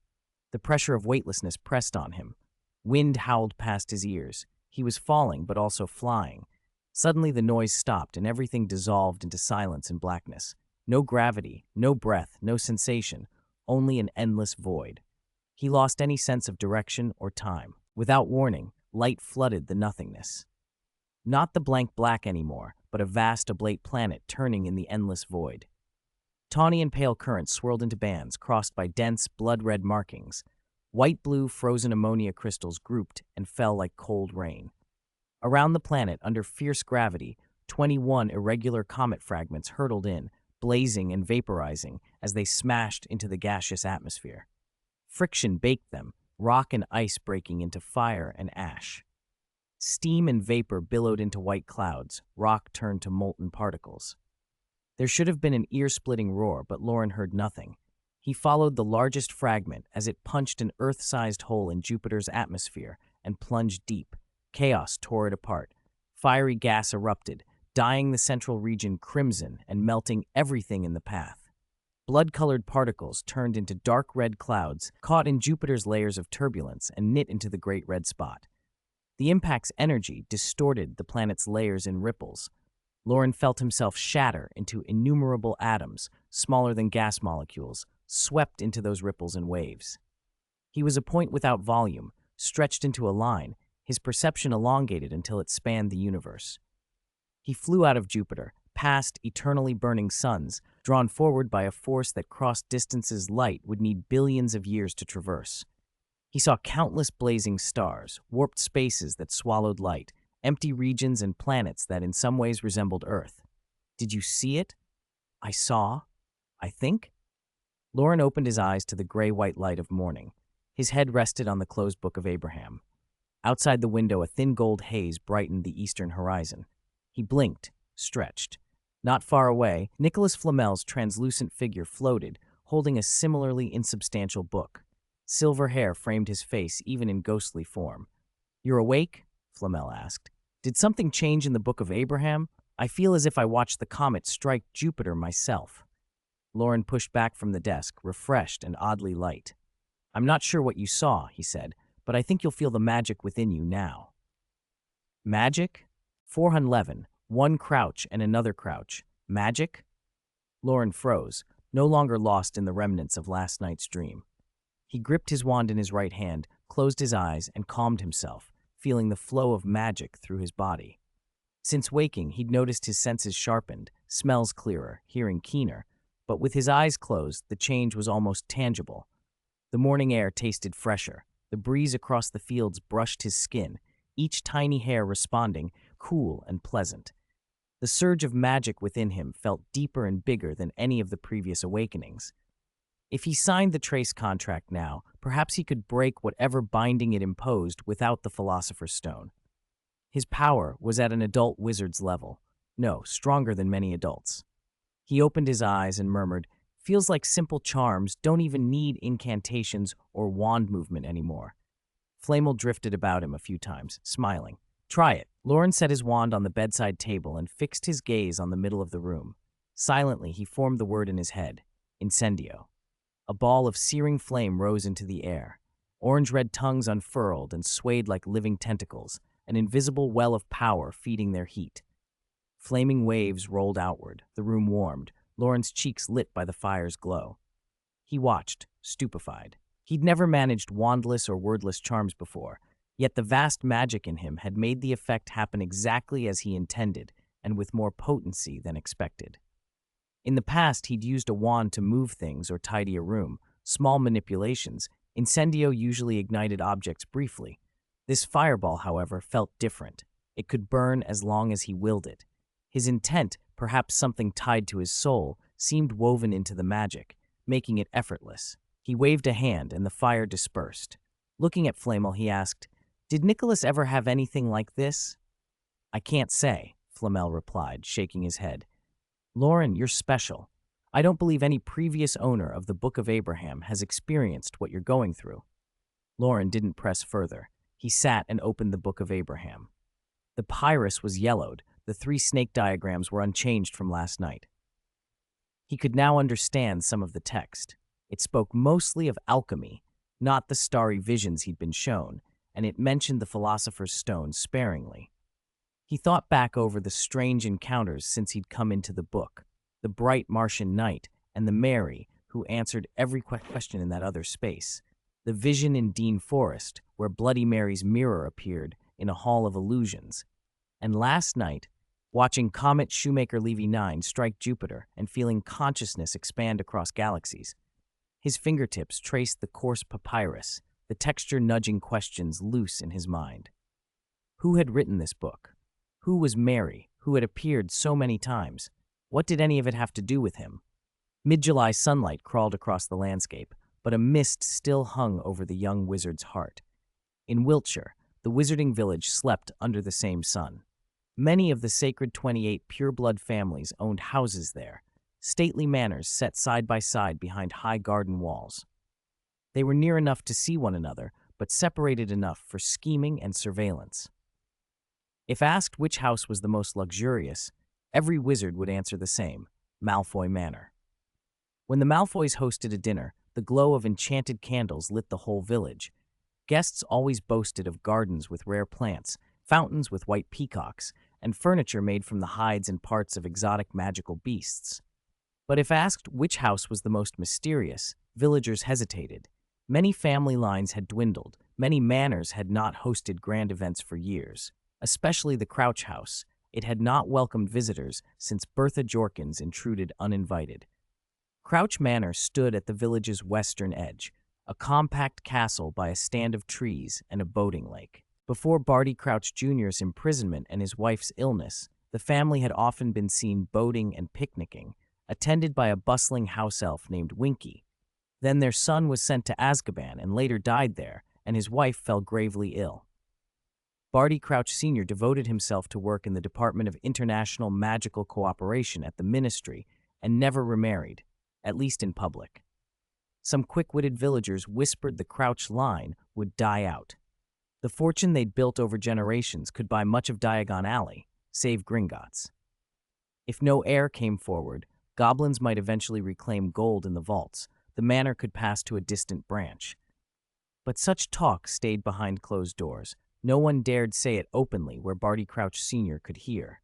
The pressure of weightlessness pressed on him. Wind howled past his ears. He was falling, but also flying. Suddenly the noise stopped and everything dissolved into silence and blackness. No gravity, no breath, no sensation, only an endless void. He lost any sense of direction or time. Without warning, light flooded the nothingness. Not the blank black anymore, but a vast oblate planet turning in the endless void. Tawny and pale currents swirled into bands, crossed by dense, blood-red markings. White-blue frozen ammonia crystals grouped and fell like cold rain. Around the planet, under fierce gravity, 21 irregular comet fragments hurtled in, blazing and vaporizing as they smashed into the gaseous atmosphere. Friction baked them, rock and ice breaking into fire and ash. Steam and vapor billowed into white clouds, rock turned to molten particles. There should have been an ear-splitting roar, but Loren heard nothing. He followed the largest fragment as it punched an Earth-sized hole in Jupiter's atmosphere and plunged deep. Chaos tore it apart. Fiery gas erupted, dyeing the central region crimson and melting everything in the path. Blood-colored particles turned into dark red clouds, caught in Jupiter's layers of turbulence and knit into the Great Red Spot. The impact's energy distorted the planet's layers in ripples. Loren felt himself shatter into innumerable atoms, smaller than gas molecules, swept into those ripples and waves. He was a point without volume, stretched into a line, his perception elongated until it spanned the universe. He flew out of Jupiter, past eternally burning suns, drawn forward by a force that crossed distances light would need billions of years to traverse. He saw countless blazing stars, warped spaces that swallowed light, empty regions and planets that in some ways resembled Earth. Did you see it? I saw. I think? Loren opened his eyes to the gray-white light of morning. His head rested on the closed book of Abraham. Outside the window, a thin gold haze brightened the eastern horizon. He blinked, stretched. Not far away, Nicholas Flamel's translucent figure floated, holding a similarly insubstantial book. Silver hair framed his face even in ghostly form. "You're awake?" Flamel asked. "Did something change in the book of Abraham? I feel as if I watched the comet strike Jupiter myself." Loren pushed back from the desk, refreshed and oddly light. "I'm not sure what you saw," he said, "but I think you'll feel the magic within you now." Magic? 411, one crouch and another crouch. Magic? Loren froze, no longer lost in the remnants of last night's dream. He gripped his wand in his right hand, closed his eyes, and calmed himself, feeling the flow of magic through his body. Since waking, he'd noticed his senses sharpened, smells clearer, hearing keener, but with his eyes closed, the change was almost tangible. The morning air tasted fresher. The breeze across the fields brushed his skin, each tiny hair responding, cool and pleasant. The surge of magic within him felt deeper and bigger than any of the previous awakenings. If he signed the trace contract now, perhaps he could break whatever binding it imposed without the Philosopher's Stone. His power was at an adult wizard's level. No, stronger than many adults. He opened his eyes and murmured, "Feels like simple charms don't even need incantations or wand movement anymore." Flamel drifted about him a few times, smiling. "Try it." Loren set his wand on the bedside table and fixed his gaze on the middle of the room. Silently, he formed the word in his head, incendio. A ball of searing flame rose into the air. Orange-red tongues unfurled and swayed like living tentacles, an invisible well of power feeding their heat. Flaming waves rolled outward, the room warmed, Loren's cheeks lit by the fire's glow. He watched, stupefied. He'd never managed wandless or wordless charms before, yet the vast magic in him had made the effect happen exactly as he intended, and with more potency than expected. In the past, he'd used a wand to move things or tidy a room, small manipulations. Incendio usually ignited objects briefly. This fireball, however, felt different. It could burn as long as he willed it. His intent, perhaps something tied to his soul, seemed woven into the magic, making it effortless. He waved a hand and the fire dispersed. Looking at Flamel, he asked, "Did Nicholas ever have anything like this?" "I can't say," Flamel replied, shaking his head. "Loren, you're special. I don't believe any previous owner of the Book of Abraham has experienced what you're going through." Loren didn't press further. He sat and opened the Book of Abraham. The papyrus was yellowed. The 3 snake diagrams were unchanged from last night. He could now understand some of the text. It spoke mostly of alchemy, not the starry visions he'd been shown, and it mentioned the Philosopher's Stone sparingly. He thought back over the strange encounters since he'd come into the book, the bright Martian night, and the Mary, who answered every question in that other space, the vision in Dean Forest, where Bloody Mary's mirror appeared in a hall of illusions, and last night, watching Comet Shoemaker Levy 9 strike Jupiter and feeling consciousness expand across galaxies. His fingertips traced the coarse papyrus, the texture nudging questions loose in his mind. Who had written this book? Who was Mary, who had appeared so many times? What did any of it have to do with him? Mid-July sunlight crawled across the landscape, but a mist still hung over the young wizard's heart. In Wiltshire, the wizarding village slept under the same sun. Many of the sacred 28 pure-blood families owned houses there, stately manors set side by side behind high garden walls. They were near enough to see one another, but separated enough for scheming and surveillance. If asked which house was the most luxurious, every wizard would answer the same, Malfoy Manor. When the Malfoys hosted a dinner, the glow of enchanted candles lit the whole village. Guests always boasted of gardens with rare plants, fountains with white peacocks, and furniture made from the hides and parts of exotic magical beasts. But if asked which house was the most mysterious, villagers hesitated. Many family lines had dwindled, many manors had not hosted grand events for years. Especially the Crouch House, it had not welcomed visitors since Bertha Jorkins intruded uninvited. Crouch Manor stood at the village's western edge, a compact castle by a stand of trees and a boating lake. Before Barty Crouch Jr.'s imprisonment and his wife's illness, the family had often been seen boating and picnicking, attended by a bustling house elf named Winky. Then their son was sent to Azkaban and later died there, and his wife fell gravely ill. Barty Crouch Sr. devoted himself to work in the Department of International Magical Cooperation at the Ministry and never remarried, at least in public. Some quick-witted villagers whispered the Crouch line would die out. The fortune they'd built over generations could buy much of Diagon Alley, save Gringotts. If no heir came forward, goblins might eventually reclaim gold in the vaults. The manor could pass to a distant branch. But such talk stayed behind closed doors. No one dared say it openly where Barty Crouch Sr. could hear.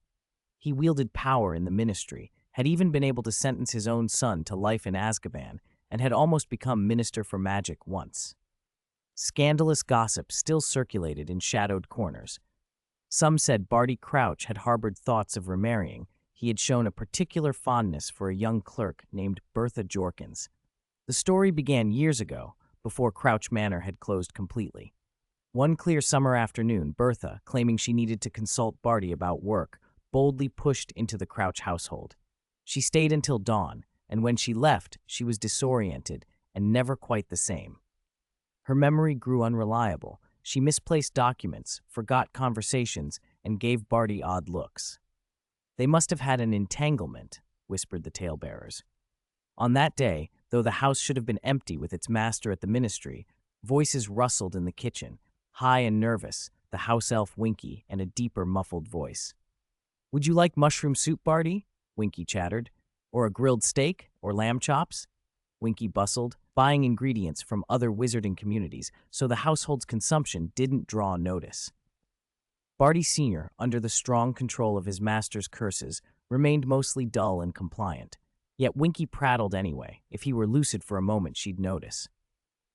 He wielded power in the Ministry, had even been able to sentence his own son to life in Azkaban, and had almost become Minister for Magic once. Scandalous gossip still circulated in shadowed corners. Some said Barty Crouch had harbored thoughts of remarrying. He had shown a particular fondness for a young clerk named Bertha Jorkins. The story began years ago, before Crouch Manor had closed completely. One clear summer afternoon, Bertha, claiming she needed to consult Barty about work, boldly pushed into the Crouch household. She stayed until dawn, and when she left, she was disoriented and never quite the same. Her memory grew unreliable. She misplaced documents, forgot conversations, and gave Barty odd looks. They must have had an entanglement, whispered the talebearers. On that day, though the house should have been empty with its master at the Ministry, voices rustled in the kitchen, high and nervous, the house elf Winky and a deeper muffled voice. "Would you like mushroom soup, Barty?" Winky chattered. "Or a grilled steak? Or lamb chops?" Winky bustled, buying ingredients from other wizarding communities so the household's consumption didn't draw notice. Barty Sr., under the strong control of his master's curses, remained mostly dull and compliant. Yet Winky prattled anyway. If he were lucid for a moment, she'd notice.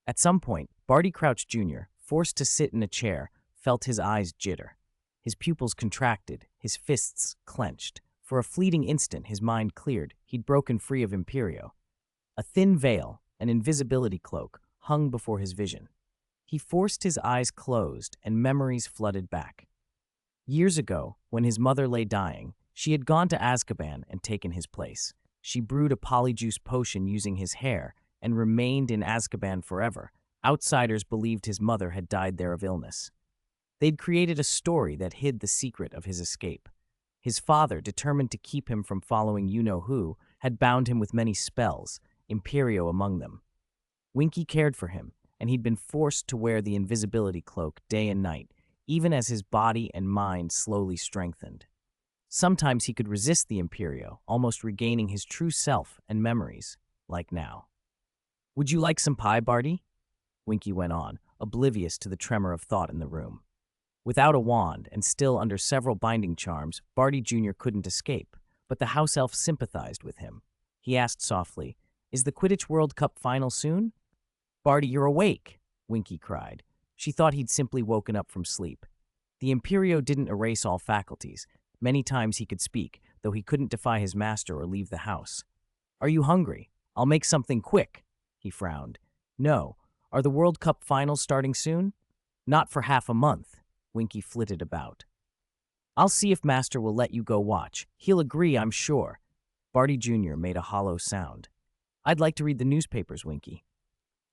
At some point, Barty Crouch Jr., forced to sit in a chair, felt his eyes jitter. His pupils contracted, his fists clenched. For a fleeting instant, his mind cleared. He'd broken free of Imperio. A thin veil, an invisibility cloak, hung before his vision. He forced his eyes closed, and memories flooded back. Years ago, when his mother lay dying, she had gone to Azkaban and taken his place. She brewed a polyjuice potion using his hair and remained in Azkaban forever. Outsiders believed his mother had died there of illness. They'd created a story that hid the secret of his escape. His father, determined to keep him from following you-know-who, had bound him with many spells, Imperio among them. Winky cared for him, and he'd been forced to wear the invisibility cloak day and night, even as his body and mind slowly strengthened. Sometimes he could resist the Imperio, almost regaining his true self and memories, like now. "Would you like some pie, Barty?" Winky went on, oblivious to the tremor of thought in the room. Without a wand and still under several binding charms, Barty Jr. couldn't escape, but the house elf sympathized with him. He asked softly, "Is the Quidditch World Cup final soon?" "Barty, you're awake!" Winky cried. She thought he'd simply woken up from sleep. The Imperio didn't erase all faculties. Many times he could speak, though he couldn't defy his master or leave the house. "Are you hungry? I'll make something quick." He frowned. "No. Are the World Cup finals starting soon?" "Not for half a month." Winky flitted about. "I'll see if Master will let you go watch. He'll agree, I'm sure." Barty Jr. made a hollow sound. "I'd like to read the newspapers, Winky."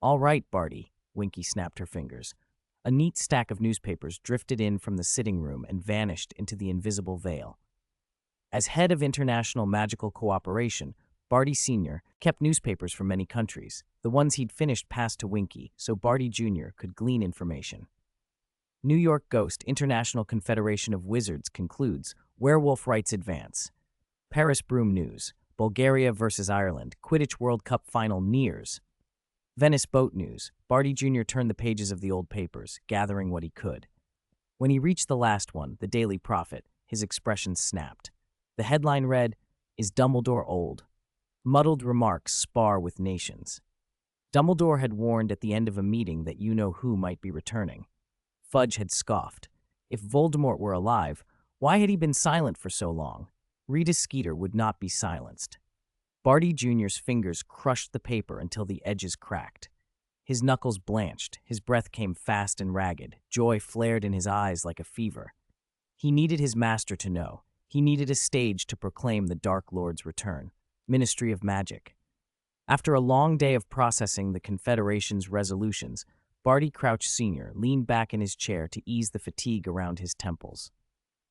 "All right, Barty." Winky snapped her fingers. A neat stack of newspapers drifted in from the sitting room and vanished into the invisible veil. As head of International Magical Cooperation, Barty Sr. kept newspapers from many countries. The ones he'd finished passed to Winky, so Barty Jr. could glean information. New York Ghost International Confederation of Wizards concludes, Werewolf rights advance. Paris Broom News, Bulgaria versus Ireland, Quidditch World Cup final nears. Venice Boat News, Barty Jr. turned the pages of the old papers, gathering what he could. When he reached the last one, the Daily Prophet, his expression snapped. The headline read, "Is Dumbledore old? Muddled remarks spar with nations." Dumbledore had warned at the end of a meeting that you-know-who might be returning. Fudge had scoffed. If Voldemort were alive, why had he been silent for so long? Rita Skeeter would not be silenced. Barty Jr.'s fingers crushed the paper until the edges cracked. His knuckles blanched, his breath came fast and ragged, joy flared in his eyes like a fever. He needed his master to know. He needed a stage to proclaim the Dark Lord's return. Ministry of Magic. After a long day of processing the Confederation's resolutions, Barty Crouch Sr. leaned back in his chair to ease the fatigue around his temples.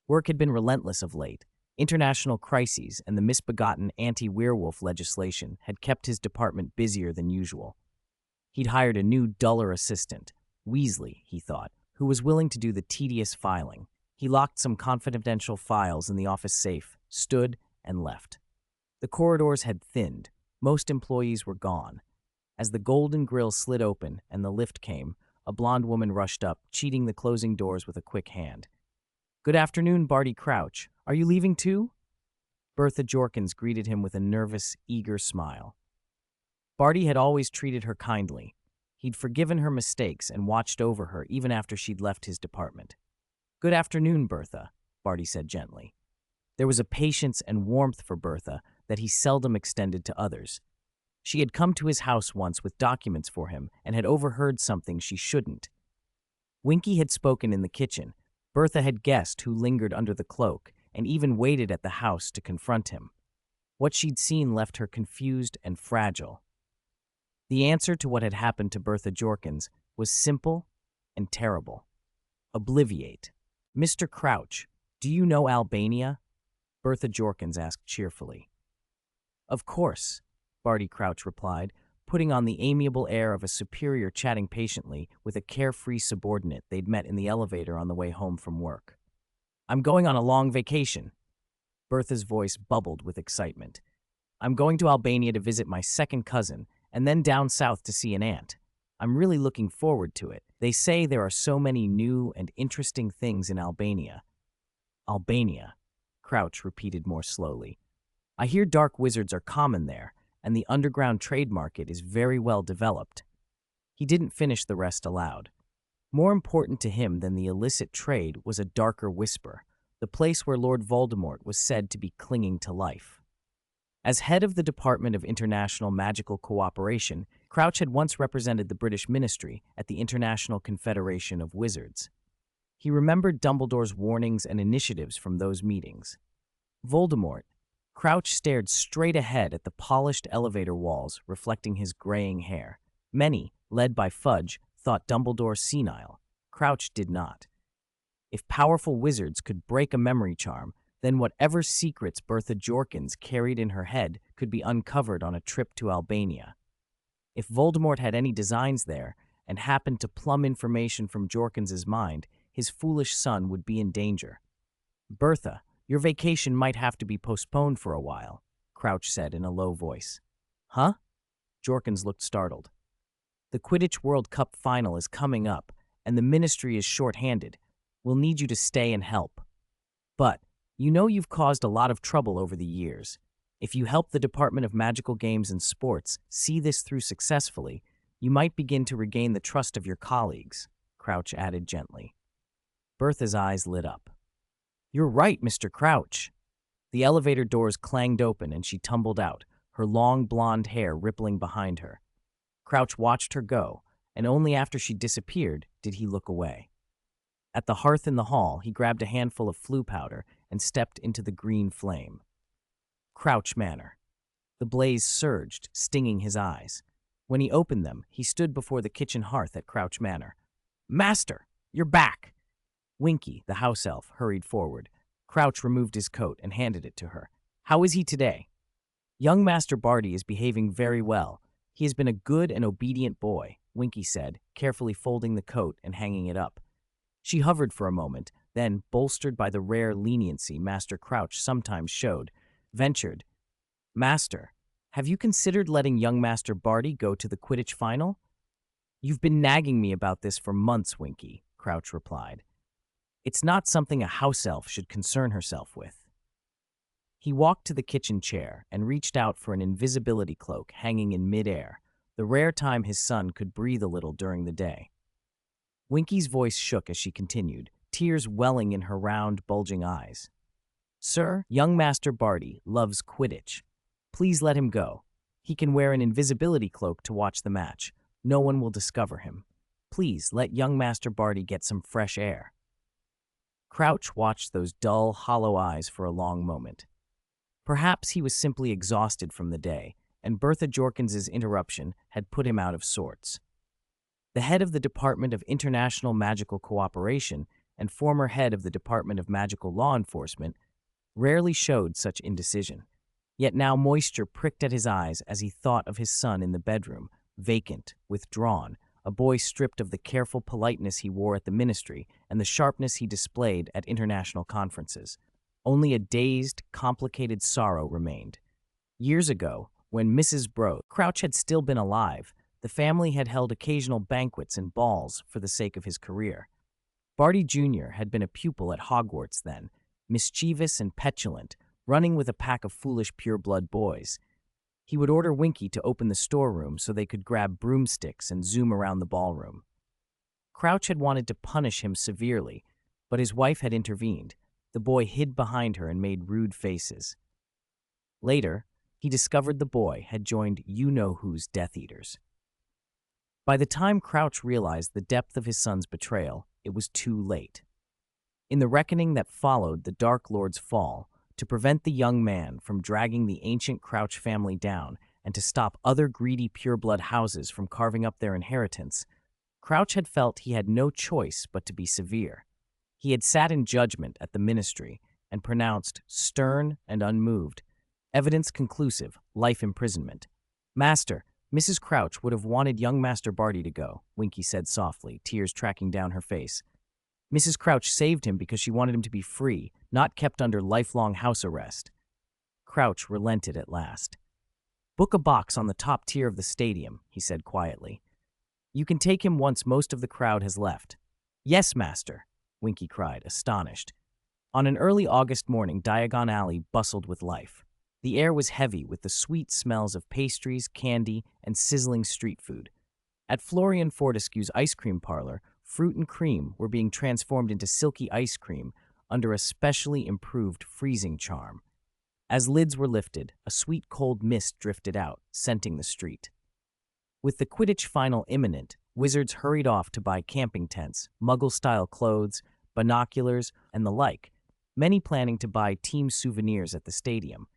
Work had been relentless of late. International crises and the misbegotten anti-werewolf legislation had kept his department busier than usual. He'd hired a new, duller assistant, Weasley, he thought, who was willing to do the tedious filing. He locked some confidential files in the office safe, stood, and left. The corridors had thinned. Most employees were gone. As the golden grille slid open and the lift came, a blonde woman rushed up, cheating the closing doors with a quick hand. "Good afternoon, Barty Crouch. Are you leaving too?" Bertha Jorkins greeted him with a nervous, eager smile. Barty had always treated her kindly. He'd forgiven her mistakes and watched over her even after she'd left his department. "Good afternoon, Bertha," Barty said gently. There was a patience and warmth for Bertha that he seldom extended to others. She had come to his house once with documents for him and had overheard something she shouldn't. Winky had spoken in the kitchen. Bertha had guessed who lingered under the cloak and even waited at the house to confront him. What she'd seen left her confused and fragile. The answer to what had happened to Bertha Jorkins was simple and terrible. Obliviate. "Mr. Crouch, do you know Albania?" Bertha Jorkins asked cheerfully. "Of course," Barty Crouch replied, putting on the amiable air of a superior chatting patiently with a carefree subordinate they'd met in the elevator on the way home from work. "I'm going on a long vacation." Bertha's voice bubbled with excitement. "I'm going to Albania to visit my second cousin, and then down south to see an aunt. I'm really looking forward to it. They say there are so many new and interesting things in Albania." "Albania," Crouch repeated more slowly. "I hear dark wizards are common there, and the underground trade market is very well developed." He didn't finish the rest aloud. More important to him than the illicit trade was a darker whisper, the place where Lord Voldemort was said to be clinging to life. As head of the Department of International Magical Cooperation, Crouch had once represented the British Ministry at the International Confederation of Wizards. He remembered Dumbledore's warnings and initiatives from those meetings. Voldemort. Crouch stared straight ahead at the polished elevator walls reflecting his graying hair. Many, led by Fudge, thought Dumbledore senile. Crouch did not. If powerful wizards could break a memory charm, then whatever secrets Bertha Jorkins carried in her head could be uncovered on a trip to Albania. If Voldemort had any designs there and happened to plumb information from Jorkins's mind, his foolish son would be in danger. "Bertha, your vacation might have to be postponed for a while," Crouch said in a low voice. "Huh?" Jorkins looked startled. "The Quidditch World Cup final is coming up, and the Ministry is short-handed. We'll need you to stay and help. But, you know you've caused a lot of trouble over the years. If you help the Department of Magical Games and Sports see this through successfully, you might begin to regain the trust of your colleagues," Crouch added gently. Bertha's eyes lit up. "You're right, Mr. Crouch." The elevator doors clanged open and she tumbled out, her long blonde hair rippling behind her. Crouch watched her go, and only after she disappeared did he look away. At the hearth in the hall, he grabbed a handful of flue powder and stepped into the green flame. Crouch Manor. The blaze surged, stinging his eyes. When he opened them, he stood before the kitchen hearth at Crouch Manor. "Master, you're back!" Winky, the house elf, hurried forward. Crouch removed his coat and handed it to her. "How is he today?" "Young Master Barty is behaving very well. He has been a good and obedient boy," Winky said, carefully folding the coat and hanging it up. She hovered for a moment, then, bolstered by the rare leniency Master Crouch sometimes showed, ventured, "Master, have you considered letting young Master Barty go to the Quidditch final?" "You've been nagging me about this for months, Winky," Crouch replied. "It's not something a house elf should concern herself with." He walked to the kitchen chair and reached out for an invisibility cloak hanging in midair, the rare time his son could breathe a little during the day. Winky's voice shook as she continued, tears welling in her round, bulging eyes. "Sir, young Master Barty loves Quidditch. Please let him go. He can wear an invisibility cloak to watch the match. No one will discover him. Please let young Master Barty get some fresh air." Crouch watched those dull, hollow eyes for a long moment. Perhaps he was simply exhausted from the day, and Bertha Jorkins's interruption had put him out of sorts. The head of the Department of International Magical Cooperation and former head of the Department of Magical Law Enforcement rarely showed such indecision. Yet now moisture pricked at his eyes as he thought of his son in the bedroom, vacant, withdrawn, a boy stripped of the careful politeness he wore at the ministry and the sharpness he displayed at international conferences. Only a dazed, complicated sorrow remained. Years ago, when Mrs. Crouch had still been alive, the family had held occasional banquets and balls for the sake of his career. Barty Jr. had been a pupil at Hogwarts then, mischievous and petulant, running with a pack of foolish pure-blood boys. He would order Winky to open the storeroom so they could grab broomsticks and zoom around the ballroom. Crouch had wanted to punish him severely, but his wife had intervened. The boy hid behind her and made rude faces. Later, he discovered the boy had joined you-know-who's Death Eaters. By the time Crouch realized the depth of his son's betrayal, it was too late. In the reckoning that followed the Dark Lord's fall, to prevent the young man from dragging the ancient Crouch family down and to stop other greedy pureblood houses from carving up their inheritance, Crouch had felt he had no choice but to be severe. He had sat in judgment at the ministry and pronounced, stern and unmoved, evidence conclusive, life imprisonment. "Master, Mrs. Crouch would have wanted young Master Barty to go," Winky said softly, tears tracking down her face. "Mrs. Crouch saved him because she wanted him to be free, not kept under lifelong house arrest." Crouch relented at last. "Book a box on the top tier of the stadium," he said quietly. "You can take him once most of the crowd has left." "Yes, Master," Winky cried, astonished. On an early August morning, Diagon Alley bustled with life. The air was heavy with the sweet smells of pastries, candy, and sizzling street food. At Florian Fortescue's ice cream parlor, fruit and cream were being transformed into silky ice cream under a specially improved freezing charm. As lids were lifted, a sweet cold mist drifted out, scenting the street. With the Quidditch final imminent, wizards hurried off to buy camping tents, Muggle-style clothes, binoculars, and the like, many planning to buy team souvenirs at the stadium.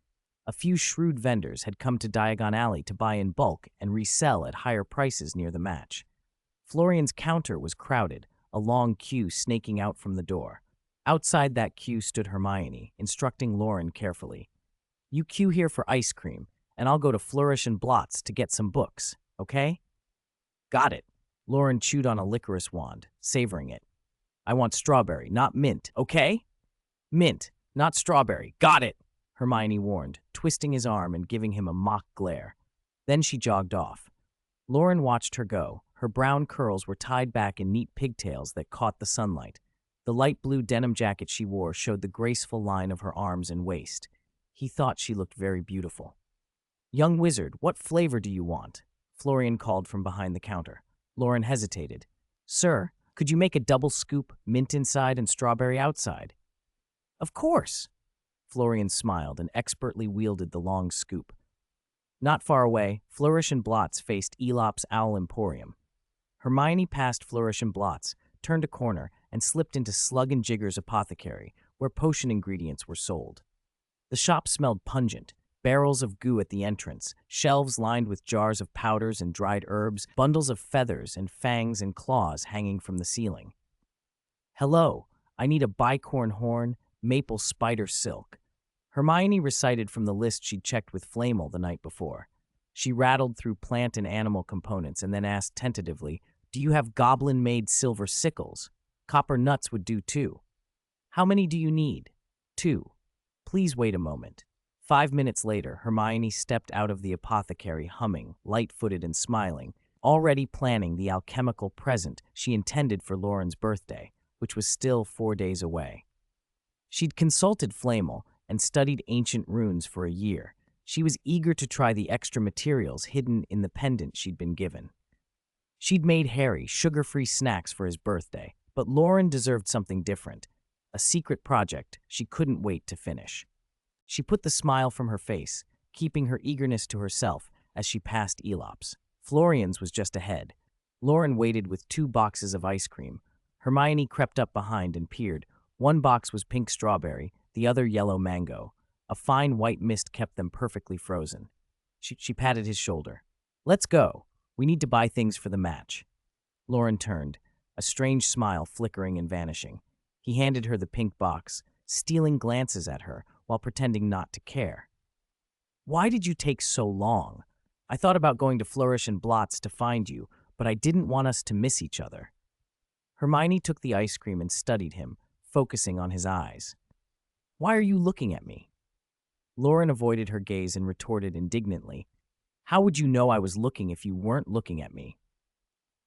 A few shrewd vendors had come to Diagon Alley to buy in bulk and resell at higher prices near the match. Florian's counter was crowded, a long queue snaking out from the door. Outside that queue stood Hermione, instructing Loren carefully. "You queue here for ice cream, and I'll go to Flourish and Blots to get some books, okay?" "Got it." Loren chewed on a licorice wand, savoring it. "I want strawberry, not mint, okay?" "Mint, not strawberry. Got it," Hermione warned, twisting his arm and giving him a mock glare. Then she jogged off. Loren watched her go. Her brown curls were tied back in neat pigtails that caught the sunlight. The light blue denim jacket she wore showed the graceful line of her arms and waist. He thought she looked very beautiful. "Young wizard, what flavor do you want?" Florian called from behind the counter. Loren hesitated. "Sir, could you make a double scoop, mint inside and strawberry outside?" "Of course." Florian smiled and expertly wielded the long scoop. Not far away, Flourish and Blots faced Elop's Owl Emporium. Hermione passed Flourish and Blots, turned a corner, and slipped into Slug and Jigger's apothecary, where potion ingredients were sold. The shop smelled pungent, barrels of goo at the entrance, shelves lined with jars of powders and dried herbs, bundles of feathers and fangs and claws hanging from the ceiling. "Hello, I need a bicorn horn, maple spider silk." Hermione recited from the list she'd checked with Flamel the night before. She rattled through plant and animal components and then asked tentatively, "Do you have goblin-made silver sickles? Copper nuts would do too." "How many do you need?" "2. Please wait a moment." 5 minutes later, Hermione stepped out of the apothecary humming, light-footed and smiling, already planning the alchemical present she intended for Loren's birthday, which was still 4 days away. She'd consulted Flamel and studied ancient runes for a year. She was eager to try the extra materials hidden in the pendant she'd been given. She'd made Harry sugar-free snacks for his birthday, but Loren deserved something different, a secret project she couldn't wait to finish. She put the smile from her face, keeping her eagerness to herself as she passed Elop's. Florian's was just ahead. Loren waited with 2 boxes of ice cream. Hermione crept up behind and peered. One box was pink strawberry, the other yellow mango. A fine white mist kept them perfectly frozen. She patted his shoulder. Let's go. We need to buy things for the match. Loren turned, a strange smile flickering and vanishing. He handed her the pink box, stealing glances at her while pretending not to care. Why did you take so long? I thought about going to Flourish and Blots to find you, but I didn't want us to miss each other. Hermione took the ice cream and studied him, focusing on his eyes. Why are you looking at me? Loren avoided her gaze and retorted indignantly. How would you know I was looking if you weren't looking at me?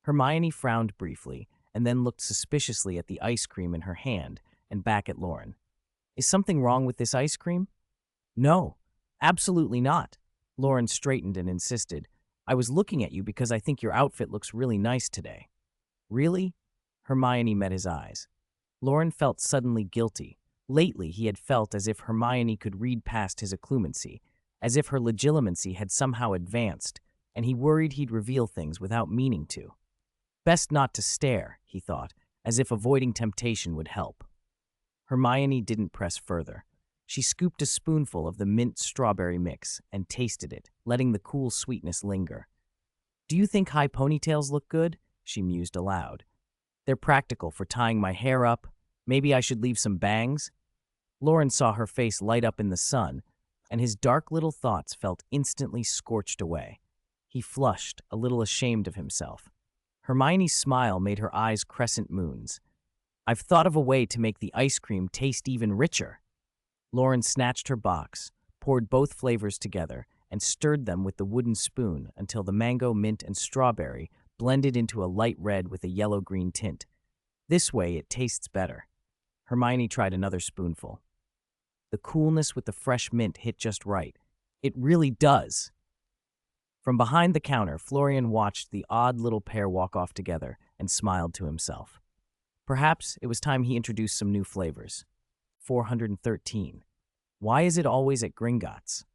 Hermione frowned briefly and then looked suspiciously at the ice cream in her hand and back at Loren. Is something wrong with this ice cream? No, absolutely not. Loren straightened and insisted. I was looking at you because I think your outfit looks really nice today. Really? Hermione met his eyes. Loren felt suddenly guilty. Lately, he had felt as if Hermione could read past his occlumency, as if her legitimacy had somehow advanced, and he worried he'd reveal things without meaning to. Best not to stare, he thought, as if avoiding temptation would help. Hermione didn't press further. She scooped a spoonful of the mint-strawberry mix and tasted it, letting the cool sweetness linger. Do you think high ponytails look good? She mused aloud. They're practical for tying my hair up. Maybe I should leave some bangs? Loren saw her face light up in the sun, and his dark little thoughts felt instantly scorched away. He flushed, a little ashamed of himself. Hermione's smile made her eyes crescent moons. I've thought of a way to make the ice cream taste even richer. Loren snatched her box, poured both flavors together, and stirred them with the wooden spoon until the mango, mint, and strawberry blended into a light red with a yellow-green tint. This way, it tastes better. Hermione tried another spoonful. The coolness with the fresh mint hit just right. It really does. From behind the counter, Florian watched the odd little pair walk off together and smiled to himself. Perhaps it was time he introduced some new flavors. 413. Why is it always at Gringotts?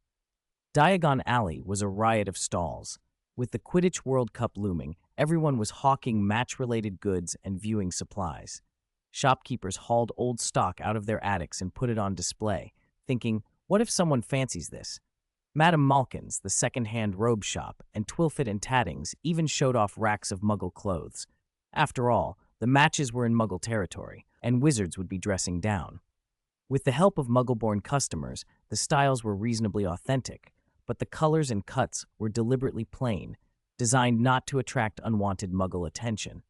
Diagon Alley was a riot of stalls. With the Quidditch World Cup looming, everyone was hawking match-related goods and viewing supplies. Shopkeepers hauled old stock out of their attics and put it on display, thinking, what if someone fancies this? Madame Malkin's, the second-hand robe shop, and Twilfit and Tattings even showed off racks of Muggle clothes. After all, the matches were in Muggle territory, and wizards would be dressing down. With the help of Muggle-born customers, the styles were reasonably authentic, but the colors and cuts were deliberately plain, designed not to attract unwanted Muggle attention.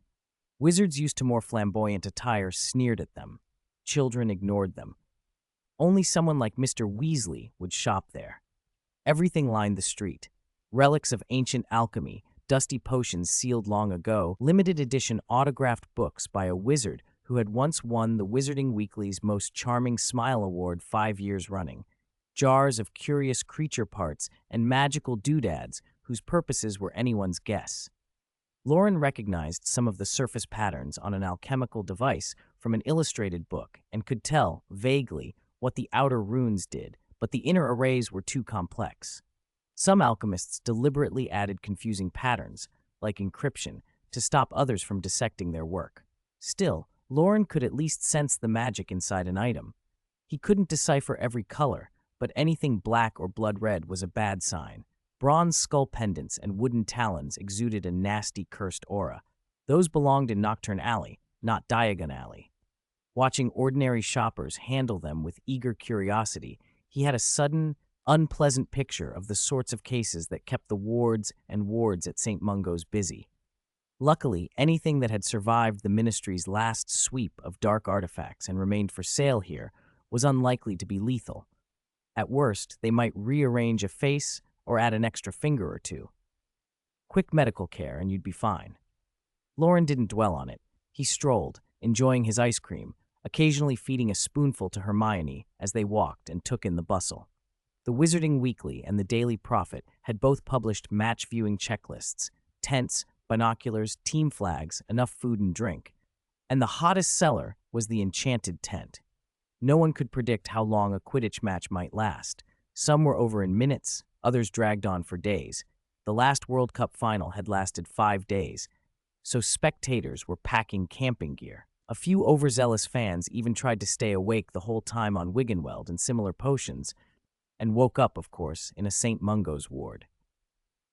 Wizards used to more flamboyant attire sneered at them. Children ignored them. Only someone like Mr. Weasley would shop there. Everything lined the street. Relics of ancient alchemy, dusty potions sealed long ago, limited edition autographed books by a wizard who had once won the Wizarding Weekly's Most Charming Smile Award 5 years running, jars of curious creature parts, and magical doodads whose purposes were anyone's guess. Loren recognized some of the surface patterns on an alchemical device from an illustrated book and could tell, vaguely, what the outer runes did, but the inner arrays were too complex. Some alchemists deliberately added confusing patterns, like encryption, to stop others from dissecting their work. Still, Loren could at least sense the magic inside an item. He couldn't decipher every color, but anything black or blood red was a bad sign. Bronze skull pendants and wooden talons exuded a nasty, cursed aura. Those belonged in Nocturne Alley, not Diagon Alley. Watching ordinary shoppers handle them with eager curiosity, he had a sudden, unpleasant picture of the sorts of cases that kept the wards and wards at St. Mungo's busy. Luckily, anything that had survived the Ministry's last sweep of dark artifacts and remained for sale here was unlikely to be lethal. At worst, they might rearrange a face or add an extra finger or two. Quick medical care and you'd be fine. Loren didn't dwell on it. He strolled, enjoying his ice cream, occasionally feeding a spoonful to Hermione as they walked and took in the bustle. The Wizarding Weekly and the Daily Prophet had both published match-viewing checklists, tents, binoculars, team flags, enough food and drink. And the hottest seller was the Enchanted Tent. No one could predict how long a Quidditch match might last. Some were over in minutes, others dragged on for days. The last World Cup final had lasted 5 days, so spectators were packing camping gear. A few overzealous fans even tried to stay awake the whole time on Wiggenweld and similar potions, and woke up, of course, in a St. Mungo's ward.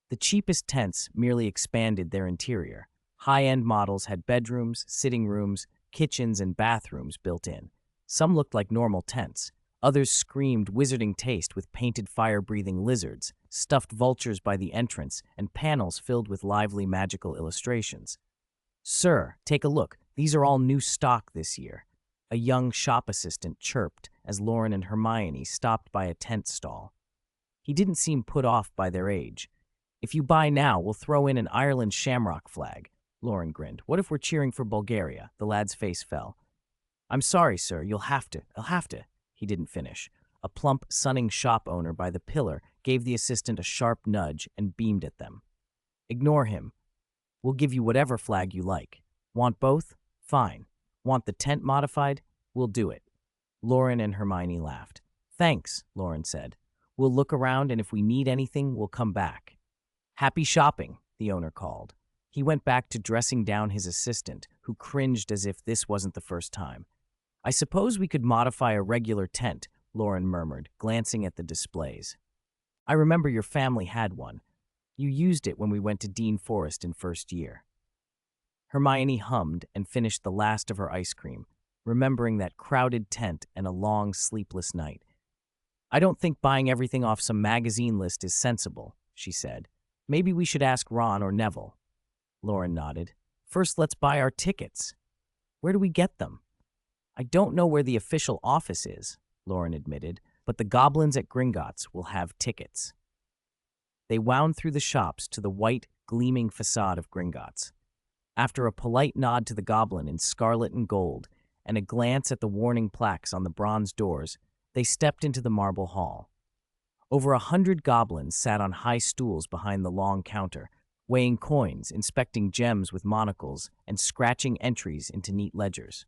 The cheapest tents merely expanded their interior. High-end models had bedrooms, sitting rooms, kitchens, and bathrooms built in. Some looked like normal tents. Others screamed wizarding taste with painted fire-breathing lizards, stuffed vultures by the entrance, and panels filled with lively magical illustrations. "Sir, take a look. These are all new stock this year," a young shop assistant chirped as Loren and Hermione stopped by a tent stall. He didn't seem put off by their age. "If you buy now, we'll throw in an Ireland shamrock flag." Loren grinned. "What if we're cheering for Bulgaria?" The lad's face fell. "I'm sorry, sir. I'll have to." He didn't finish. A plump, sunning shop owner by the pillar gave the assistant a sharp nudge and beamed at them. "Ignore him. We'll give you whatever flag you like. Want both? Fine. Want the tent modified? We'll do it." Loren and Hermione laughed. "Thanks," Loren said. "We'll look around, and if we need anything, we'll come back." "Happy shopping," the owner called. He went back to dressing down his assistant, who cringed as if this wasn't the first time. "I suppose we could modify a regular tent," Loren murmured, glancing at the displays. "I remember your family had one. You used it when we went to Dean Forest in first year." Hermione hummed and finished the last of her ice cream, remembering that crowded tent and a long, sleepless night. "I don't think buying everything off some magazine list is sensible," she said. "Maybe we should ask Ron or Neville." Loren nodded. "First, let's buy our tickets." "Where do we get them?" "I don't know where the official office is," Loren admitted, "but the goblins at Gringotts will have tickets." They wound through the shops to the white, gleaming facade of Gringotts. After a polite nod to the goblin in scarlet and gold and a glance at the warning plaques on the bronze doors, they stepped into the marble hall. Over 100 goblins sat on high stools behind the long counter, weighing coins, inspecting gems with monocles, and scratching entries into neat ledgers.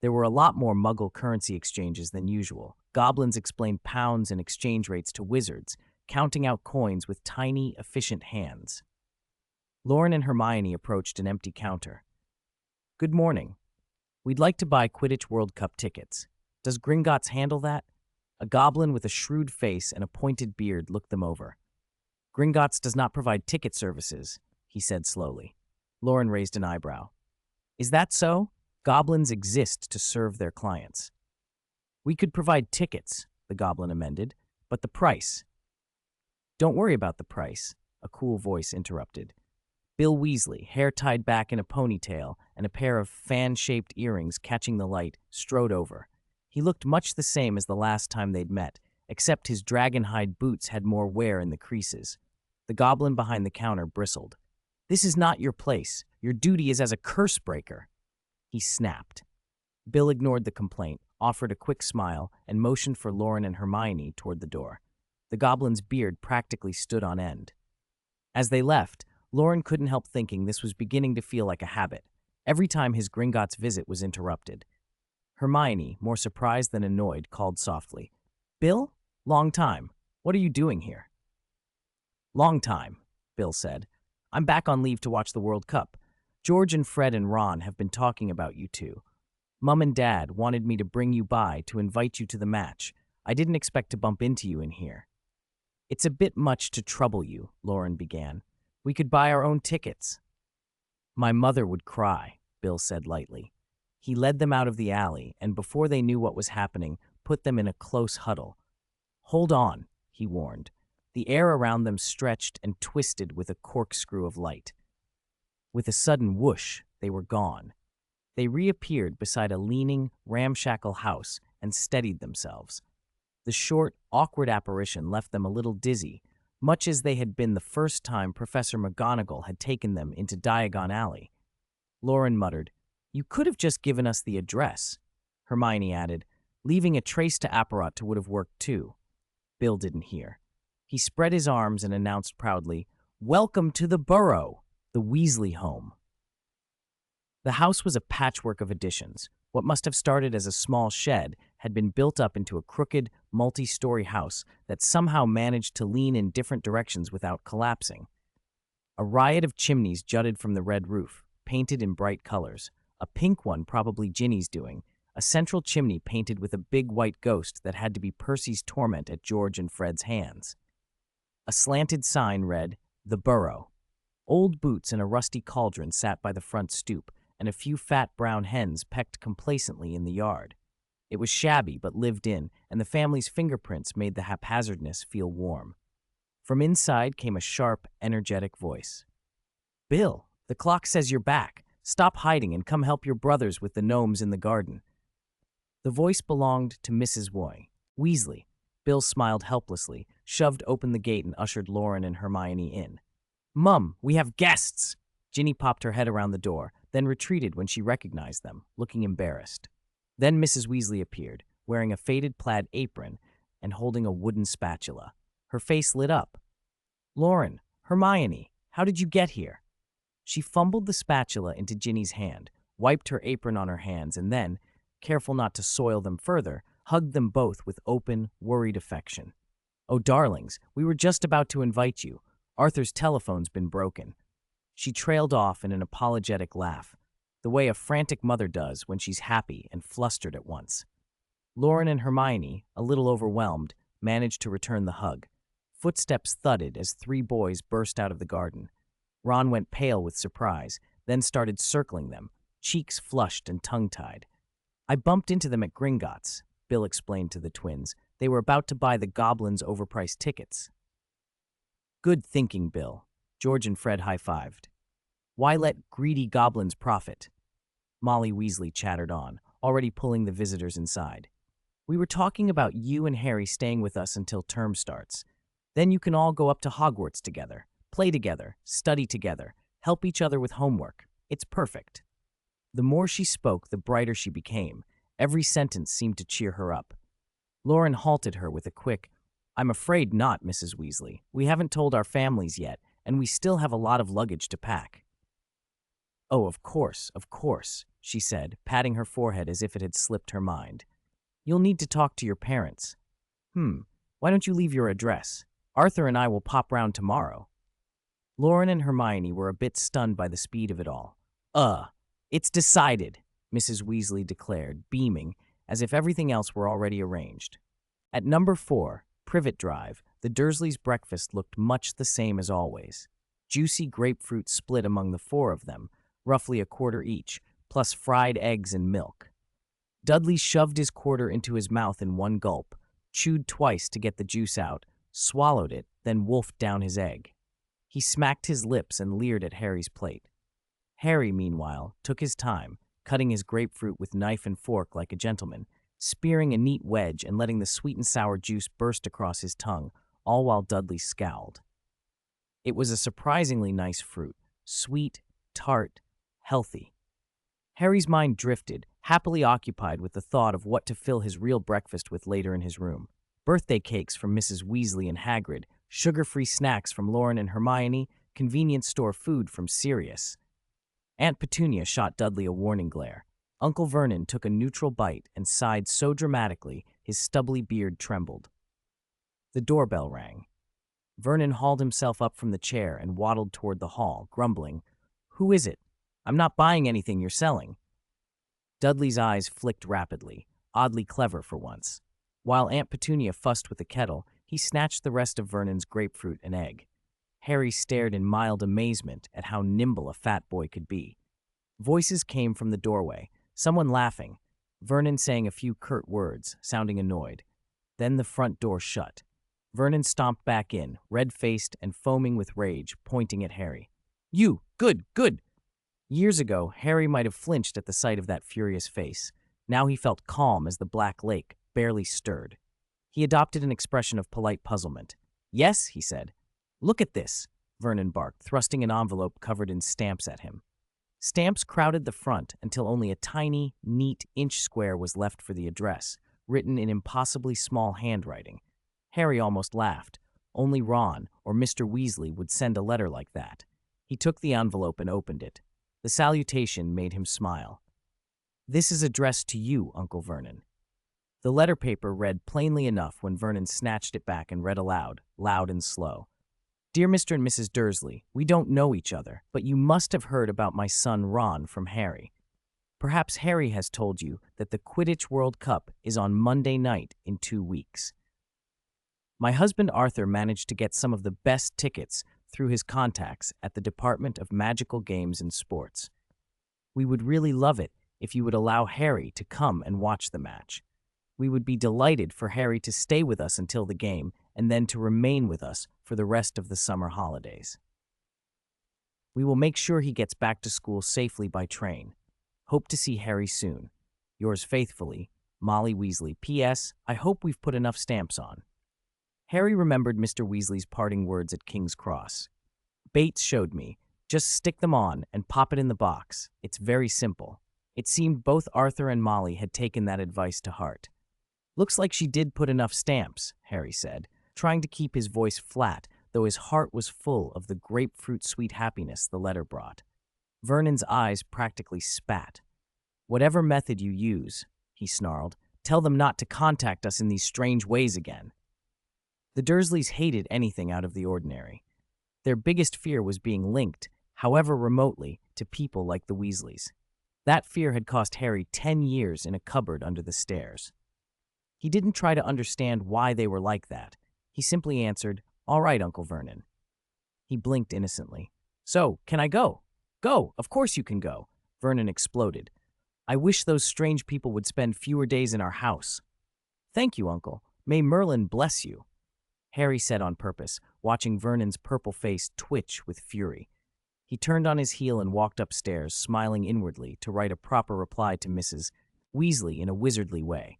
There were a lot more Muggle currency exchanges than usual. Goblins explained pounds and exchange rates to wizards, counting out coins with tiny, efficient hands. Loren and Hermione approached an empty counter. "Good morning. We'd like to buy Quidditch World Cup tickets. Does Gringotts handle that?" A goblin with a shrewd face and a pointed beard looked them over. "Gringotts does not provide ticket services," he said slowly. Loren raised an eyebrow. "Is that so? Goblins exist to serve their clients." "We could provide tickets," the goblin amended, "but the price—" "Don't worry about the price," a cool voice interrupted. Bill Weasley, hair tied back in a ponytail and a pair of fan-shaped earrings catching the light, strode over. He looked much the same as the last time they'd met, except his dragon-hide boots had more wear in the creases. The goblin behind the counter bristled. "This is not your place. Your duty is as a curse breaker." He snapped. Bill ignored the complaint, offered a quick smile, and motioned for Loren and Hermione toward the door. The goblin's beard practically stood on end. As they left, Loren couldn't help thinking this was beginning to feel like a habit, every time his Gringotts visit was interrupted. Hermione, more surprised than annoyed, called softly, "Bill? Long time. What are you doing here?" "Long time," Bill said. "I'm back on leave to watch the World Cup. George and Fred and Ron have been talking about you two. Mum and Dad wanted me to bring you by to invite you to the match. I didn't expect to bump into you in here." "It's a bit much to trouble you," Loren began. "We could buy our own tickets." "My mother would cry," Bill said lightly. He led them out of the alley, and before they knew what was happening, put them in a close huddle. "Hold on," he warned. The air around them stretched and twisted with a corkscrew of light. With a sudden whoosh, they were gone. They reappeared beside a leaning, ramshackle house and steadied themselves. The short, awkward apparition left them a little dizzy, much as they had been the first time Professor McGonagall had taken them into Diagon Alley. Loren muttered, "You could have just given us the address." Hermione added, "Leaving a trace to Apparat would have worked too." Bill didn't hear. He spread his arms and announced proudly, "Welcome to the Burrow, the Weasley home." The house was a patchwork of additions. What must have started as a small shed had been built up into a crooked, multi-story house that somehow managed to lean in different directions without collapsing. A riot of chimneys jutted from the red roof, painted in bright colors. A pink one probably Ginny's doing, a central chimney painted with a big white ghost that had to be Percy's torment at George and Fred's hands. A slanted sign read, The burrow. Old boots and a rusty cauldron sat by the front stoop, and a few fat brown hens pecked complacently in the yard. It was shabby but lived in, and the family's fingerprints made the haphazardness feel warm. From inside came a sharp, energetic voice. "Bill, the clock says you're back. Stop hiding and come help your brothers with the gnomes in the garden." The voice belonged to Mrs. Weasley. Bill smiled helplessly, shoved open the gate, and ushered Loren and Hermione in. "Mum, we have guests!" Ginny popped her head around the door, then retreated when she recognized them, looking embarrassed. Then Mrs. Weasley appeared, wearing a faded plaid apron and holding a wooden spatula. Her face lit up. "Loren, Hermione, how did you get here?" She fumbled the spatula into Ginny's hand, wiped her apron on her hands, and then, careful not to soil them further, hugged them both with open, worried affection. "Oh, darlings, we were just about to invite you. Arthur's telephone's been broken." She trailed off in an apologetic laugh, the way a frantic mother does when she's happy and flustered at once. Loren and Hermione, a little overwhelmed, managed to return the hug. Footsteps thudded as 3 boys burst out of the garden. Ron went pale with surprise, then started circling them, cheeks flushed and tongue-tied. "I bumped into them at Gringotts," Bill explained to the twins. "They were about to buy the goblins' overpriced tickets." "Good thinking, Bill." George and Fred high-fived. "Why let greedy goblins profit?" Molly Weasley chattered on, already pulling the visitors inside. "We were talking about you and Harry staying with us until term starts. Then you can all go up to Hogwarts together, play together, study together, help each other with homework. It's perfect." The more she spoke, the brighter she became. Every sentence seemed to cheer her up. Loren halted her with a quick, "I'm afraid not, Mrs. Weasley. We haven't told our families yet, and we still have a lot of luggage to pack." "Oh, of course," she said, patting her forehead as if it had slipped her mind. "You'll need to talk to your parents. Why don't you leave your address? Arthur and I will pop round tomorrow." Loren and Hermione were a bit stunned by the speed of it all. It's decided," Mrs. Weasley declared, beaming, as if everything else were already arranged. At number 4, Privet Drive, the Dursleys' breakfast looked much the same as always. Juicy grapefruit split among the 4 of them, roughly a quarter each, plus fried eggs and milk. Dudley shoved his quarter into his mouth in one gulp, chewed twice to get the juice out, swallowed it, then wolfed down his egg. He smacked his lips and leered at Harry's plate. Harry, meanwhile, took his time, cutting his grapefruit with knife and fork like a gentleman, spearing a neat wedge and letting the sweet and sour juice burst across his tongue, all while Dudley scowled. It was a surprisingly nice fruit, sweet, tart, healthy. Harry's mind drifted, happily occupied with the thought of what to fill his real breakfast with later in his room. Birthday cakes from Mrs. Weasley and Hagrid, sugar-free snacks from Loren and Hermione, convenience store food from Sirius. Aunt Petunia shot Dudley a warning glare. Uncle Vernon took a neutral bite and sighed so dramatically his stubbly beard trembled. The doorbell rang. Vernon hauled himself up from the chair and waddled toward the hall, grumbling, "Who is it? I'm not buying anything you're selling." Dudley's eyes flicked rapidly, oddly clever for once. While Aunt Petunia fussed with the kettle, he snatched the rest of Vernon's grapefruit and egg. Harry stared in mild amazement at how nimble a fat boy could be. Voices came from the doorway, someone laughing, Vernon saying a few curt words, sounding annoyed. Then the front door shut. Vernon stomped back in, red-faced and foaming with rage, pointing at Harry. "You! Good! Good!" Years ago, Harry might have flinched at the sight of that furious face. Now he felt calm as the Black Lake, barely stirred. He adopted an expression of polite puzzlement. "Yes," he said. "Look at this," Vernon barked, thrusting an envelope covered in stamps at him. Stamps crowded the front until only a tiny, neat inch square was left for the address, written in impossibly small handwriting. Harry almost laughed. Only Ron or Mr. Weasley would send a letter like that. He took the envelope and opened it. The salutation made him smile. "This is addressed to you, Uncle Vernon." The letter paper read plainly enough when Vernon snatched it back and read aloud, loud and slow. "Dear Mr. and Mrs. Dursley, we don't know each other, but you must have heard about my son Ron from Harry. Perhaps Harry has told you that the Quidditch World Cup is on Monday night in 2 weeks. My husband Arthur managed to get some of the best tickets through his contacts at the Department of Magical Games and Sports. "We would really love it if you would allow Harry to come and watch the match. We would be delighted for Harry to stay with us until the game and then to remain with us for the rest of the summer holidays. We will make sure he gets back to school safely by train. Hope to see Harry soon. Yours faithfully, Molly Weasley. P.S. I hope we've put enough stamps on." Harry remembered Mr. Weasley's parting words at King's Cross. "Bates showed me. Just stick them on and pop it in the box. It's very simple." It seemed both Arthur and Molly had taken that advice to heart. "Looks like she did put enough stamps," Harry said, trying to keep his voice flat, though his heart was full of the grapefruit-sweet happiness the letter brought. Vernon's eyes practically spat. "Whatever method you use," he snarled, "tell them not to contact us in these strange ways again." The Dursleys hated anything out of the ordinary. Their biggest fear was being linked, however remotely, to people like the Weasleys. That fear had cost Harry 10 years in a cupboard under the stairs. He didn't try to understand why they were like that. He simply answered, "All right, Uncle Vernon." He blinked innocently. "So, can I go?" "Go! Of course you can go!" Vernon exploded. "I wish those strange people would spend fewer days in our house." "Thank you, Uncle. May Merlin bless you," Harry said on purpose, watching Vernon's purple face twitch with fury. He turned on his heel and walked upstairs, smiling inwardly, to write a proper reply to Mrs. Weasley in a wizardly way.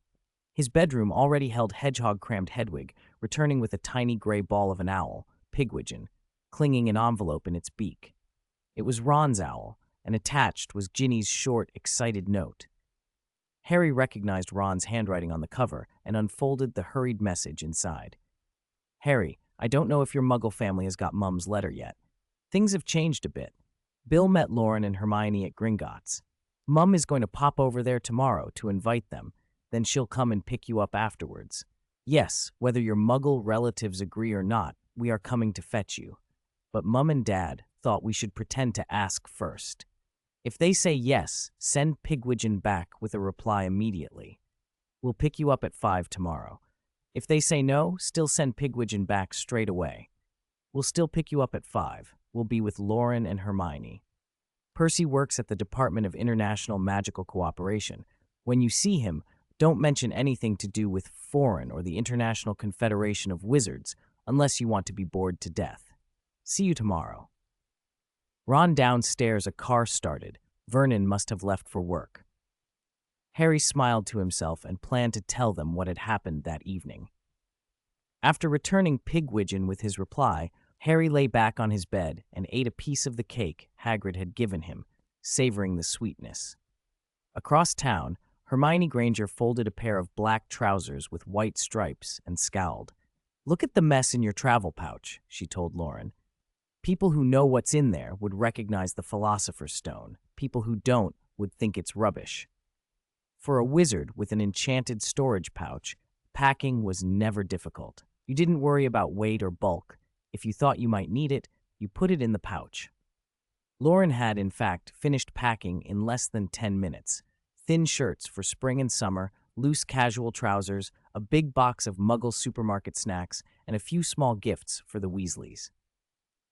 His bedroom already held hedgehog-crammed Hedwig, returning with a tiny gray ball of an owl, Pigwidgeon, clinging an envelope in its beak. It was Ron's owl, and attached was Ginny's short, excited note. Harry recognized Ron's handwriting on the cover and unfolded the hurried message inside. "Harry, I don't know if your Muggle family has got Mum's letter yet. Things have changed a bit. Bill met Loren and Hermione at Gringotts. Mum is going to pop over there tomorrow to invite them, then she'll come and pick you up afterwards. Yes, whether your Muggle relatives agree or not, we are coming to fetch you. But Mum and Dad thought we should pretend to ask first. If they say yes, send Pigwidgeon back with a reply immediately. We'll pick you up at 5 tomorrow. If they say no, still send Pigwidgeon back straight away. We'll still pick you up at 5. We'll be with Loren and Hermione. Percy works at the Department of International Magical Cooperation. When you see him, don't mention anything to do with foreign or the International Confederation of Wizards unless you want to be bored to death. See you tomorrow." Ron downstairs, a car started. Vernon must have left for work. Harry smiled to himself and planned to tell them what had happened that evening. After returning Pigwidgeon with his reply, Harry lay back on his bed and ate a piece of the cake Hagrid had given him, savoring the sweetness. Across town, Hermione Granger folded a pair of black trousers with white stripes and scowled. "Look at the mess in your travel pouch," she told Loren. "People who know what's in there would recognize the Philosopher's Stone. People who don't would think it's rubbish." For a wizard with an enchanted storage pouch, packing was never difficult. You didn't worry about weight or bulk. If you thought you might need it, you put it in the pouch. Loren had, in fact, finished packing in less than 10 minutes. Thin shirts for spring and summer, loose casual trousers, a big box of Muggle supermarket snacks, and a few small gifts for the Weasleys.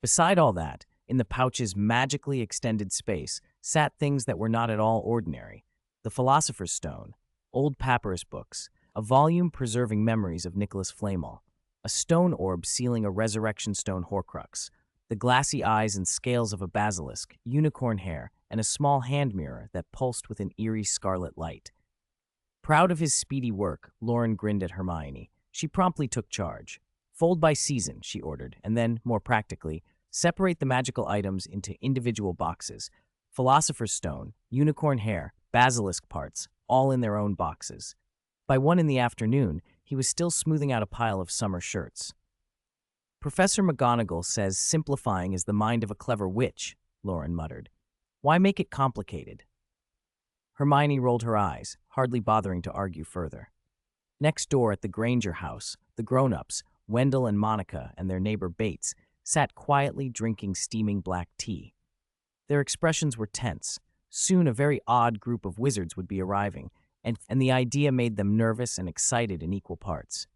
Beside all that, in the pouch's magically extended space, sat things that were not at all ordinary. The Philosopher's Stone, old papyrus books, a volume preserving memories of Nicholas Flamel, a stone orb sealing a resurrection stone Horcrux, the glassy eyes and scales of a basilisk, unicorn hair, and a small hand mirror that pulsed with an eerie scarlet light. Proud of his speedy work, Loren grinned at Hermione. She promptly took charge. "Fold by season," she ordered, and then, more practically, separate the magical items into individual boxes. Philosopher's Stone, unicorn hair, basilisk parts, all in their own boxes. By 1 in the afternoon, he was still smoothing out a pile of summer shirts. "Professor McGonagall says simplifying is the mind of a clever witch," Loren muttered. "Why make it complicated?" Hermione rolled her eyes, hardly bothering to argue further. Next door at the Granger house, the grown-ups, Wendell and Monica and their neighbor Bates, sat quietly drinking steaming black tea. Their expressions were tense. Soon a very odd group of wizards would be arriving, and the idea made them nervous and excited in equal parts.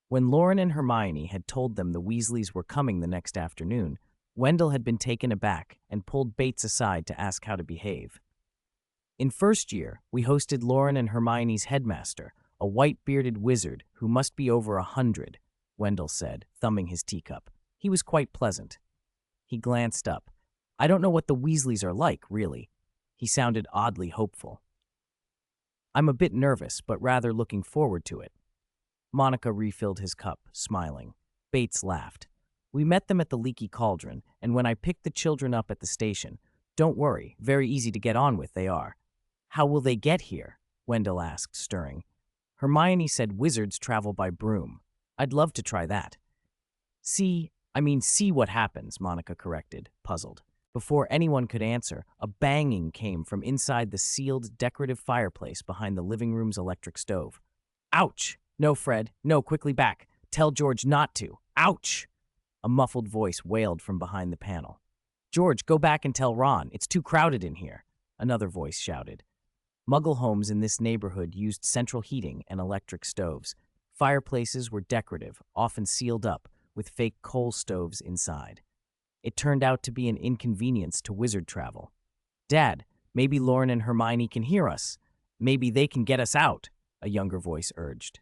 When Loren and Hermione had told them the Weasleys were coming the next afternoon, Wendell had been taken aback and pulled Bates aside to ask how to behave. In first year, we hosted Loren and Hermione's headmaster, a white-bearded wizard who must be over 100, Wendell said, thumbing his teacup. He was quite pleasant. He glanced up. I don't know what the Weasleys are like, really. He sounded oddly hopeful. I'm a bit nervous, but rather looking forward to it. Monica refilled his cup, smiling. Bates laughed. We met them at the Leaky Cauldron, and when I picked the children up at the station, don't worry, very easy to get on with they are. How will they get here? Wendell asked, stirring. Hermione said wizards travel by broom. I'd love to try that. See what happens, Monica corrected, puzzled. Before anyone could answer, a banging came from inside the sealed, decorative fireplace behind the living room's electric stove. Ouch! No, Fred. No, quickly back. Tell George not to. Ouch! A muffled voice wailed from behind the panel. George, go back and tell Ron. It's too crowded in here. Another voice shouted. Muggle homes in this neighborhood used central heating and electric stoves. Fireplaces were decorative, often sealed up, with fake coal stoves inside. It turned out to be an inconvenience to wizard travel. Dad, maybe Loren and Hermione can hear us. Maybe they can get us out, a younger voice urged.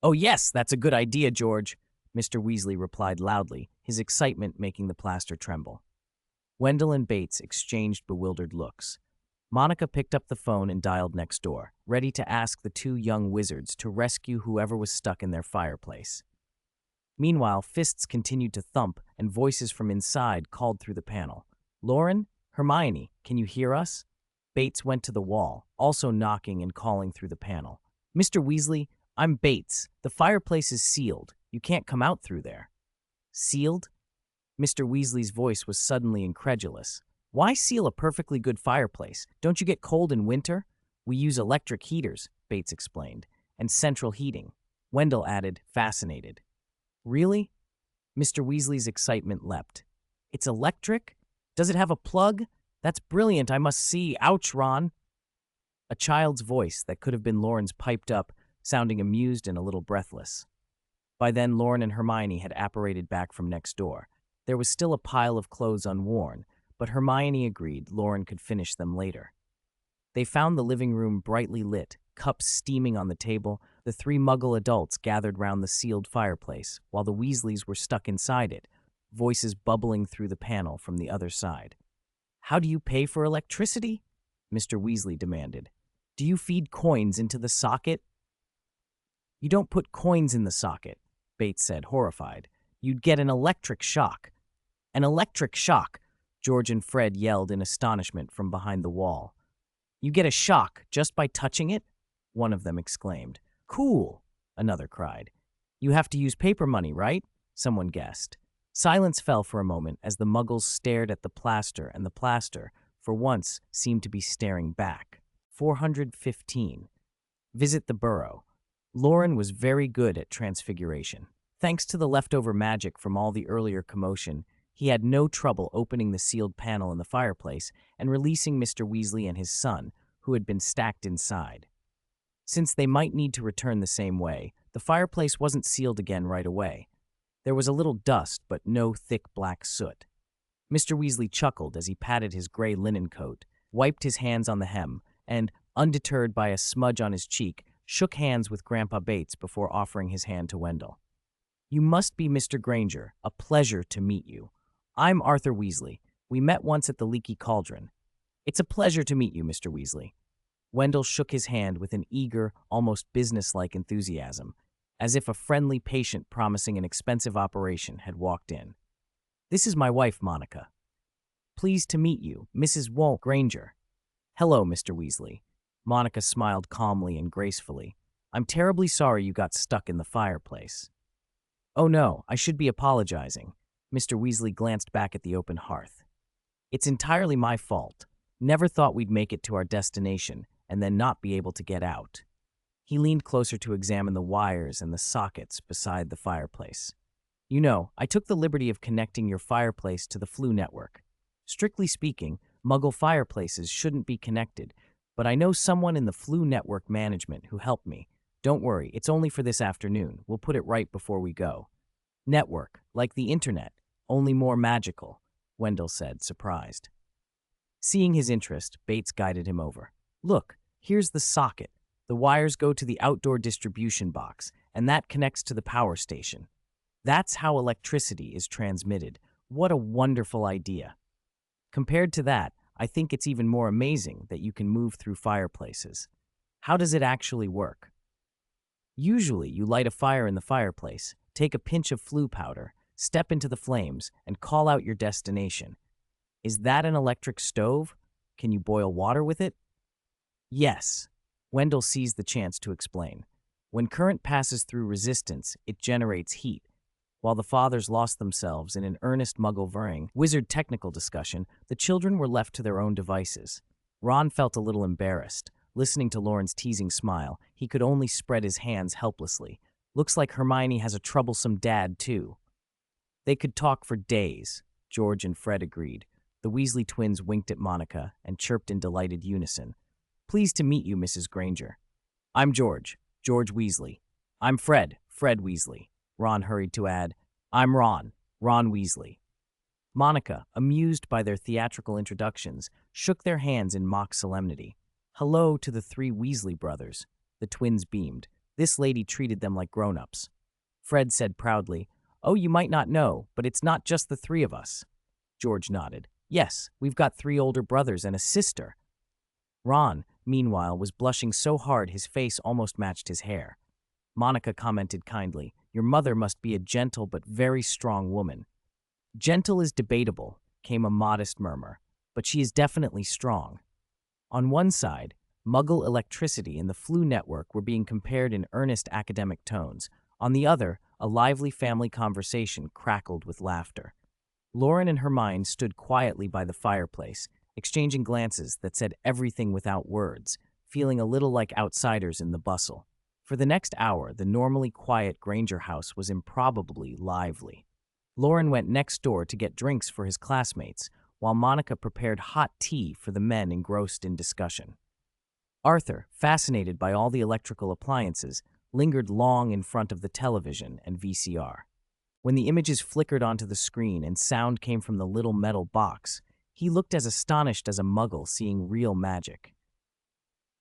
Oh yes, that's a good idea, George, Mr. Weasley replied loudly, his excitement making the plaster tremble. Wendell and Bates exchanged bewildered looks. Monica picked up the phone and dialed next door, ready to ask the two young wizards to rescue whoever was stuck in their fireplace. Meanwhile, fists continued to thump, and voices from inside called through the panel. Loren? Hermione, can you hear us? Bates went to the wall, also knocking and calling through the panel. Mr. Weasley, I'm Bates. The fireplace is sealed. You can't come out through there. Sealed? Mr. Weasley's voice was suddenly incredulous. Why seal a perfectly good fireplace? Don't you get cold in winter? We use electric heaters, Bates explained, and central heating. Wendell added, fascinated. Really? Mr. Weasley's excitement leapt. It's electric? Does it have a plug? That's brilliant, I must see. Ouch, Ron. A child's voice that could have been Loren's piped up, sounding amused and a little breathless. By then, Loren and Hermione had apparated back from next door. There was still a pile of clothes unworn, but Hermione agreed Loren could finish them later. They found the living room brightly lit, cups steaming on the table. The three Muggle adults gathered round the sealed fireplace, while the Weasleys were stuck inside it, voices bubbling through the panel from the other side. How do you pay for electricity? Mr. Weasley demanded. Do you feed coins into the socket? You don't put coins in the socket, Bates said, horrified. You'd get an electric shock. An electric shock, George and Fred yelled in astonishment from behind the wall. You get a shock just by touching it? One of them exclaimed. Cool, another cried. You have to use paper money, right? Someone guessed. Silence fell for a moment as the Muggles stared at the plaster, and the plaster, for once, seemed to be staring back. 415. Visit the burrow. Loren was very good at Transfiguration. Thanks to the leftover magic from all the earlier commotion, he had no trouble opening the sealed panel in the fireplace and releasing Mr. Weasley and his son, who had been stacked inside. Since they might need to return the same way, the fireplace wasn't sealed again right away. There was a little dust, but no thick black soot. Mr. Weasley chuckled as he patted his gray linen coat, wiped his hands on the hem, and, undeterred by a smudge on his cheek, shook hands with Grandpa Bates before offering his hand to Wendell. You must be Mr. Granger. A pleasure to meet you. I'm Arthur Weasley. We met once at the Leaky Cauldron. It's a pleasure to meet you, Mr. Weasley. Wendell shook his hand with an eager, almost businesslike enthusiasm, as if a friendly patient promising an expensive operation had walked in. This is my wife, Monica. Pleased to meet you, Mrs. Granger. Hello, Mr. Weasley. Monica smiled calmly and gracefully. I'm terribly sorry you got stuck in the fireplace. Oh no, I should be apologizing. Mr. Weasley glanced back at the open hearth. It's entirely my fault. Never thought we'd make it to our destination and then not be able to get out. He leaned closer to examine the wires and the sockets beside the fireplace. You know, I took the liberty of connecting your fireplace to the Flu network. Strictly speaking, Muggle fireplaces shouldn't be connected, but I know someone in the Flu network management who helped me. Don't worry, it's only for this afternoon. We'll put it right before we go. Network, like the internet, only more magical. Wendell said, surprised. Seeing his interest, Bates guided him over. Look, here's the socket. The wires go to the outdoor distribution box, and that connects to the power station. That's how electricity is transmitted. What a wonderful idea. Compared to that, I think it's even more amazing that you can move through fireplaces. How does it actually work? Usually, you light a fire in the fireplace, take a pinch of flue powder, step into the flames, and call out your destination. Is that an electric stove? Can you boil water with it? Yes. Wendell seized the chance to explain. When current passes through resistance, it generates heat. While the fathers lost themselves in an earnest Muggle-versing wizard technical discussion, the children were left to their own devices. Ron felt a little embarrassed. Listening to Loren's teasing smile, he could only spread his hands helplessly. Looks like Hermione has a troublesome dad, too. They could talk for days, George and Fred agreed. The Weasley twins winked at Monica and chirped in delighted unison. Pleased to meet you, Mrs. Granger. I'm George, George Weasley. I'm Fred, Fred Weasley. Ron hurried to add, I'm Ron, Ron Weasley. Monica, amused by their theatrical introductions, shook their hands in mock solemnity. Hello to the three Weasley brothers. The twins beamed. This lady treated them like grown-ups. Fred said proudly, Oh, you might not know, but it's not just the three of us. George nodded. Yes, we've got three older brothers and a sister. Ron, meanwhile, was blushing so hard his face almost matched his hair. Monica commented kindly, Your mother must be a gentle but very strong woman. Gentle is debatable, came a modest murmur, but she is definitely strong. On one side, Muggle electricity and the Floo network were being compared in earnest academic tones. On the other, a lively family conversation crackled with laughter. Loren and Hermione stood quietly by the fireplace, exchanging glances that said everything without words, feeling a little like outsiders in the bustle. For the next hour, the normally quiet Granger house was improbably lively. Loren went next door to get drinks for his classmates, while Monica prepared hot tea for the men engrossed in discussion. Arthur, fascinated by all the electrical appliances, lingered long in front of the television and VCR. When the images flickered onto the screen and sound came from the little metal box, he looked as astonished as a Muggle seeing real magic.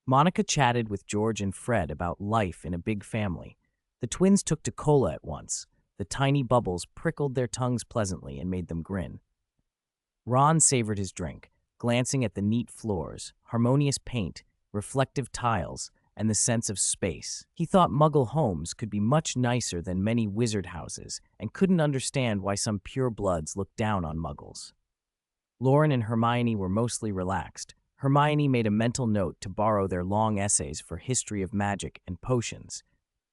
Monica chatted with George and Fred about life in a big family. The twins took to cola at once. The tiny bubbles prickled their tongues pleasantly and made them grin. Ron savored his drink, glancing at the neat floors, harmonious paint, reflective tiles, and the sense of space. He thought Muggle homes could be much nicer than many wizard houses and couldn't understand why some purebloods looked down on Muggles. Loren and Hermione were mostly relaxed. Hermione made a mental note to borrow their long essays for history of magic and potions.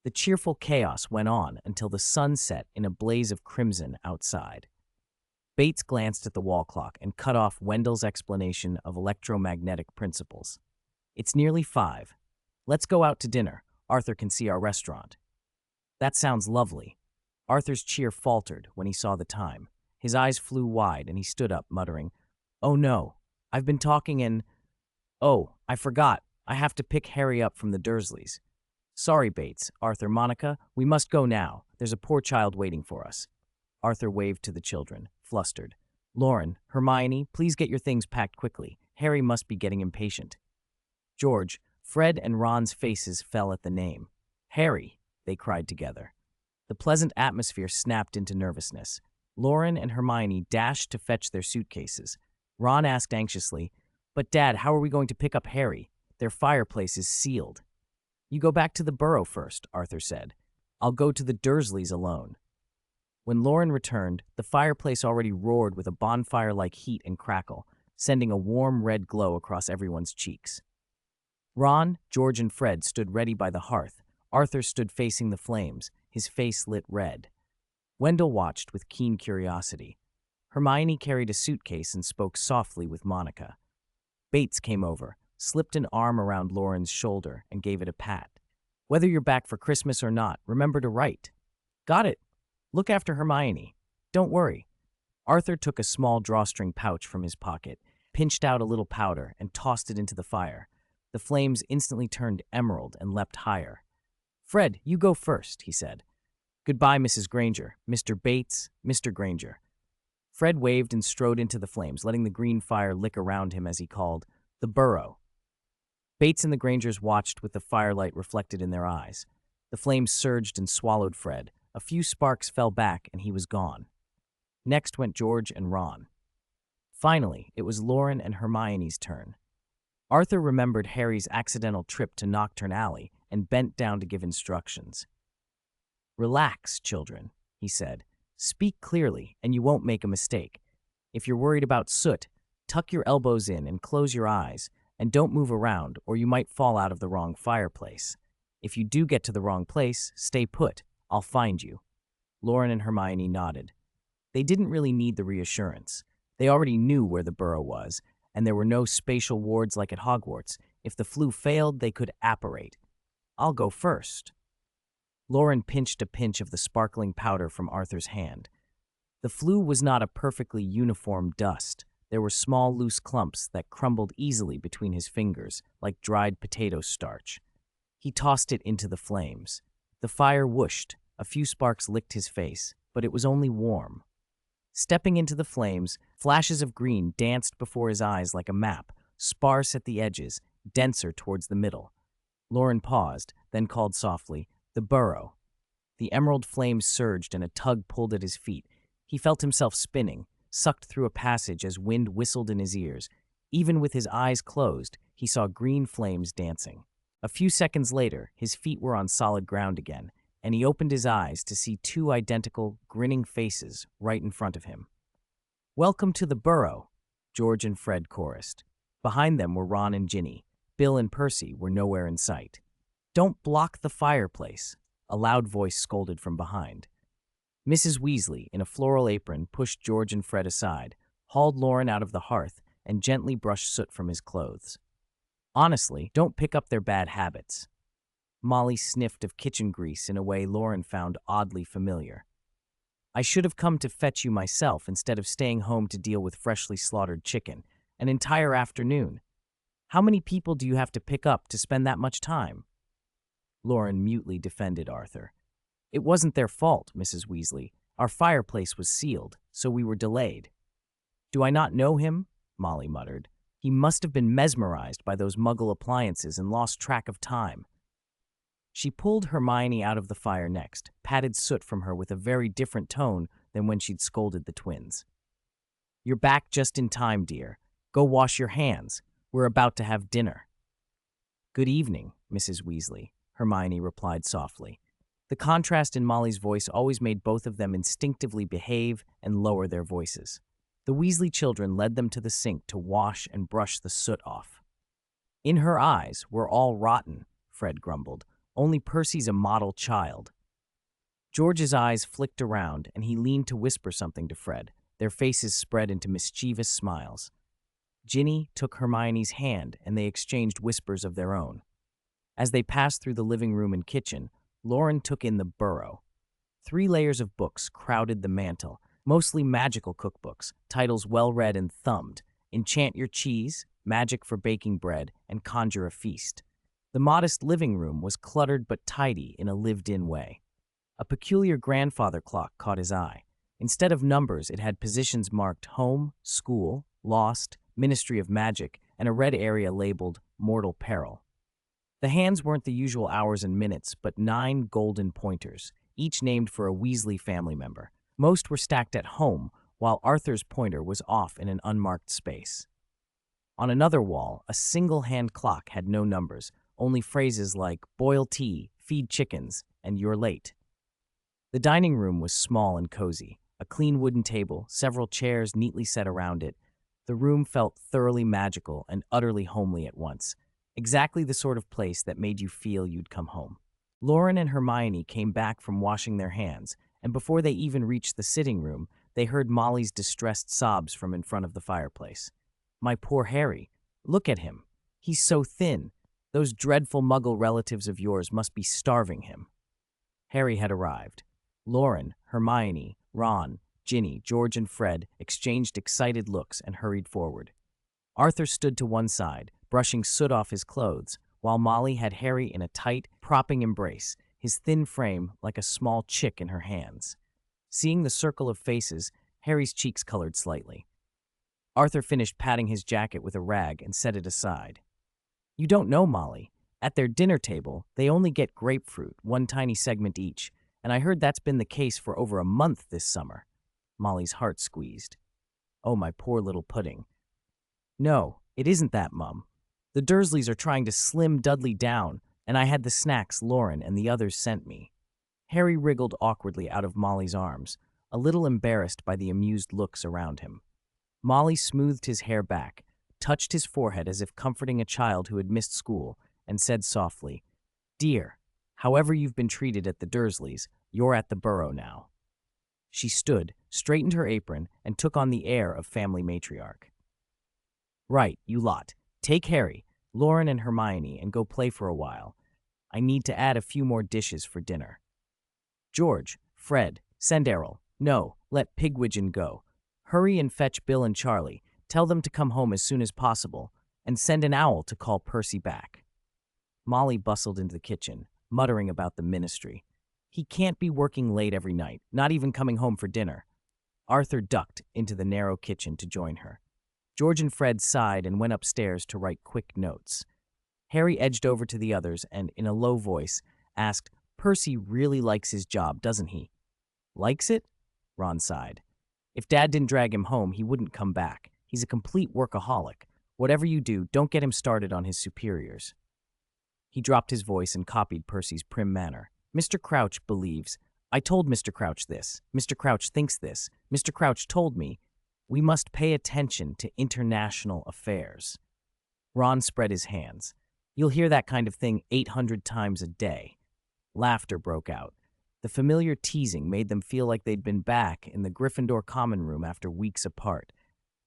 The cheerful chaos went on until the sun set in a blaze of crimson outside. Bates glanced at the wall clock and cut off Wendell's explanation of electromagnetic principles. It's nearly 5. Let's go out to dinner. Arthur can see our restaurant. That sounds lovely. Arthur's cheer faltered when he saw the time. His eyes flew wide and he stood up, muttering, Oh no, I've been talking and... Oh, I forgot. I have to pick Harry up from the Dursleys. Sorry, Bates, Arthur, Monica, we must go now. There's a poor child waiting for us. Arthur waved to the children, flustered. Loren, Hermione, please get your things packed quickly. Harry must be getting impatient. George, Fred and Ron's faces fell at the name. Harry, they cried together. The pleasant atmosphere snapped into nervousness. Loren and Hermione dashed to fetch their suitcases. Ron asked anxiously, But Dad, how are we going to pick up Harry? Their fireplace is sealed. You go back to the burrow first, Arthur said. I'll go to the Dursleys alone. When Loren returned, the fireplace already roared with a bonfire-like heat and crackle, sending a warm red glow across everyone's cheeks. Ron, George, and Fred stood ready by the hearth. Arthur stood facing the flames, his face lit red. Wendell watched with keen curiosity. Hermione carried a suitcase and spoke softly with Monica. Bates came over, slipped an arm around Loren's shoulder, and gave it a pat. Whether you're back for Christmas or not, remember to write. Got it. Look after Hermione. Don't worry. Arthur took a small drawstring pouch from his pocket, pinched out a little powder, and tossed it into the fire. The flames instantly turned emerald and leapt higher. Fred, you go first, he said. Goodbye, Mrs. Granger, Mr. Bates, Mr. Granger. Fred waved and strode into the flames, letting the green fire lick around him as he called, "The burrow." Bates and the Grangers watched with the firelight reflected in their eyes. The flames surged and swallowed Fred. A few sparks fell back and he was gone. Next went George and Ron. Finally, it was Loren and Hermione's turn. Arthur remembered Harry's accidental trip to Knockturn Alley and bent down to give instructions. "Relax, children," he said. "Speak clearly, and you won't make a mistake. If you're worried about soot, tuck your elbows in and close your eyes, and don't move around, or you might fall out of the wrong fireplace. If you do get to the wrong place, stay put. I'll find you." Loren and Hermione nodded. They didn't really need the reassurance. They already knew where the burrow was, and there were no spatial wards like at Hogwarts. If the flu failed, they could apparate. "I'll go first." Loren pinched a pinch of the sparkling powder from Arthur's hand. The flu was not a perfectly uniform dust. There were small, loose clumps that crumbled easily between his fingers, like dried potato starch. He tossed it into the flames. The fire whooshed. A few sparks licked his face, but it was only warm. Stepping into the flames, flashes of green danced before his eyes like a map, sparse at the edges, denser towards the middle. Loren paused, then called softly, "The burrow." The emerald flames surged and a tug pulled at his feet. He felt himself spinning, sucked through a passage as wind whistled in his ears. Even with his eyes closed, he saw green flames dancing. A few seconds later, his feet were on solid ground again, and he opened his eyes to see two identical, grinning faces right in front of him. "Welcome to the burrow," George and Fred chorused. Behind them were Ron and Ginny. Bill and Percy were nowhere in sight. "Don't block the fireplace," a loud voice scolded from behind. Mrs. Weasley, in a floral apron, pushed George and Fred aside, hauled Loren out of the hearth, and gently brushed soot from his clothes. "Honestly, don't pick up their bad habits." Molly sniffed of kitchen grease in a way Loren found oddly familiar. "I should have come to fetch you myself instead of staying home to deal with freshly slaughtered chicken. An entire afternoon. How many people do you have to pick up to spend that much time?" Loren mutely defended Arthur. "It wasn't their fault, Mrs. Weasley. Our fireplace was sealed, so we were delayed." "Do I not know him?" Molly muttered. "He must have been mesmerized by those muggle appliances and lost track of time." She pulled Hermione out of the fire next, patted soot from her with a very different tone than when she'd scolded the twins. "You're back just in time, dear. Go wash your hands. We're about to have dinner." "Good evening, Mrs. Weasley," Hermione replied softly. The contrast in Molly's voice always made both of them instinctively behave and lower their voices. The Weasley children led them to the sink to wash and brush the soot off. "In her eyes, we're all rotten," Fred grumbled. "Only Percy's a model child." George's eyes flicked around, and he leaned to whisper something to Fred. Their faces spread into mischievous smiles. Ginny took Hermione's hand, and they exchanged whispers of their own. As they passed through the living room and kitchen, Loren took in the burrow. 3 layers of books crowded the mantel, mostly magical cookbooks, titles well read and thumbed: Enchant Your Cheese, Magic for Baking Bread, and Conjure a Feast. The modest living room was cluttered but tidy in a lived-in way. A peculiar grandfather clock caught his eye. Instead of numbers, it had positions marked Home, School, Lost, Ministry of Magic, and a red area labeled Mortal Peril. The hands weren't the usual hours and minutes, but 9 golden pointers, each named for a Weasley family member. Most were stacked at home, while Arthur's pointer was off in an unmarked space. On another wall, a single hand clock had no numbers, only phrases like boil tea, feed chickens, and you're late. The dining room was small and cozy. A clean wooden table, several chairs neatly set around it. The room felt thoroughly magical and utterly homely at once. Exactly the sort of place that made you feel you'd come home. Loren and Hermione came back from washing their hands, and before they even reached the sitting room, they heard Molly's distressed sobs from in front of the fireplace. "My poor Harry. Look at him. He's so thin. Those dreadful muggle relatives of yours must be starving him." Harry had arrived. Loren, Hermione, Ron, Ginny, George, and Fred exchanged excited looks and hurried forward. Arthur stood to one side, brushing soot off his clothes, while Molly had Harry in a tight, propping embrace, his thin frame like a small chick in her hands. Seeing the circle of faces, Harry's cheeks colored slightly. Arthur finished patting his jacket with a rag and set it aside. You don't know, Molly. At their dinner table, they only get grapefruit, one tiny segment each, and I heard that's been the case for over a month this summer. Molly's heart squeezed. Oh, my poor little pudding. No, it isn't that, Mum. The Dursleys are trying to slim Dudley down, and I had the snacks Loren and the others sent me. Harry wriggled awkwardly out of Molly's arms, a little embarrassed by the amused looks around him. Molly smoothed his hair back, touched his forehead as if comforting a child who had missed school, and said softly, Dear, however you've been treated at the Dursleys, you're at the Burrow now. She stood, straightened her apron, and took on the air of family matriarch. Right, you lot. Take Harry, Loren, and Hermione and go play for a while. I need to add a few more dishes for dinner. George, Fred, send Errol. No, let Pigwidgeon go. Hurry and fetch Bill and Charlie. Tell them to come home as soon as possible, and send an owl to call Percy back. Molly bustled into the kitchen, muttering about the ministry. He can't be working late every night, not even coming home for dinner. Arthur ducked into the narrow kitchen to join her. George and Fred sighed and went upstairs to write quick notes. Harry edged over to the others and, in a low voice, asked, Percy really likes his job, doesn't he? Likes it? Ron sighed. If Dad didn't drag him home, he wouldn't come back. He's a complete workaholic. Whatever you do, don't get him started on his superiors. He dropped his voice and copied Percy's prim manner. Mr. Crouch believes. I told Mr. Crouch this. Mr. Crouch thinks this. Mr. Crouch told me. We must pay attention to international affairs. Ron spread his hands. You'll hear that kind of thing 800 times a day. Laughter broke out. The familiar teasing made them feel like they'd been back in the Gryffindor common room after weeks apart.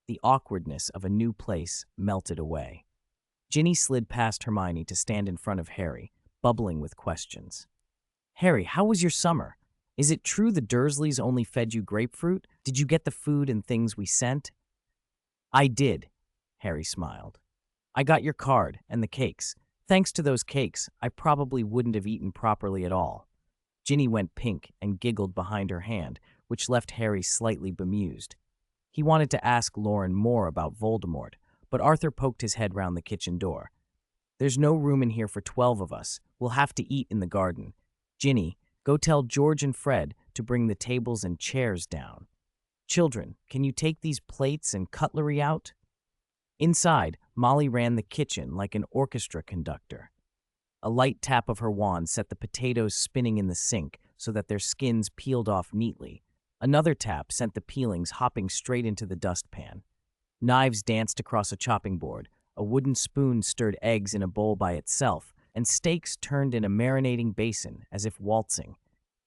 The awkwardness of a new place melted away. Ginny slid past Hermione to stand in front of Harry, bubbling with questions. Harry, how was your summer? Is it true the Dursleys only fed you grapefruit? Did you get the food and things we sent? I did, Harry smiled. I got your card and the cakes. Thanks to those cakes, I probably wouldn't have eaten properly at all. Ginny went pink and giggled behind her hand, which left Harry slightly bemused. He wanted to ask Loren more about Voldemort, but Arthur poked his head round the kitchen door. There's no room in here for 12 of us. We'll have to eat in the garden. Ginny, go tell George and Fred to bring the tables and chairs down. Children, can you take these plates and cutlery out? Inside, Molly ran the kitchen like an orchestra conductor. A light tap of her wand set the potatoes spinning in the sink so that their skins peeled off neatly. Another tap sent the peelings hopping straight into the dustpan. Knives danced across a chopping board, a wooden spoon stirred eggs in a bowl by itself, and steaks turned in a marinating basin as if waltzing.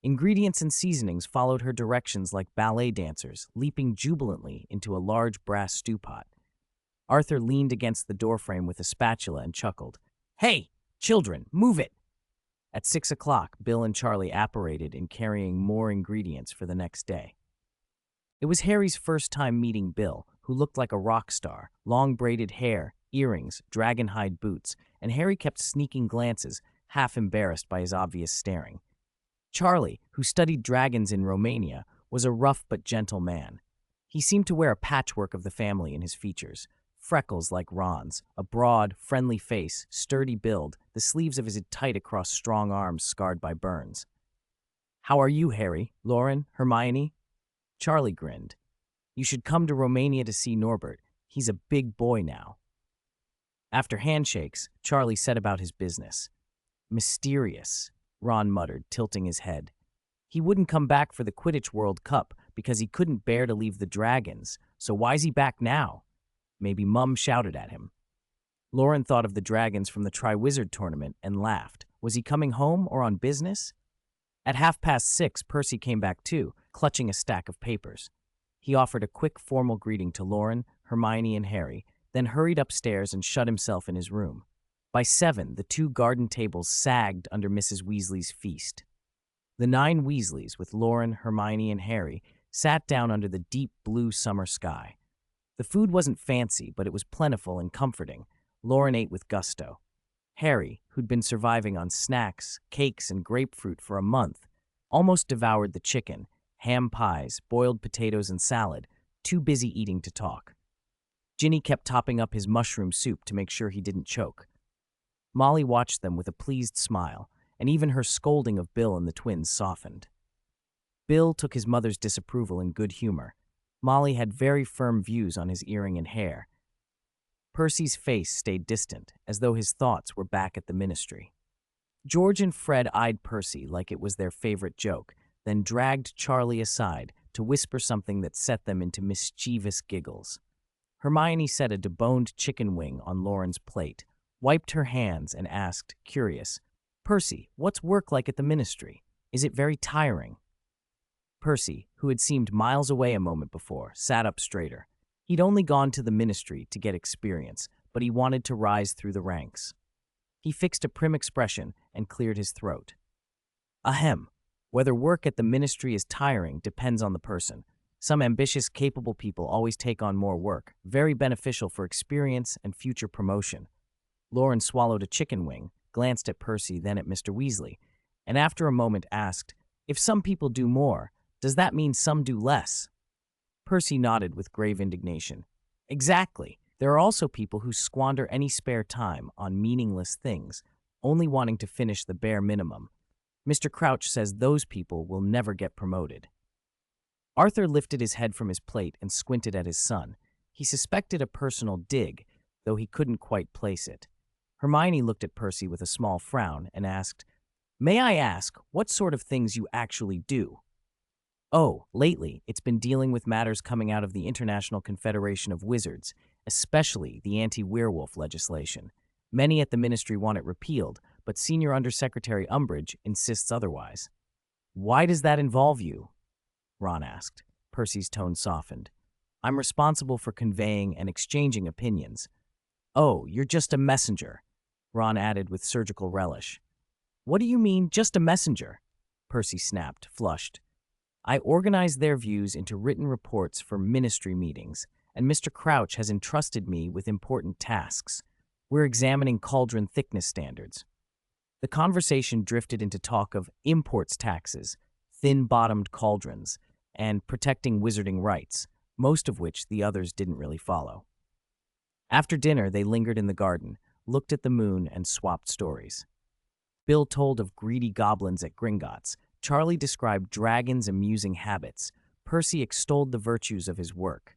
Ingredients and seasonings followed her directions like ballet dancers, leaping jubilantly into a large brass stew pot. Arthur leaned against the doorframe with a spatula and chuckled. Hey, children, move it! At 6 o'clock, Bill and Charlie apparated in carrying more ingredients for the next day. It was Harry's first time meeting Bill, who looked like a rock star, long braided hair, earrings, dragon-hide boots, and Harry kept sneaking glances, half embarrassed by his obvious staring. Charlie, who studied dragons in Romania, was a rough but gentle man. He seemed to wear a patchwork of the family in his features. Freckles like Ron's, a broad, friendly face, sturdy build, the sleeves of his tight across strong arms scarred by burns. How are you, Harry? Loren? Hermione? Charlie grinned. You should come to Romania to see Norbert. He's a big boy now. After handshakes, Charlie set about his business. Mysterious, Ron muttered, tilting his head. He wouldn't come back for the Quidditch World Cup because he couldn't bear to leave the dragons, so why's he back now? Maybe Mum shouted at him. Loren thought of the dragons from the Triwizard Tournament and laughed. Was he coming home or on business? At 6:30, Percy came back too, clutching a stack of papers. He offered a quick formal greeting to Loren, Hermione, and Harry, then hurried upstairs and shut himself in his room. By 7, the 2 garden tables sagged under Mrs. Weasley's feast. The 9 Weasleys, with Loren, Hermione, and Harry, sat down under the deep blue summer sky. The food wasn't fancy, but it was plentiful and comforting. Loren ate with gusto. Harry, who'd been surviving on snacks, cakes, and grapefruit for a month, almost devoured the chicken, ham pies, boiled potatoes, and salad, too busy eating to talk. Ginny kept topping up his mushroom soup to make sure he didn't choke. Molly watched them with a pleased smile, and even her scolding of Bill and the twins softened. Bill took his mother's disapproval in good humor. Molly had very firm views on his earring and hair. Percy's face stayed distant, as though his thoughts were back at the ministry. George and Fred eyed Percy like it was their favorite joke, then dragged Charlie aside to whisper something that set them into mischievous giggles. Hermione set a deboned chicken wing on Loren's plate, wiped her hands, and asked, curious, "Percy, what's work like at the ministry? Is it very tiring?" Percy, who had seemed miles away a moment before, sat up straighter. He'd only gone to the ministry to get experience, but he wanted to rise through the ranks. He fixed a prim expression and cleared his throat. Ahem. Whether work at the ministry is tiring depends on the person. Some ambitious, capable people always take on more work, very beneficial for experience and future promotion. Loren swallowed a chicken wing, glanced at Percy, then at Mr. Weasley, and after a moment asked, "If some people do more, does that mean some do less?" Percy nodded with grave indignation. Exactly. There are also people who squander any spare time on meaningless things, only wanting to finish the bare minimum. Mr. Crouch says those people will never get promoted. Arthur lifted his head from his plate and squinted at his son. He suspected a personal dig, though he couldn't quite place it. Hermione looked at Percy with a small frown and asked, "May I ask what sort of things you actually do?" "Oh, lately, it's been dealing with matters coming out of the International Confederation of Wizards, especially the anti-werewolf legislation. Many at the ministry want it repealed, but Senior Undersecretary Umbridge insists otherwise." "Why does that involve you?" Ron asked. Percy's tone softened. "I'm responsible for conveying and exchanging opinions." "Oh, you're just a messenger," Ron added with surgical relish. "What do you mean, just a messenger?" Percy snapped, flushed. "I organize their views into written reports for ministry meetings, and Mr. Crouch has entrusted me with important tasks. We're examining cauldron thickness standards." The conversation drifted into talk of imports taxes, thin-bottomed cauldrons, and protecting wizarding rights, most of which the others didn't really follow. After dinner, they lingered in the garden, looked at the moon, and swapped stories. Bill told of greedy goblins at Gringotts. Charlie described dragons' amusing habits. Percy extolled the virtues of his work.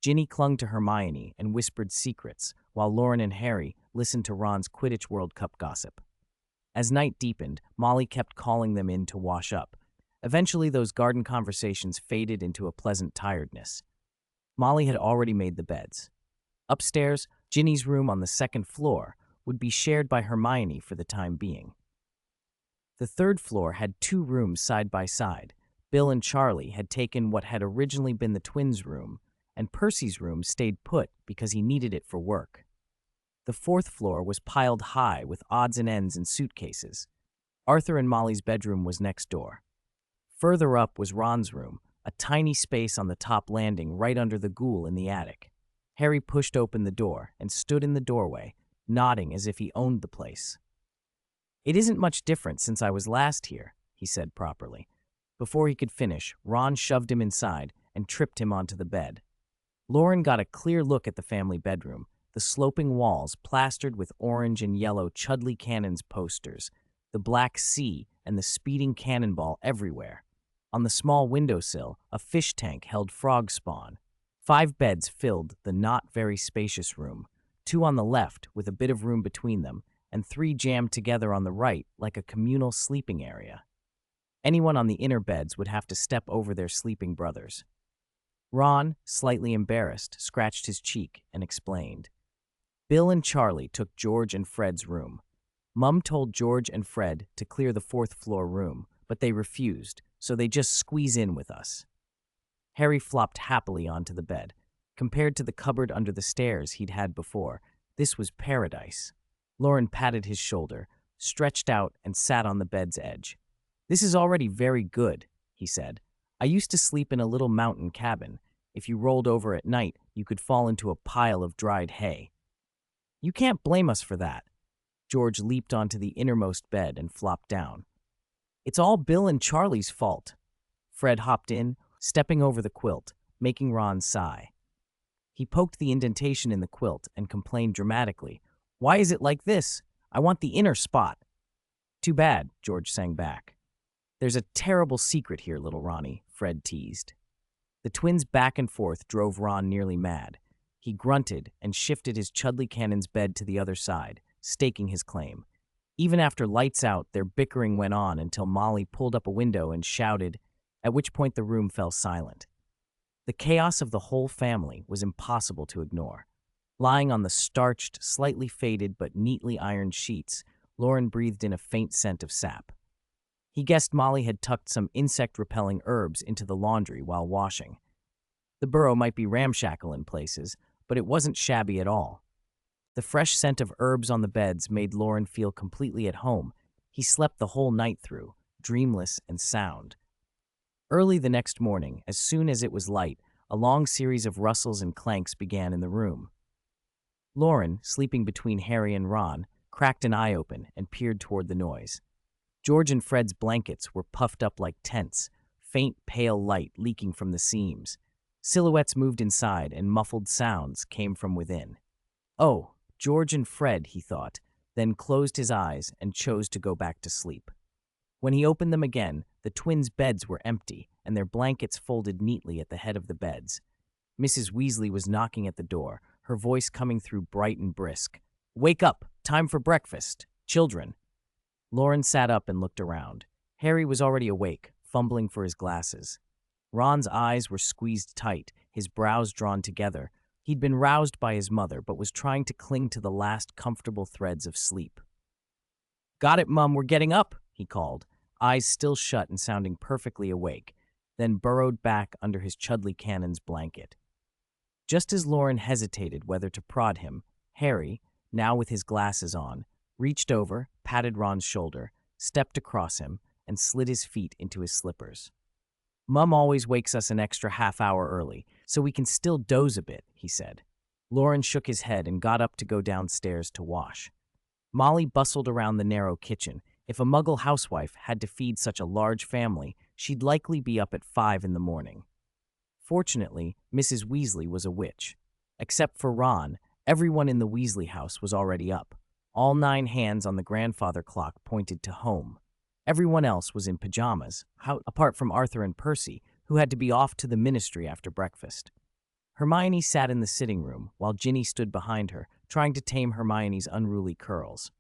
Ginny clung to Hermione and whispered secrets, while Loren and Harry listened to Ron's Quidditch World Cup gossip. As night deepened, Molly kept calling them in to wash up. Eventually, those garden conversations faded into a pleasant tiredness. Molly had already made the beds. Upstairs, Ginny's room on the second floor would be shared by Hermione for the time being. The third floor had 2 rooms side by side. Bill and Charlie had taken what had originally been the twins' room, and Percy's room stayed put because he needed it for work. The 4th floor was piled high with odds and ends and suitcases. Arthur and Molly's bedroom was next door. Further up was Ron's room, a tiny space on the top landing right under the ghoul in the attic. Harry pushed open the door and stood in the doorway, nodding as if he owned the place. "It isn't much different since I was last here," he said properly. Before he could finish, Ron shoved him inside and tripped him onto the bed. Loren got a clear look at the family bedroom, the sloping walls plastered with orange and yellow Chudley Cannons posters, the black sea and the speeding cannonball everywhere. On the small windowsill, a fish tank held frog spawn. 5 beds filled the not very spacious room, 2 on the left with a bit of room between them, and 3 jammed together on the right like a communal sleeping area. Anyone on the inner beds would have to step over their sleeping brothers. Ron, slightly embarrassed, scratched his cheek and explained. Bill and Charlie took George and Fred's room. Mum told George and Fred to clear the 4th floor room, but they refused, so they just squeeze in with us. Harry flopped happily onto the bed. Compared to the cupboard under the stairs he'd had before, this was paradise. Loren patted his shoulder, stretched out, and sat on the bed's edge. "This is already very good," he said. "I used to sleep in a little mountain cabin. If you rolled over at night, you could fall into a pile of dried hay." "You can't blame us for that." George leaped onto the innermost bed and flopped down. "It's all Bill and Charlie's fault." Fred hopped in, stepping over the quilt, making Ron sigh. He poked the indentation in the quilt and complained dramatically, "Why is it like this? I want the inner spot." "Too bad," George sang back. "There's a terrible secret here, little Ronnie," Fred teased. The twins' back and forth drove Ron nearly mad. He grunted and shifted his Chudley Cannon's bed to the other side, staking his claim. Even after lights out, their bickering went on until Molly pulled up a window and shouted, at which point the room fell silent. The chaos of the whole family was impossible to ignore. Lying on the starched, slightly faded but neatly ironed sheets, Loren breathed in a faint scent of sap. He guessed Molly had tucked some insect-repelling herbs into the laundry while washing. The burrow might be ramshackle in places, but it wasn't shabby at all. The fresh scent of herbs on the beds made Loren feel completely at home. He slept the whole night through, dreamless and sound. Early the next morning, as soon as it was light, a long series of rustles and clanks began in the room. Loren, sleeping between Harry and Ron, cracked an eye open and peered toward the noise. George and Fred's blankets were puffed up like tents, faint pale light leaking from the seams. Silhouettes moved inside and muffled sounds came from within. "Oh, George and Fred," he thought, then closed his eyes and chose to go back to sleep. When he opened them again, the twins' beds were empty and their blankets folded neatly at the head of the beds. Mrs. Weasley was knocking at the door, her voice coming through bright and brisk. "Wake up! Time for breakfast! Children!" Loren sat up and looked around. Harry was already awake, fumbling for his glasses. Ron's eyes were squeezed tight, his brows drawn together. He'd been roused by his mother, but was trying to cling to the last comfortable threads of sleep. "Got it, Mum, we're getting up," he called, eyes still shut and sounding perfectly awake, then burrowed back under his Chudley Cannon's blanket. Just as Loren hesitated whether to prod him, Harry, now with his glasses on, reached over, patted Ron's shoulder, stepped across him, and slid his feet into his slippers. "Mum always wakes us an extra half-hour early, so we can still doze a bit," he said. Loren shook his head and got up to go downstairs to wash. Molly bustled around the narrow kitchen. If a Muggle housewife had to feed such a large family, she'd likely be up at 5 in the morning. Fortunately, Mrs. Weasley was a witch. Except for Ron, everyone in the Weasley house was already up. All 9 hands on the grandfather clock pointed to home. Everyone else was in pajamas, apart from Arthur and Percy, who had to be off to the ministry after breakfast. Hermione sat in the sitting room, while Ginny stood behind her, trying to tame Hermione's unruly curls.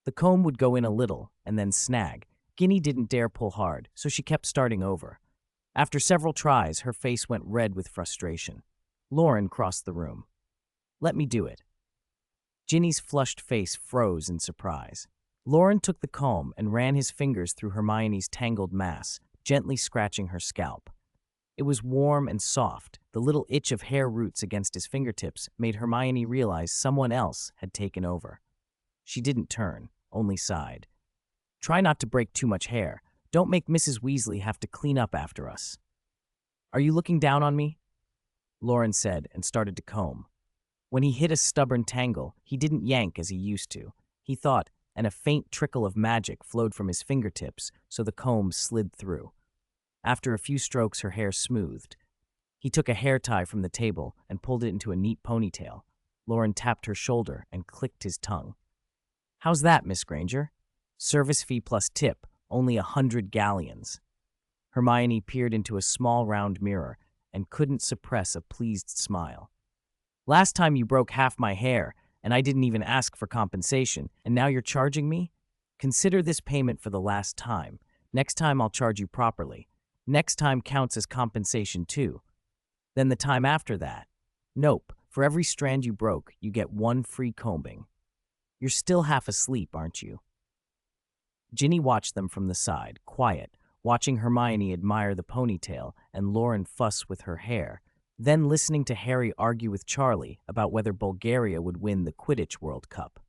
The comb would go in a little, and then snag. Ginny didn't dare pull hard, so she kept starting over. After several tries, her face went red with frustration. Loren crossed the room. "Let me do it." Ginny's flushed face froze in surprise. Loren took the comb and ran his fingers through Hermione's tangled mass, gently scratching her scalp. It was warm and soft. The little itch of hair roots against his fingertips made Hermione realize someone else had taken over. She didn't turn, only sighed. "Try not to break too much hair. Don't make Mrs. Weasley have to clean up after us." "Are you looking down on me?" Loren said and started to comb. When he hit a stubborn tangle, he didn't yank as he used to. He thought, and a faint trickle of magic flowed from his fingertips, so the comb slid through. After a few strokes, her hair smoothed. He took a hair tie from the table and pulled it into a neat ponytail. Loren tapped her shoulder and clicked his tongue. "How's that, Miss Granger? Service fee plus tip, only 100 galleons." Hermione peered into a small round mirror and couldn't suppress a pleased smile. "Last time you broke half my hair, and I didn't even ask for compensation, and now you're charging me? Consider this payment for the last time. Next time I'll charge you properly. Next time counts as compensation too. Then the time after that. Nope, for every strand you broke, you get 1 free combing. You're still half asleep, aren't you?" Ginny watched them from the side, quiet, watching Hermione admire the ponytail and Loren fuss with her hair, then listening to Harry argue with Charlie about whether Bulgaria would win the Quidditch World Cup.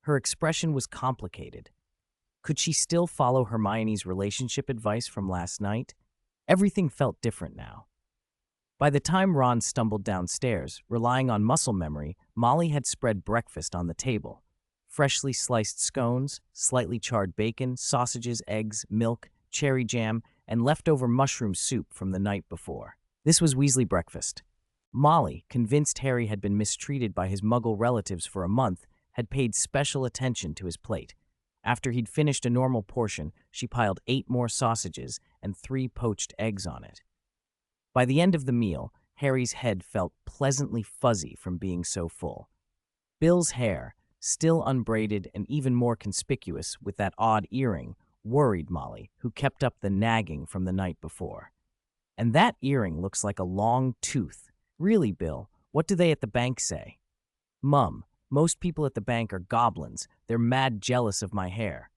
Her expression was complicated. Could she still follow Hermione's relationship advice from last night? Everything felt different now. By the time Ron stumbled downstairs, relying on muscle memory, Molly had spread breakfast on the table. Freshly sliced scones, slightly charred bacon, sausages, eggs, milk, cherry jam, and leftover mushroom soup from the night before. This was Weasley breakfast. Molly, convinced Harry had been mistreated by his Muggle relatives for a month, had paid special attention to his plate. After he'd finished a normal portion, she piled 8 more sausages and 3 poached eggs on it. By the end of the meal, Harry's head felt pleasantly fuzzy from being so full. Bill's hair, still unbraided and even more conspicuous with that odd earring, worried Molly, who kept up the nagging from the night before. And that earring looks like a long tooth. Really, Bill, what do they at the bank say? Mum, most people at the bank are goblins. They're mad jealous of my hair.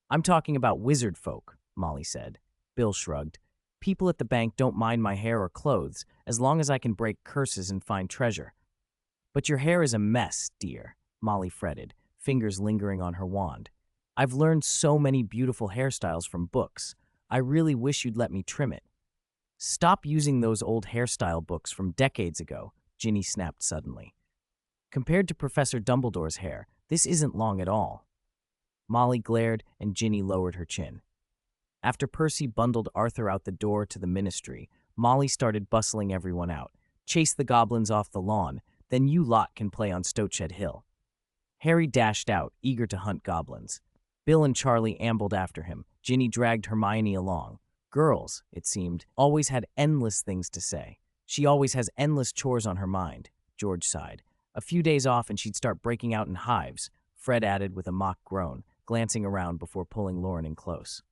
I'm talking about wizard folk, Molly said. Bill shrugged. People at the bank don't mind my hair or clothes, as long as I can break curses and find treasure. But your hair is a mess, dear, Molly fretted, fingers lingering on her wand. I've learned so many beautiful hairstyles from books. I really wish you'd let me trim it. Stop using those old hairstyle books from decades ago, Ginny snapped suddenly. Compared to Professor Dumbledore's hair, this isn't long at all. Molly glared and Ginny lowered her chin. After Percy bundled Arthur out the door to the ministry, Molly started bustling everyone out. Chase the goblins off the lawn, then you lot can play on Stoatshed Hill. Harry dashed out, eager to hunt goblins. Bill and Charlie ambled after him. Ginny dragged Hermione along. Girls, it seemed, always had endless things to say. She always has endless chores on her mind, George sighed. A few days off and she'd start breaking out in hives, Fred added with a mock groan, glancing around before pulling Loren in close.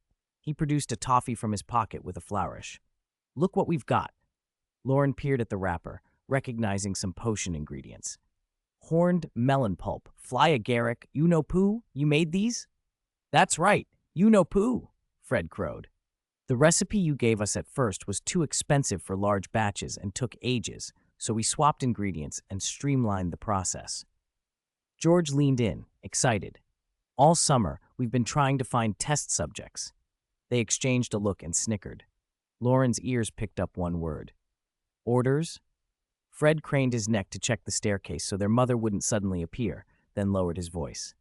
He produced a toffee from his pocket with a flourish. Look what we've got. Loren peered at the wrapper, recognizing some potion ingredients. Horned melon pulp, fly agaric, you know poo? You made these? That's right, you know poo, Fred crowed. The recipe you gave us at first was too expensive for large batches and took ages, so we swapped ingredients and streamlined the process. George leaned in, excited. All summer, we've been trying to find test subjects. They exchanged a look and snickered. Loren's ears picked up one word. Orders? Fred craned his neck to check the staircase so their mother wouldn't suddenly appear, then lowered his voice.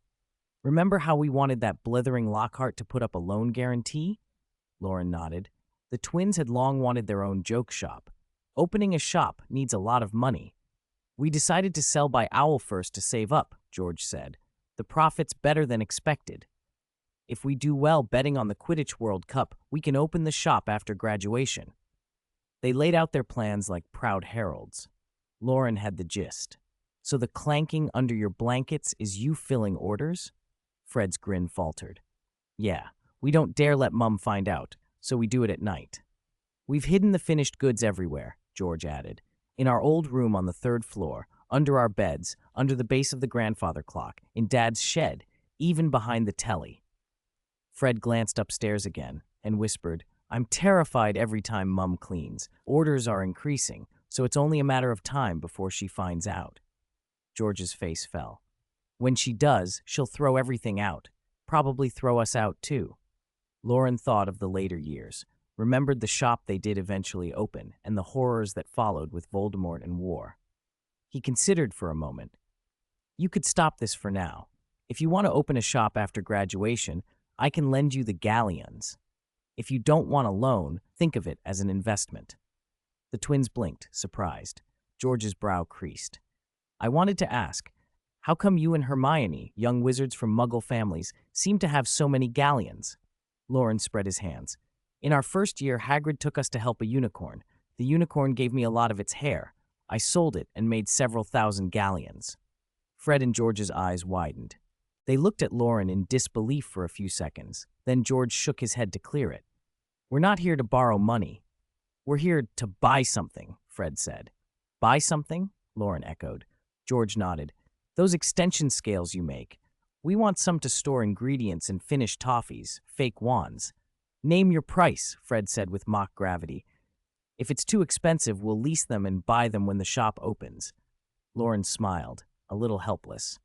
Remember how we wanted that blithering Lockhart to put up a loan guarantee? Loren nodded. The twins had long wanted their own joke shop. Opening a shop needs a lot of money. We decided to sell by Owl-first to save up, George said. The profit's better than expected. If we do well betting on the Quidditch World Cup, we can open the shop after graduation. They laid out their plans like proud heralds. Loren had the gist. So the clanking under your blankets is you filling orders? Fred's grin faltered. Yeah, we don't dare let Mum find out, so we do it at night. We've hidden the finished goods everywhere, George added. In our old room on the 3rd floor, under our beds, under the base of the grandfather clock, in Dad's shed, even behind the telly. Fred glanced upstairs again and whispered, I'm terrified every time Mum cleans. Orders are increasing, so it's only a matter of time before she finds out. George's face fell. When she does, she'll throw everything out. Probably throw us out, too. Loren thought of the later years, remembered the shop they did eventually open, and the horrors that followed with Voldemort and war. He considered for a moment. You could stop this for now. If you want to open a shop after graduation, I can lend you the galleons. If you don't want a loan, think of it as an investment. The twins blinked, surprised. George's brow creased. I wanted to ask, how come you and Hermione, young wizards from Muggle families, seem to have so many galleons? Loren spread his hands. In our first year, Hagrid took us to help a unicorn. The unicorn gave me a lot of its hair. I sold it and made several thousand galleons. Fred and George's eyes widened. They looked at Loren in disbelief for a few seconds. Then George shook his head to clear it. We're not here to borrow money. We're here to buy something, Fred said. Buy something? Loren echoed. George nodded. Those extension scales you make. We want some to store ingredients and finish toffees, fake wands. Name your price, Fred said with mock gravity. If it's too expensive, we'll lease them and buy them when the shop opens. Loren smiled, a little helpless.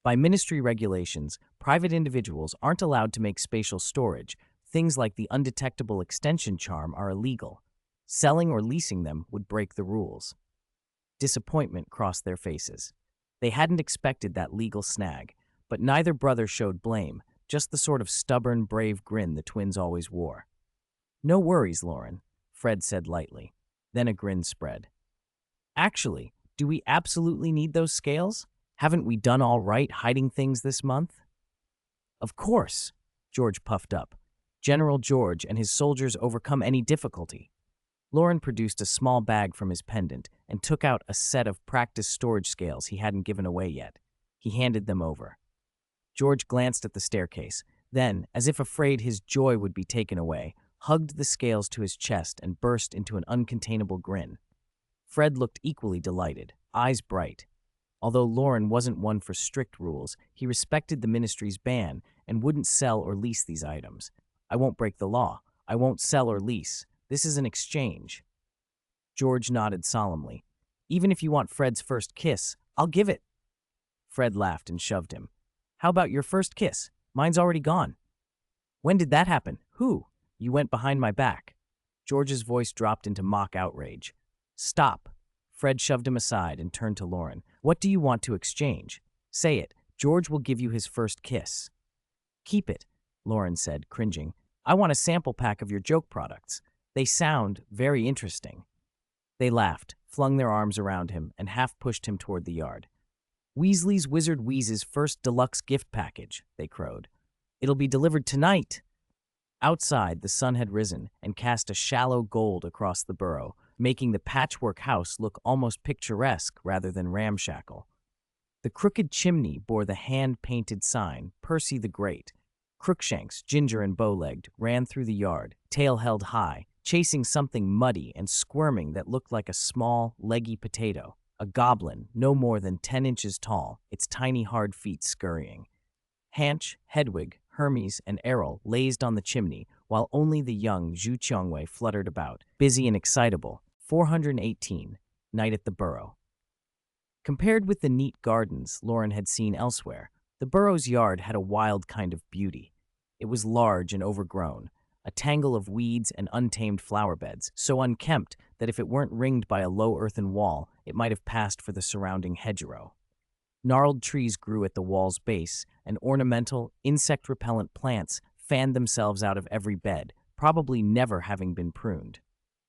By ministry regulations, private individuals aren't allowed to make spatial storage. Things like the undetectable extension charm are illegal. Selling or leasing them would break the rules. Disappointment crossed their faces. They hadn't expected that legal snag, but neither brother showed blame, just the sort of stubborn, brave grin the twins always wore. No worries, Loren, Fred said lightly. Then a grin spread. Actually, do we absolutely need those scales? Haven't we done all right hiding things this month? Of course, George puffed up. General George and his soldiers overcome any difficulty. Loren produced a small bag from his pendant and took out a set of practice storage scales he hadn't given away yet. He handed them over. George glanced at the staircase, then, as if afraid his joy would be taken away, hugged the scales to his chest and burst into an uncontainable grin. Fred looked equally delighted, eyes bright. Although Loren wasn't one for strict rules, he respected the ministry's ban and wouldn't sell or lease these items. I won't break the law. I won't sell or lease. This is an exchange. George nodded solemnly. Even if you want Fred's first kiss, I'll give it. Fred laughed and shoved him. How about your first kiss? Mine's already gone. When did that happen? Who? You went behind my back. George's voice dropped into mock outrage. Stop. Fred shoved him aside and turned to Loren. What do you want to exchange? Say it. George will give you his first kiss. Keep it, Loren said, cringing. I want a sample pack of your joke products. They sound very interesting. They laughed, flung their arms around him, and half pushed him toward the yard. Weasley's Wizard Wheez's first deluxe gift package, they crowed. It'll be delivered tonight. Outside, the sun had risen and cast a shallow gold across the burrow, making the patchwork house look almost picturesque rather than ramshackle. The crooked chimney bore the hand-painted sign, Percy the Great. Crookshanks, ginger and bow-legged, ran through the yard, tail held high, chasing something muddy and squirming that looked like a small, leggy potato, a goblin no more than 10 inches tall, its tiny hard feet scurrying. Hanch, Hedwig, Hermes, and Errol lazed on the chimney, while only the young Zhu Qiongwei fluttered about, busy and excitable. 418, Night at the Burrow. Compared with the neat gardens Loren had seen elsewhere, the burrow's yard had a wild kind of beauty. It was large and overgrown, a tangle of weeds and untamed flower beds, so unkempt that if it weren't ringed by a low earthen wall, it might have passed for the surrounding hedgerow. Gnarled trees grew at the wall's base, and ornamental, insect-repellent plants fanned themselves out of every bed, probably never having been pruned.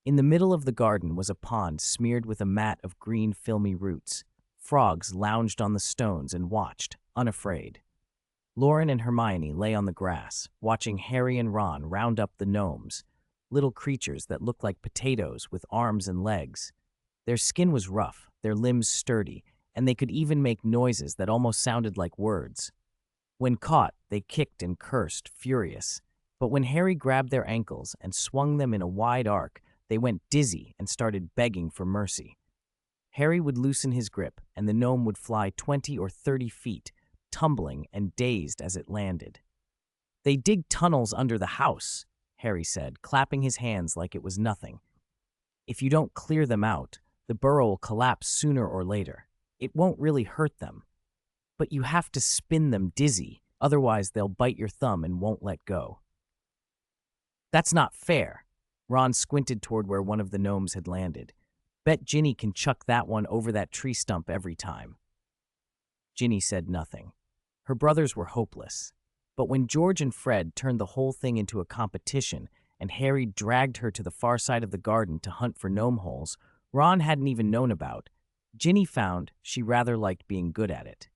In the middle of the garden was a pond smeared with a mat of green, filmy roots. Frogs lounged on the stones and watched, unafraid. Loren and Hermione lay on the grass, watching Harry and Ron round up the gnomes, little creatures that looked like potatoes with arms and legs. Their skin was rough, their limbs sturdy, and they could even make noises that almost sounded like words. When caught, they kicked and cursed, furious. But when Harry grabbed their ankles and swung them in a wide arc, they went dizzy and started begging for mercy. Harry would loosen his grip, and the gnome would fly 20 or 30 feet, tumbling and dazed as it landed. They dig tunnels under the house, Harry said, clapping his hands like it was nothing. If you don't clear them out, the burrow will collapse sooner or later. It won't really hurt them. But you have to spin them dizzy, otherwise they'll bite your thumb and won't let go. That's not fair. Ron squinted toward where one of the gnomes had landed. Bet Ginny can chuck that one over that tree stump every time. Ginny said nothing. Her brothers were hopeless. But when George and Fred turned the whole thing into a competition and Harry dragged her to the far side of the garden to hunt for gnome holes Ron hadn't even known about, Ginny found she rather liked being good at it.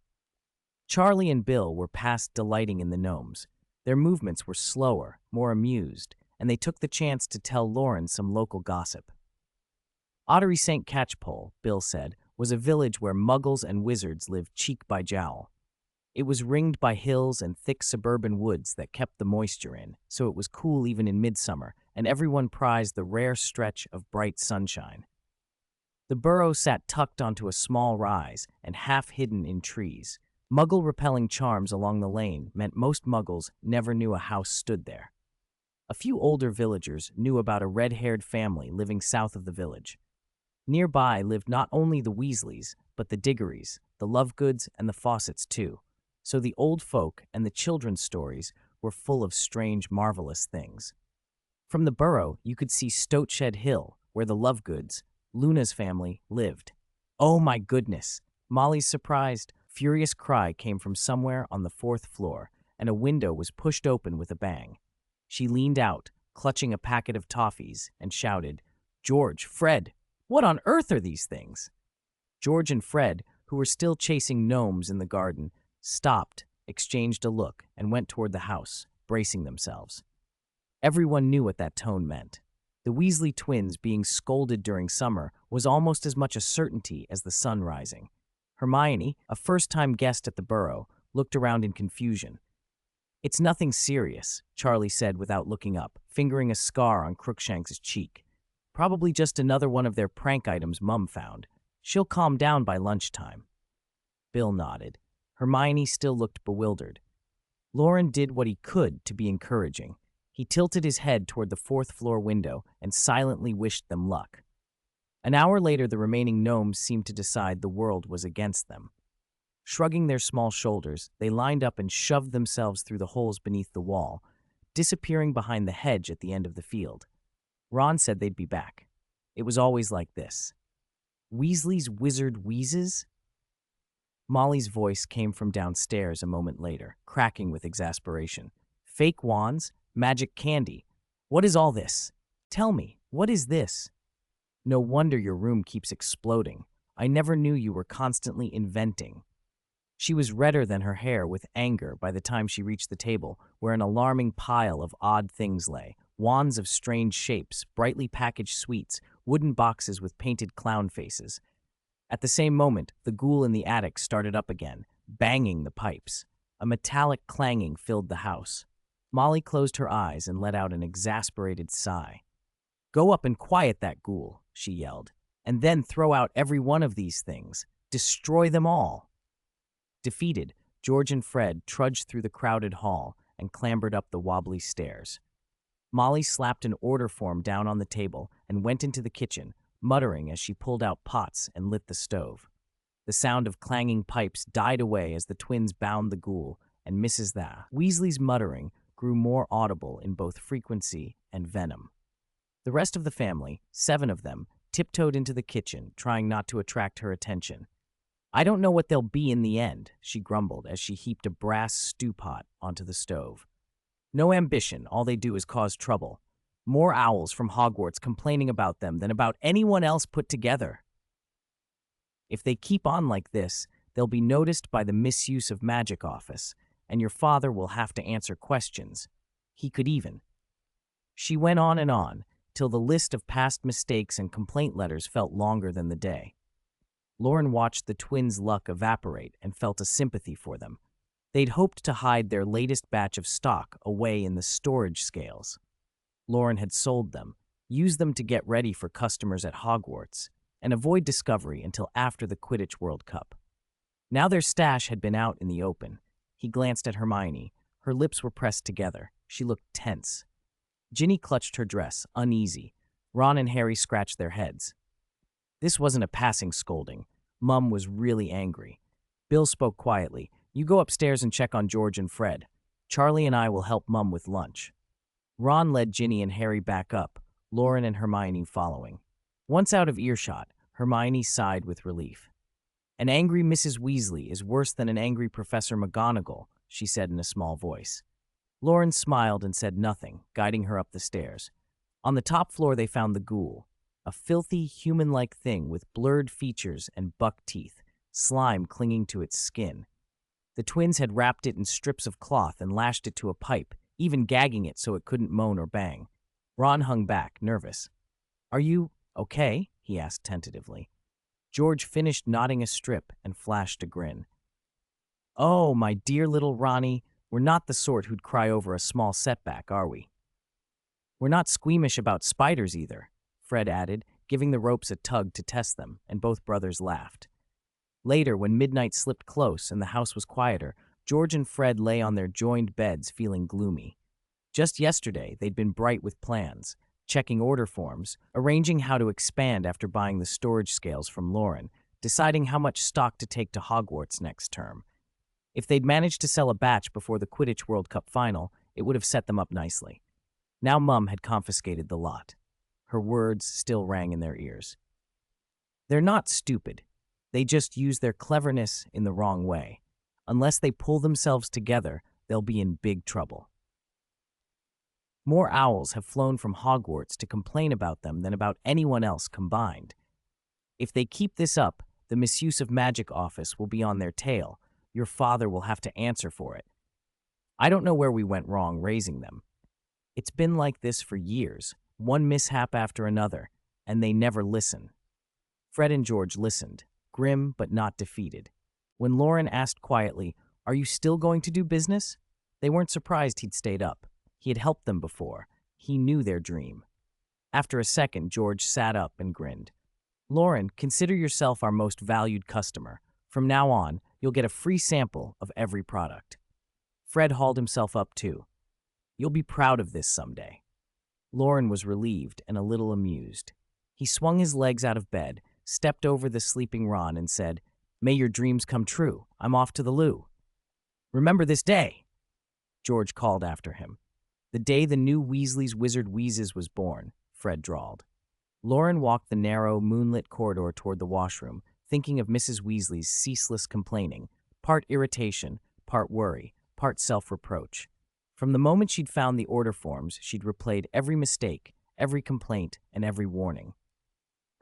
Charlie and Bill were past delighting in the gnomes. Their movements were slower, more amused, and they took the chance to tell Loren some local gossip. Ottery St. Catchpole, Bill said, was a village where muggles and wizards lived cheek by jowl. It was ringed by hills and thick suburban woods that kept the moisture in, so it was cool even in midsummer, and everyone prized the rare stretch of bright sunshine. The burrow sat tucked onto a small rise and half hidden in trees. Muggle-repelling charms along the lane meant most muggles never knew a house stood there. A few older villagers knew about a red-haired family living south of the village. Nearby lived not only the Weasleys, but the Diggorys, the Lovegoods, and the Fawcett's too. So the old folk and the children's stories were full of strange, marvelous things. From the burrow, you could see Stoatshed Hill, where the Lovegoods, Luna's family, lived. Oh my goodness! Molly's surprised, furious cry came from somewhere on the 4th floor, and a window was pushed open with a bang. She leaned out, clutching a packet of toffees, and shouted, "George, Fred, what on earth are these things?" George and Fred, who were still chasing gnomes in the garden, stopped, exchanged a look, and went toward the house, bracing themselves. Everyone knew what that tone meant. The Weasley twins being scolded during summer was almost as much a certainty as the sun rising. Hermione, a first-time guest at the Burrow, looked around in confusion. "It's nothing serious," Charlie said without looking up, fingering a scar on Crookshanks's cheek. "Probably just another one of their prank items Mum found. She'll calm down by lunchtime." Bill nodded. Hermione still looked bewildered. Loren did what he could to be encouraging. He tilted his head toward the fourth-floor window and silently wished them luck. An hour later, the remaining gnomes seemed to decide the world was against them. Shrugging their small shoulders, they lined up and shoved themselves through the holes beneath the wall, disappearing behind the hedge at the end of the field. Ron said they'd be back. It was always like this. Weasley's wizard wheezes? Molly's voice came from downstairs a moment later, cracking with exasperation. "Fake wands? Magic candy? What is all this? Tell me, what is this? No wonder your room keeps exploding. I never knew you were constantly inventing." She was redder than her hair with anger by the time she reached the table, where an alarming pile of odd things lay. Wands of strange shapes, brightly packaged sweets, wooden boxes with painted clown faces. At the same moment, the ghoul in the attic started up again, banging the pipes. A metallic clanging filled the house. Molly closed her eyes and let out an exasperated sigh. "Go up and quiet that ghoul," she yelled, "and then throw out every one of these things. Destroy them all." Defeated, George and Fred trudged through the crowded hall and clambered up the wobbly stairs. Molly slapped an order form down on the table and went into the kitchen, muttering as she pulled out pots and lit the stove. The sound of clanging pipes died away as the twins bound the ghoul, and Mrs. Weasley's muttering grew more audible in both frequency and venom. The rest of the family, 7 of them, tiptoed into the kitchen, trying not to attract her attention. "I don't know what they'll be in the end," she grumbled as she heaped a brass stew pot onto the stove. "No ambition, all they do is cause trouble. More owls from Hogwarts complaining about them than about anyone else put together. If they keep on like this, they'll be noticed by the misuse of magic office, and your father will have to answer questions. He could even." She went on, till the list of past mistakes and complaint letters felt longer than the day. Loren watched the twins' luck evaporate and felt a sympathy for them. They'd hoped to hide their latest batch of stock away in the storage scales. Loren had sold them, used them to get ready for customers at Hogwarts, and avoid discovery until after the Quidditch World Cup. Now their stash had been out in the open. He glanced at Hermione. Her lips were pressed together. She looked tense. Ginny clutched her dress, uneasy. Ron and Harry scratched their heads. This wasn't a passing scolding. Mum was really angry. Bill spoke quietly. "You go upstairs and check on George and Fred. Charlie and I will help Mum with lunch." Ron led Ginny and Harry back up, Loren and Hermione following. Once out of earshot, Hermione sighed with relief. "An angry Mrs. Weasley is worse than an angry Professor McGonagall," she said in a small voice. Loren smiled and said nothing, guiding her up the stairs. On the top floor they found the ghoul, a filthy, human-like thing with blurred features and buck teeth, slime clinging to its skin. The twins had wrapped it in strips of cloth and lashed it to a pipe, even gagging it so it couldn't moan or bang. Ron hung back, nervous. "Are you okay?" he asked tentatively. George finished knotting a strip and flashed a grin. "Oh, my dear little Ronnie, we're not the sort who'd cry over a small setback, are we? We're not squeamish about spiders either," Fred added, giving the ropes a tug to test them, and both brothers laughed. Later, when midnight slipped close and the house was quieter, George and Fred lay on their joined beds feeling gloomy. Just yesterday, they'd been bright with plans, checking order forms, arranging how to expand after buying the storage scales from Loren, deciding how much stock to take to Hogwarts next term. If they'd managed to sell a batch before the Quidditch World Cup final, it would have set them up nicely. Now Mum had confiscated the lot. Her words still rang in their ears. "They're not stupid. They just use their cleverness in the wrong way. Unless they pull themselves together, they'll be in big trouble." More owls have flown from Hogwarts to complain about them than about anyone else combined. If they keep this up, the misuse of magic office will be on their tail. Your father will have to answer for it. I don't know where we went wrong raising them. It's been like this for years, one mishap after another, and they never listen. Fred and George listened, grim but not defeated. When Loren asked quietly, "Are you still going to do business?" they weren't surprised he'd stayed up. He had helped them before. He knew their dream. After a second, George sat up and grinned. "Loren, consider yourself our most valued customer. From now on, you'll get a free sample of every product." Fred hauled himself up too. "You'll be proud of this someday." Loren was relieved and a little amused. He swung his legs out of bed, stepped over the sleeping Ron, and said, "May your dreams come true. I'm off to the loo." "Remember this day," George called after him. "The day the new Weasley's Wizard Wheezes was born," Fred drawled. Loren walked the narrow, moonlit corridor toward the washroom, thinking of Mrs. Weasley's ceaseless complaining, part irritation, part worry, part self-reproach. From the moment she'd found the order forms, she'd replayed every mistake, every complaint, and every warning.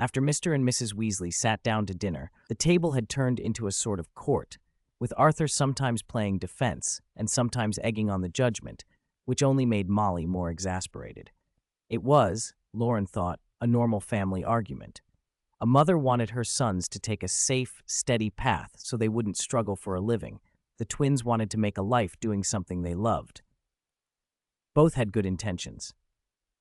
After Mr. and Mrs. Weasley sat down to dinner, the table had turned into a sort of court, with Arthur sometimes playing defense and sometimes egging on the judgment, which only made Molly more exasperated. It was, Loren thought, a normal family argument. A mother wanted her sons to take a safe, steady path so they wouldn't struggle for a living. The twins wanted to make a life doing something they loved. Both had good intentions.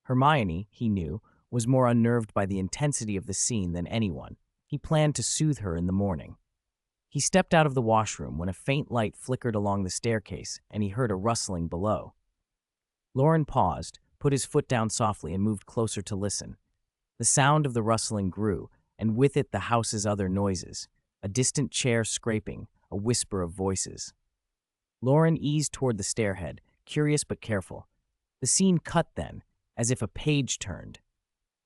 Hermione, he knew, was more unnerved by the intensity of the scene than anyone. He planned to soothe her in the morning. He stepped out of the washroom when a faint light flickered along the staircase and he heard a rustling below. Loren paused, put his foot down softly, and moved closer to listen. The sound of the rustling grew, and with it the house's other noises, a distant chair scraping, a whisper of voices. Loren eased toward the stairhead, curious but careful. The scene cut then, as if a page turned.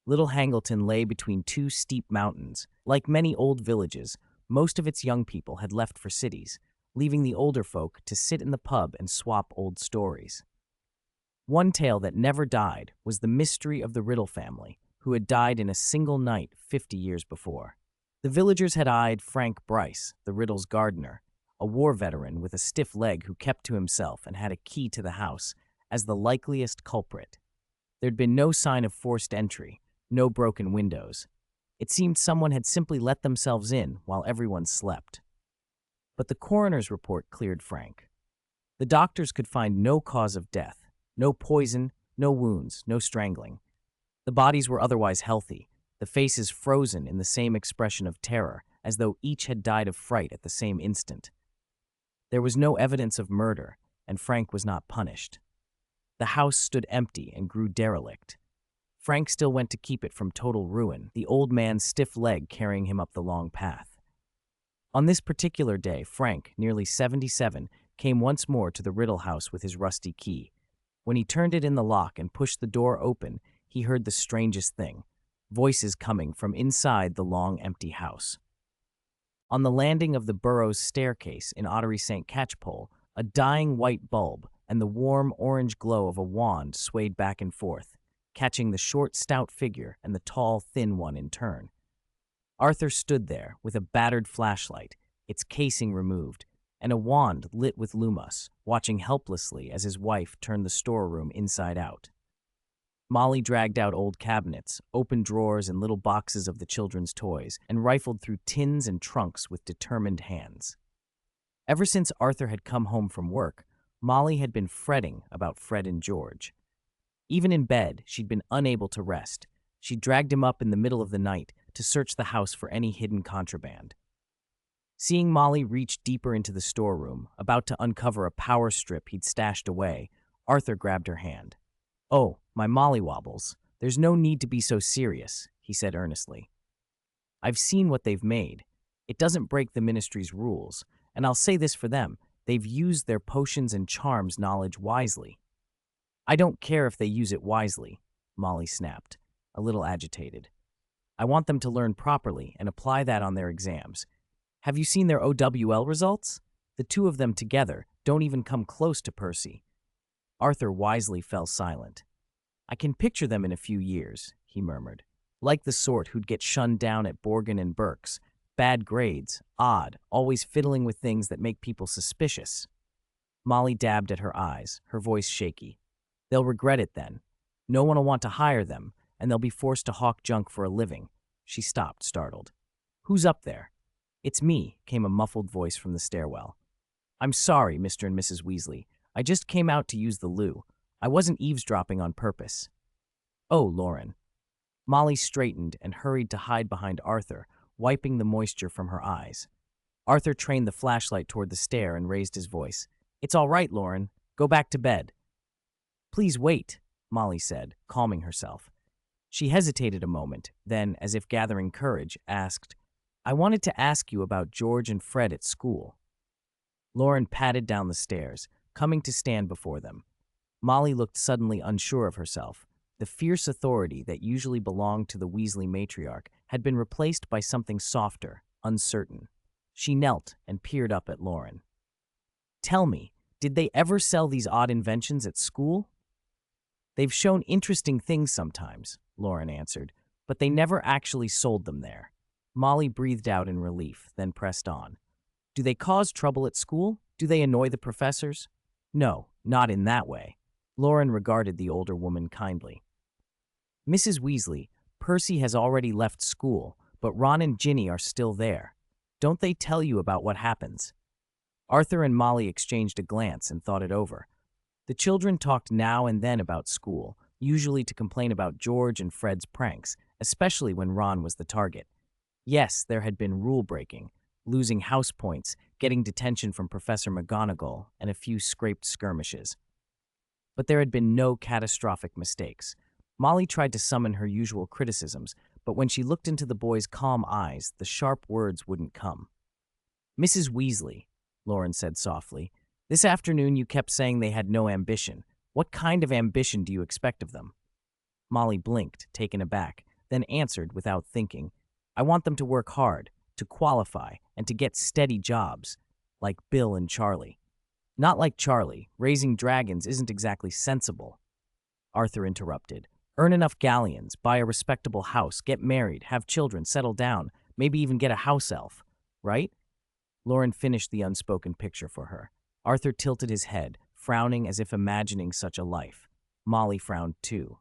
Little Hangleton lay between two steep mountains. Like many old villages, most of its young people had left for cities, leaving the older folk to sit in the pub and swap old stories. One tale that never died was the mystery of the Riddle family, who had died in a single night 50 years before. The villagers had eyed Frank Bryce, the Riddle's gardener, a war veteran with a stiff leg who kept to himself and had a key to the house, as the likeliest culprit. There'd been no sign of forced entry, no broken windows. It seemed someone had simply let themselves in while everyone slept. But the coroner's report cleared Frank. The doctors could find no cause of death, no poison, no wounds, no strangling. The bodies were otherwise healthy, the faces frozen in the same expression of terror, as though each had died of fright at the same instant. There was no evidence of murder, and Frank was not punished. The house stood empty and grew derelict. Frank still went to keep it from total ruin, the old man's stiff leg carrying him up the long path. On this particular day, Frank, nearly 77, came once more to the Riddle house with his rusty key. When he turned it in the lock and pushed the door open, he heard the strangest thing, voices coming from inside the long, empty house. On the landing of the Burrows staircase in Ottery St. Catchpole, a dying white bulb and the warm orange glow of a wand swayed back and forth, catching the short, stout figure and the tall, thin one in turn. Arthur stood there with a battered flashlight, its casing removed, and a wand lit with lumos, watching helplessly as his wife turned the storeroom inside out. Molly dragged out old cabinets, opened drawers and little boxes of the children's toys, and rifled through tins and trunks with determined hands. Ever since Arthur had come home from work, Molly had been fretting about Fred and George. Even in bed, she'd been unable to rest. She dragged him up in the middle of the night to search the house for any hidden contraband. Seeing Molly reach deeper into the storeroom, about to uncover a power strip he'd stashed away, Arthur grabbed her hand. "Oh, my mollywobbles, there's no need to be so serious," he said earnestly. "I've seen what they've made. It doesn't break the ministry's rules, and I'll say this for them, they've used their potions and charms knowledge wisely." "I don't care if they use it wisely," Molly snapped, a little agitated. "I want them to learn properly and apply that on their exams. Have you seen their OWL results? The two of them together don't even come close to Percy." Arthur wisely fell silent. I can picture them in a few years, he murmured. Like the sort who'd get shunned down at Borgin and Burke's. Bad grades, odd, always fiddling with things that make people suspicious. Molly dabbed at her eyes, her voice shaky. They'll regret it then. No one will want to hire them, and they'll be forced to hawk junk for a living. She stopped, startled. Who's up there? It's me, came a muffled voice from the stairwell. I'm sorry, Mr. and Mrs. Weasley. I just came out to use the loo. I wasn't eavesdropping on purpose. Oh, Loren. Molly straightened and hurried to hide behind Arthur, wiping the moisture from her eyes. Arthur trained the flashlight toward the stair and raised his voice. It's all right, Loren. Go back to bed. Please wait, Molly said, calming herself. She hesitated a moment, then, as if gathering courage, asked, I wanted to ask you about George and Fred at school. Loren padded down the stairs, coming to stand before them. Molly looked suddenly unsure of herself. The fierce authority that usually belonged to the Weasley matriarch had been replaced by something softer, uncertain. She knelt and peered up at Loren. Tell me, did they ever sell these odd inventions at school? They've shown interesting things sometimes, Loren answered, but they never actually sold them there. Molly breathed out in relief, then pressed on. Do they cause trouble at school? Do they annoy the professors? No, not in that way. Loren regarded the older woman kindly. Mrs. Weasley, Percy has already left school, but Ron and Ginny are still there. Don't they tell you about what happens? Arthur and Molly exchanged a glance and thought it over. The children talked now and then about school, usually to complain about George and Fred's pranks, especially when Ron was the target. Yes, there had been rule-breaking, losing house points, getting detention from Professor McGonagall, and a few scraped skirmishes. But there had been no catastrophic mistakes. Molly tried to summon her usual criticisms, but when she looked into the boy's calm eyes, the sharp words wouldn't come. Mrs. Weasley, Loren said softly, this afternoon you kept saying they had no ambition. What kind of ambition do you expect of them? Molly blinked, taken aback, then answered without thinking. I want them to work hard, to qualify, and to get steady jobs, like Bill and Charlie. Not like Charlie. Raising dragons isn't exactly sensible. Arthur interrupted. Earn enough galleons, buy a respectable house, get married, have children, settle down, maybe even get a house elf, right? Loren finished the unspoken picture for her. Arthur tilted his head, frowning as if imagining such a life. Molly frowned too.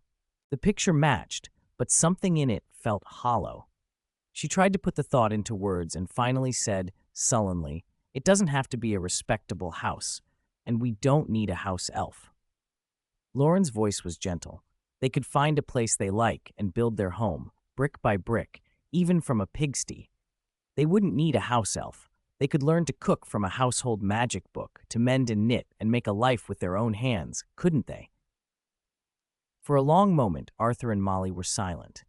The picture matched, but something in it felt hollow. She tried to put the thought into words and finally said, sullenly, it doesn't have to be a respectable house, and we don't need a house elf. Loren's voice was gentle. They could find a place they like and build their home, brick by brick, even from a pigsty. They wouldn't need a house elf. They could learn to cook from a household magic book, to mend and knit and make a life with their own hands, couldn't they? For a long moment, Arthur and Molly were silent.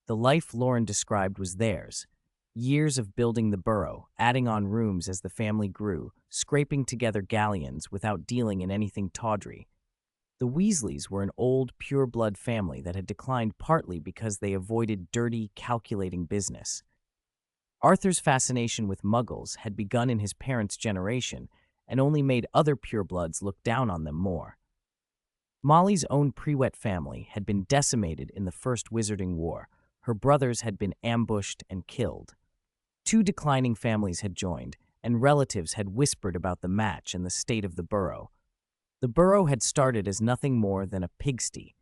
The life Loren described was theirs. Years of building the burrow, adding on rooms as the family grew, scraping together galleons without dealing in anything tawdry. The Weasleys were an old, pure-blood family that had declined partly because they avoided dirty, calculating business. Arthur's fascination with Muggles had begun in his parents' generation and only made other purebloods look down on them more. Molly's own Prewett family had been decimated in the First Wizarding War. Her brothers had been ambushed and killed. 2 declining families had joined, and relatives had whispered about the match and the state of the burrow. The burrow had started as nothing more than a pigsty.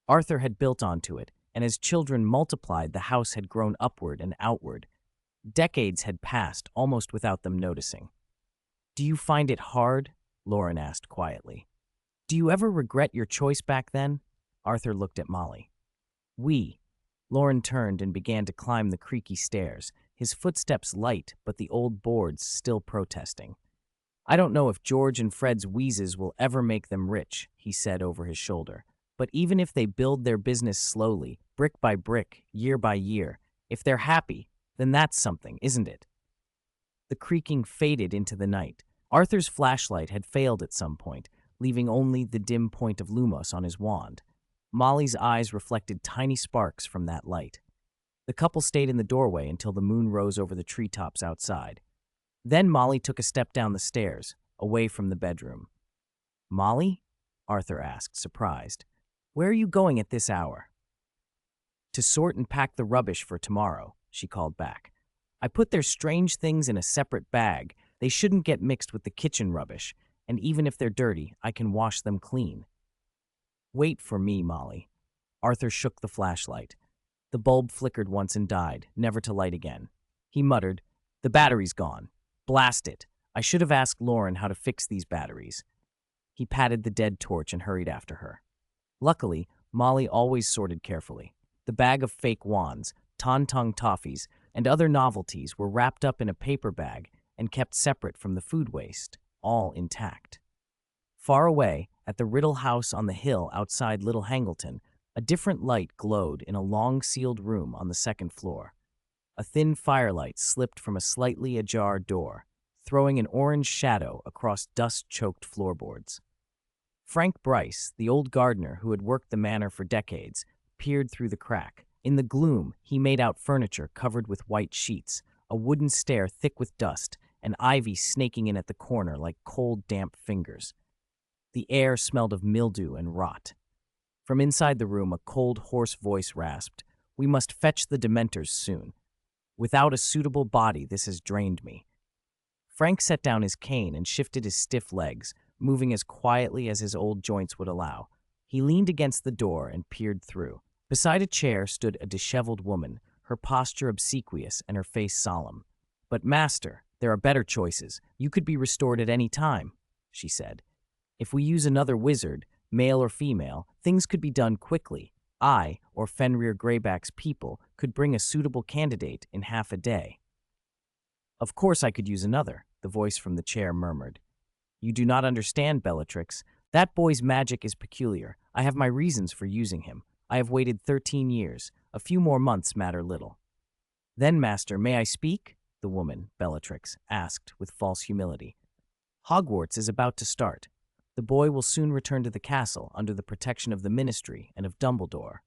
Arthur had built onto it, and as children multiplied, the house had grown upward and outward. Decades had passed almost without them noticing. Do you find it hard? Loren asked quietly. Do you ever regret your choice back then? Arthur looked at Molly. Loren turned and began to climb the creaky stairs, his footsteps light but the old boards still protesting. I don't know if George and Fred's wheezes will ever make them rich, he said over his shoulder. But even if they build their business slowly, brick by brick, year by year, if they're happy, then that's something, isn't it? The creaking faded into the night. Arthur's flashlight had failed at some point, leaving only the dim point of Lumos on his wand. Molly's eyes reflected tiny sparks from that light. The couple stayed in the doorway until the moon rose over the treetops outside. Then Molly took a step down the stairs, away from the bedroom. Molly? Arthur asked, surprised. Where are you going at this hour? To sort and pack the rubbish for tomorrow, she called back. I put their strange things in a separate bag. They shouldn't get mixed with the kitchen rubbish, and even if they're dirty, I can wash them clean. Wait for me, Molly. Arthur shook the flashlight. The bulb flickered once and died, never to light again. He muttered, The battery's gone. Blast it. I should have asked Loren how to fix these batteries. He patted the dead torch and hurried after her. Luckily, Molly always sorted carefully. The bag of fake wands, Tauntaun toffees, and other novelties were wrapped up in a paper bag and kept separate from the food waste, all intact. Far away, at the Riddle house on the hill outside Little Hangleton, a different light glowed in a long sealed room on the second floor. A thin firelight slipped from a slightly ajar door, throwing an orange shadow across dust-choked floorboards. Frank Bryce, the old gardener who had worked the manor for decades, peered through the crack. In the gloom, he made out furniture covered with white sheets, a wooden stair thick with dust, and ivy snaking in at the corner like cold, damp fingers. The air smelled of mildew and rot. From inside the room, a cold, hoarse voice rasped, We must fetch the Dementors soon. Without a suitable body, this has drained me. Frank set down his cane and shifted his stiff legs, moving as quietly as his old joints would allow. He leaned against the door and peered through. Beside a chair stood a disheveled woman, her posture obsequious and her face solemn. But, Master, there are better choices. You could be restored at any time, she said. If we use another wizard, male or female, things could be done quickly. I, or Fenrir Greyback's people, could bring a suitable candidate in half a day. Of course I could use another, the voice from the chair murmured. You do not understand, Bellatrix. That boy's magic is peculiar. I have my reasons for using him. I have waited 13 years. A few more months matter little. Then, Master, may I speak? The woman, Bellatrix, asked with false humility. Hogwarts is about to start. The boy will soon return to the castle under the protection of the Ministry and of Dumbledore.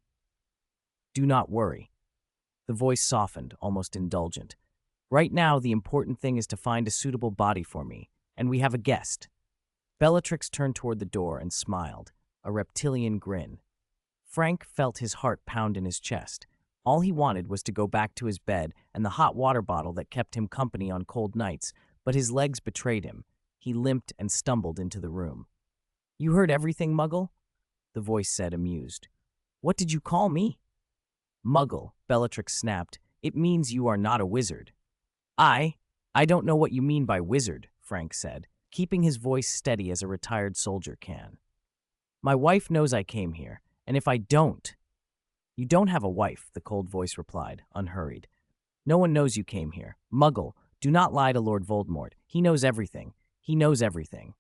Do not worry. The voice softened, almost indulgent. Right now, the important thing is to find a suitable body for me, and we have a guest. Bellatrix turned toward the door and smiled, a reptilian grin. Frank felt his heart pound in his chest. All he wanted was to go back to his bed and the hot water bottle that kept him company on cold nights, but his legs betrayed him. He limped and stumbled into the room. You heard everything, Muggle? The voice said, amused. What did you call me? Muggle, Bellatrix snapped. It means you are not a wizard. I don't know what you mean by wizard, Frank said, keeping his voice steady as a retired soldier can. My wife knows I came here, and if I don't... You don't have a wife, the cold voice replied, unhurried. No one knows you came here. Muggle, do not lie to Lord Voldemort. He knows everything. He knows everything.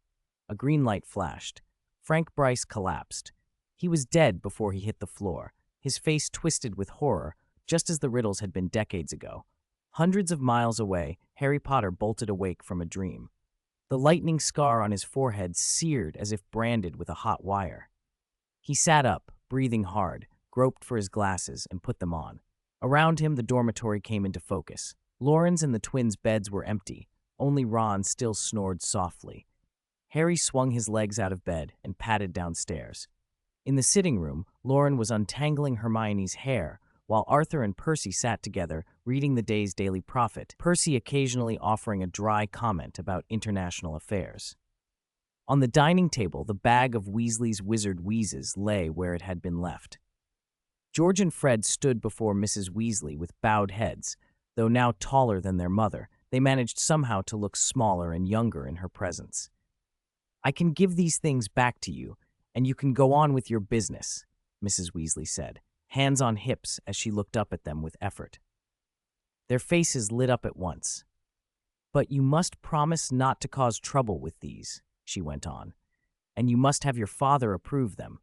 A green light flashed. Frank Bryce collapsed. He was dead before he hit the floor, his face twisted with horror, just as the riddles had been decades ago. Hundreds of miles away, Harry Potter bolted awake from a dream. The lightning scar on his forehead seared as if branded with a hot wire. He sat up, breathing hard, groped for his glasses, and put them on. Around him, the dormitory came into focus. Loren's and the twins' beds were empty. Only Ron still snored softly. Harry swung his legs out of bed and padded downstairs. In the sitting room, Loren was untangling Hermione's hair, while Arthur and Percy sat together, reading the day's Daily Prophet, Percy occasionally offering a dry comment about international affairs. On the dining table, the bag of Weasley's wizard wheezes lay where it had been left. George and Fred stood before Mrs. Weasley with bowed heads. Though now taller than their mother, they managed somehow to look smaller and younger in her presence. I can give these things back to you, and you can go on with your business, Mrs. Weasley said, hands on hips as she looked up at them with effort. Their faces lit up at once. But you must promise not to cause trouble with these, she went on, and you must have your father approve them.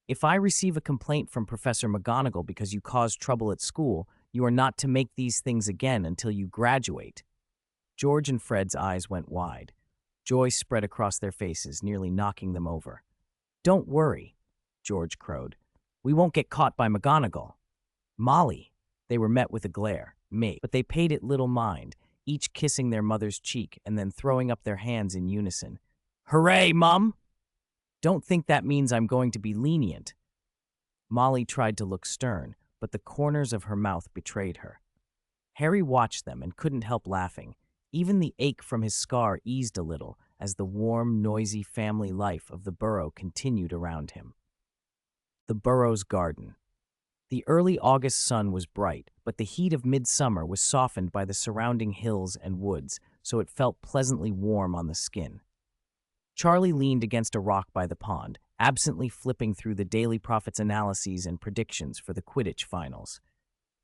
If I receive a complaint from Professor McGonagall because you caused trouble at school, you are not to make these things again until you graduate. George and Fred's eyes went wide. Joy spread across their faces, nearly knocking them over. Don't worry, George crowed. We won't get caught by McGonagall. Molly, they were met with a glare. Mate, but they paid it little mind, each kissing their mother's cheek and then throwing up their hands in unison. Hooray, Mum! Don't think that means I'm going to be lenient. Molly tried to look stern, but the corners of her mouth betrayed her. Harry watched them and couldn't help laughing. Even the ache from his scar eased a little as the warm, noisy family life of the burrow continued around him. The burrow's garden. The early August sun was bright, but the heat of midsummer was softened by the surrounding hills and woods, so it felt pleasantly warm on the skin. Charlie leaned against a rock by the pond, absently flipping through the Daily Prophet's analyses and predictions for the Quidditch finals.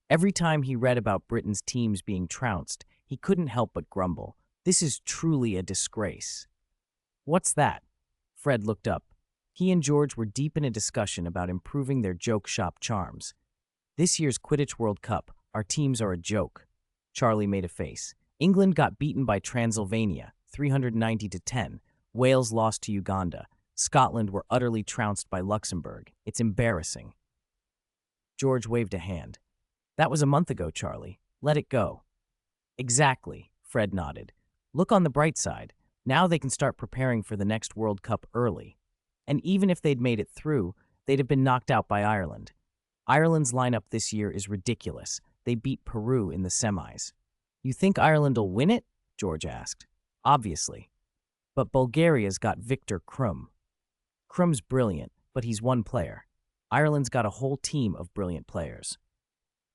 Every time he read about Britain's teams being trounced, he couldn't help but grumble. This is truly a disgrace. What's that? Fred looked up. He and George were deep in a discussion about improving their joke shop charms. This year's Quidditch World Cup, our teams are a joke. Charlie made a face. England got beaten by Transylvania, 390-10. Wales lost to Uganda. Scotland were utterly trounced by Luxembourg. It's embarrassing. George waved a hand. That was a month ago, Charlie. Let it go. Exactly, Fred nodded. Look on the bright side. Now they can start preparing for the next World Cup early. And even if they'd made it through, they'd have been knocked out by Ireland. Ireland's lineup this year is ridiculous. They beat Peru in the semis. You think Ireland will win it? George asked. Obviously. But Bulgaria's got Victor Krum. Krum's brilliant, but he's one player. Ireland's got a whole team of brilliant players.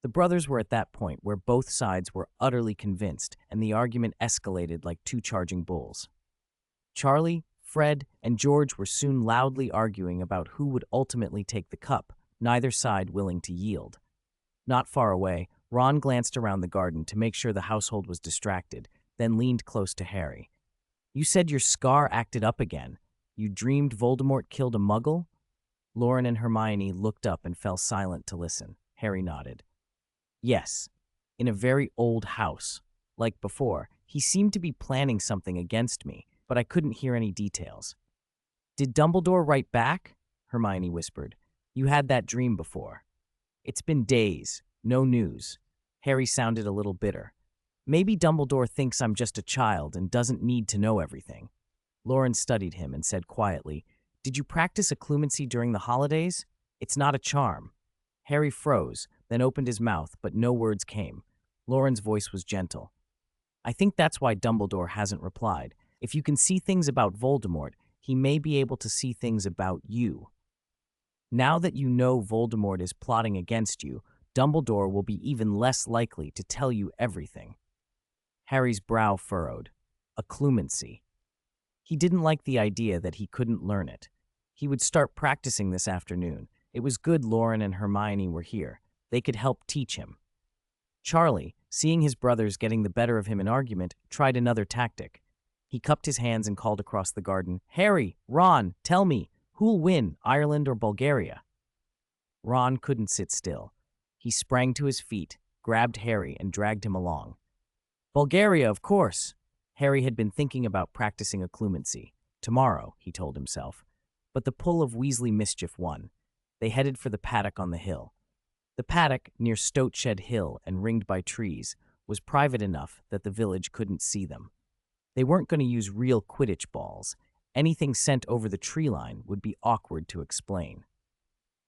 The brothers were at that point where both sides were utterly convinced, and the argument escalated like two charging bulls. Charlie, Fred, and George were soon loudly arguing about who would ultimately take the cup, neither side willing to yield. Not far away, Ron glanced around the garden to make sure the household was distracted, then leaned close to Harry. You said your scar acted up again. You dreamed Voldemort killed a muggle? Loren and Hermione looked up and fell silent to listen. Harry nodded. Yes, in a very old house. Like before, he seemed to be planning something against me, but I couldn't hear any details. Did Dumbledore write back? Hermione whispered. You had that dream before. It's been days. No news. Harry sounded a little bitter. Maybe Dumbledore thinks I'm just a child and doesn't need to know everything. Loren studied him and said quietly, Did you practice occlumency during the holidays? It's not a charm. Harry froze, then opened his mouth, but no words came. Loren's voice was gentle. I think that's why Dumbledore hasn't replied. If you can see things about Voldemort, he may be able to see things about you. Now that you know Voldemort is plotting against you, Dumbledore will be even less likely to tell you everything. Harry's brow furrowed. Occlumency. He didn't like the idea that he couldn't learn it. He would start practicing this afternoon. It was good Loren and Hermione were here. They could help teach him. Charlie, seeing his brothers getting the better of him in argument, tried another tactic. He cupped his hands and called across the garden, Harry, Ron, tell me, who'll win, Ireland or Bulgaria? Ron couldn't sit still. He sprang to his feet, grabbed Harry, and dragged him along. Bulgaria, of course. Harry had been thinking about practicing occlumency. Tomorrow, he told himself. But the pull of Weasley mischief won. They headed for the paddock on the hill. The paddock, near Stoteshed Hill and ringed by trees, was private enough that the village couldn't see them. They weren't going to use real Quidditch balls. Anything sent over the tree line would be awkward to explain.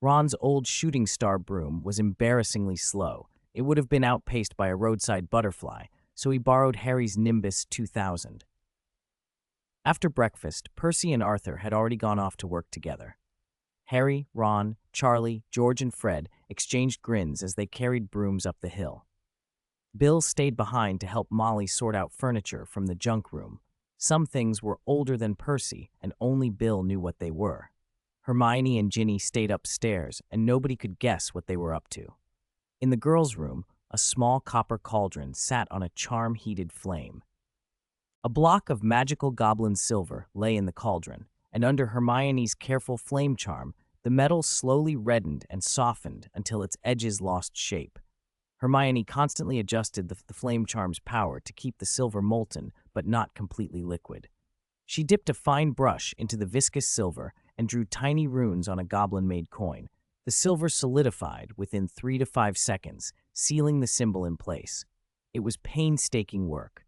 Ron's old shooting star broom was embarrassingly slow. It would have been outpaced by a roadside butterfly, so he borrowed Harry's Nimbus 2000. After breakfast, Percy and Arthur had already gone off to work together. Harry, Ron, Charlie, George, and Fred exchanged grins as they carried brooms up the hill. Bill stayed behind to help Molly sort out furniture from the junk room. Some things were older than Percy, and only Bill knew what they were. Hermione and Ginny stayed upstairs, and nobody could guess what they were up to. In the girls' room, a small copper cauldron sat on a charm-heated flame. A block of magical goblin silver lay in the cauldron, and under Hermione's careful flame charm, the metal slowly reddened and softened until its edges lost shape. Hermione constantly adjusted the flame charm's power to keep the silver molten but not completely liquid. She dipped a fine brush into the viscous silver and drew tiny runes on a goblin-made coin. The silver solidified within 3 to 5 seconds, sealing the symbol in place. It was painstaking work.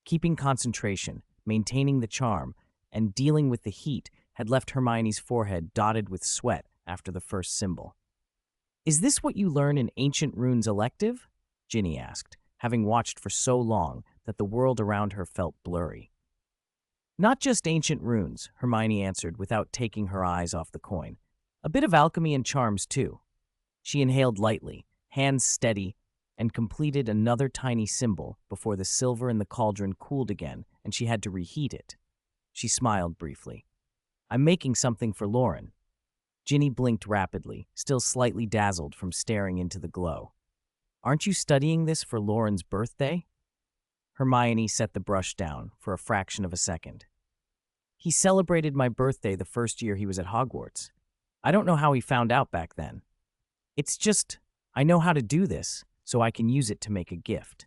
Keeping concentration, maintaining the charm, and dealing with the heat had left Hermione's forehead dotted with sweat after the first symbol. Is this what you learn in Ancient Runes elective? Ginny asked, having watched for so long that the world around her felt blurry. Not just ancient runes, Hermione answered without taking her eyes off the coin. A bit of alchemy and charms, too. She inhaled lightly, hands steady, and completed another tiny symbol before the silver in the cauldron cooled again and she had to reheat it. She smiled briefly. I'm making something for Loren. Ginny blinked rapidly, still slightly dazzled from staring into the glow. Aren't you studying this for Loren's birthday? Hermione set the brush down for a fraction of a second. He celebrated my birthday the first year he was at Hogwarts. I don't know how he found out back then. It's just, I know how to do this, so I can use it to make a gift.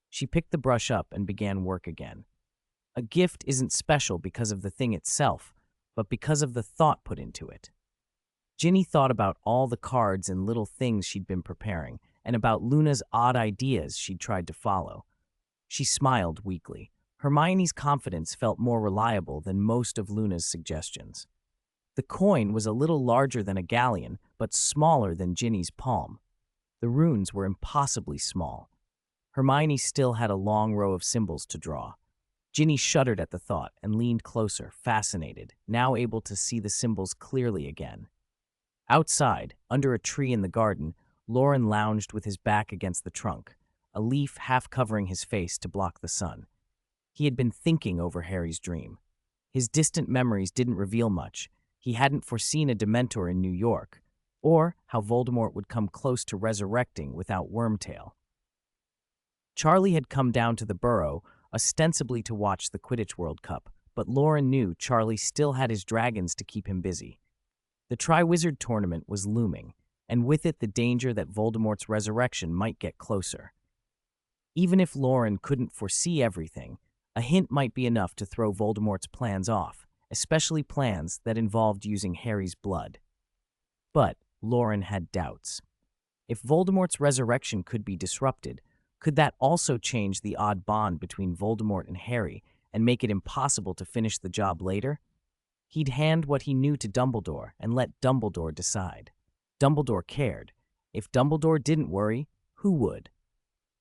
She picked the brush up and began work again. A gift isn't special because of the thing itself, but because of the thought put into it. Ginny thought about all the cards and little things she'd been preparing, and about Luna's odd ideas she'd tried to follow. She smiled weakly. Hermione's confidence felt more reliable than most of Luna's suggestions. The coin was a little larger than a galleon, but smaller than Ginny's palm. The runes were impossibly small. Hermione still had a long row of symbols to draw. Ginny shuddered at the thought and leaned closer, fascinated, now able to see the symbols clearly again. Outside, under a tree in the garden, Loren lounged with his back against the trunk, a leaf half covering his face to block the sun. He had been thinking over Harry's dream. His distant memories didn't reveal much. He hadn't foreseen a Dementor in New York, or how Voldemort would come close to resurrecting without Wormtail. Charlie had come down to the Burrow, ostensibly to watch the Quidditch World Cup, but Loren knew Charlie still had his dragons to keep him busy. The Triwizard Tournament was looming, and with it the danger that Voldemort's resurrection might get closer. Even if Loren couldn't foresee everything, a hint might be enough to throw Voldemort's plans off, especially plans that involved using Harry's blood. But Loren had doubts. If Voldemort's resurrection could be disrupted, could that also change the odd bond between Voldemort and Harry and make it impossible to finish the job later? He'd hand what he knew to Dumbledore and let Dumbledore decide. Dumbledore cared. If Dumbledore didn't worry, who would?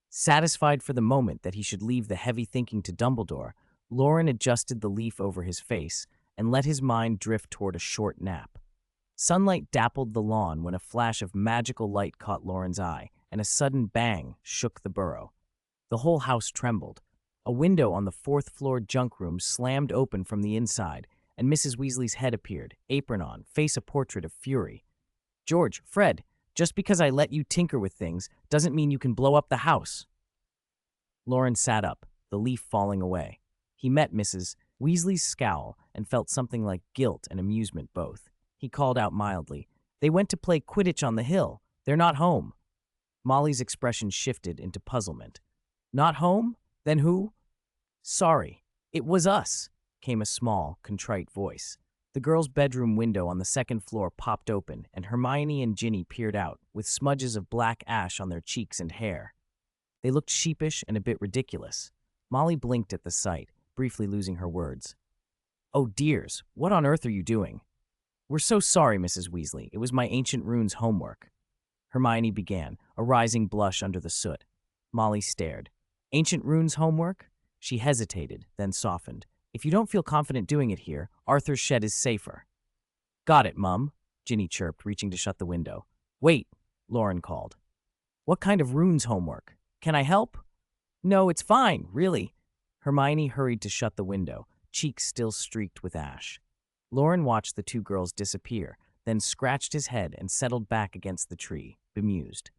Satisfied for the moment that he should leave the heavy thinking to Dumbledore, Loren adjusted the leaf over his face and let his mind drift toward a short nap. Sunlight dappled the lawn when a flash of magical light caught Loren's eye, and a sudden bang shook the burrow. The whole house trembled. A window on the fourth-floor junk room slammed open from the inside, and Mrs. Weasley's head appeared, apron on, face a portrait of fury. "George, Fred, just because I let you tinker with things doesn't mean you can blow up the house." Loren sat up, the leaf falling away. He met Mrs. Weasley's scowl and felt something like guilt and amusement both. He called out mildly, "They went to play Quidditch on the hill. They're not home." Molly's expression shifted into puzzlement. "Not home? Then who?" "Sorry, it was us," came a small, contrite voice. The girls' bedroom window on the second floor popped open, and Hermione and Ginny peered out, with smudges of black ash on their cheeks and hair. They looked sheepish and a bit ridiculous. Molly blinked at the sight, briefly losing her words. "Oh, dears, what on earth are you doing?" "We're so sorry, Mrs. Weasley. It was my Ancient Runes homework." Hermione began, a rising blush under the soot. Molly stared. "Ancient Runes homework?" She hesitated, then softened. "If you don't feel confident doing it here, Arthur's shed is safer." "Got it, Mum," Ginny chirped, reaching to shut the window. "Wait," Loren called. "What kind of runes homework? Can I help?" "No, it's fine, really." Hermione hurried to shut the window, cheeks still streaked with ash. Loren watched the two girls disappear, then scratched his head and settled back against the tree, bemused.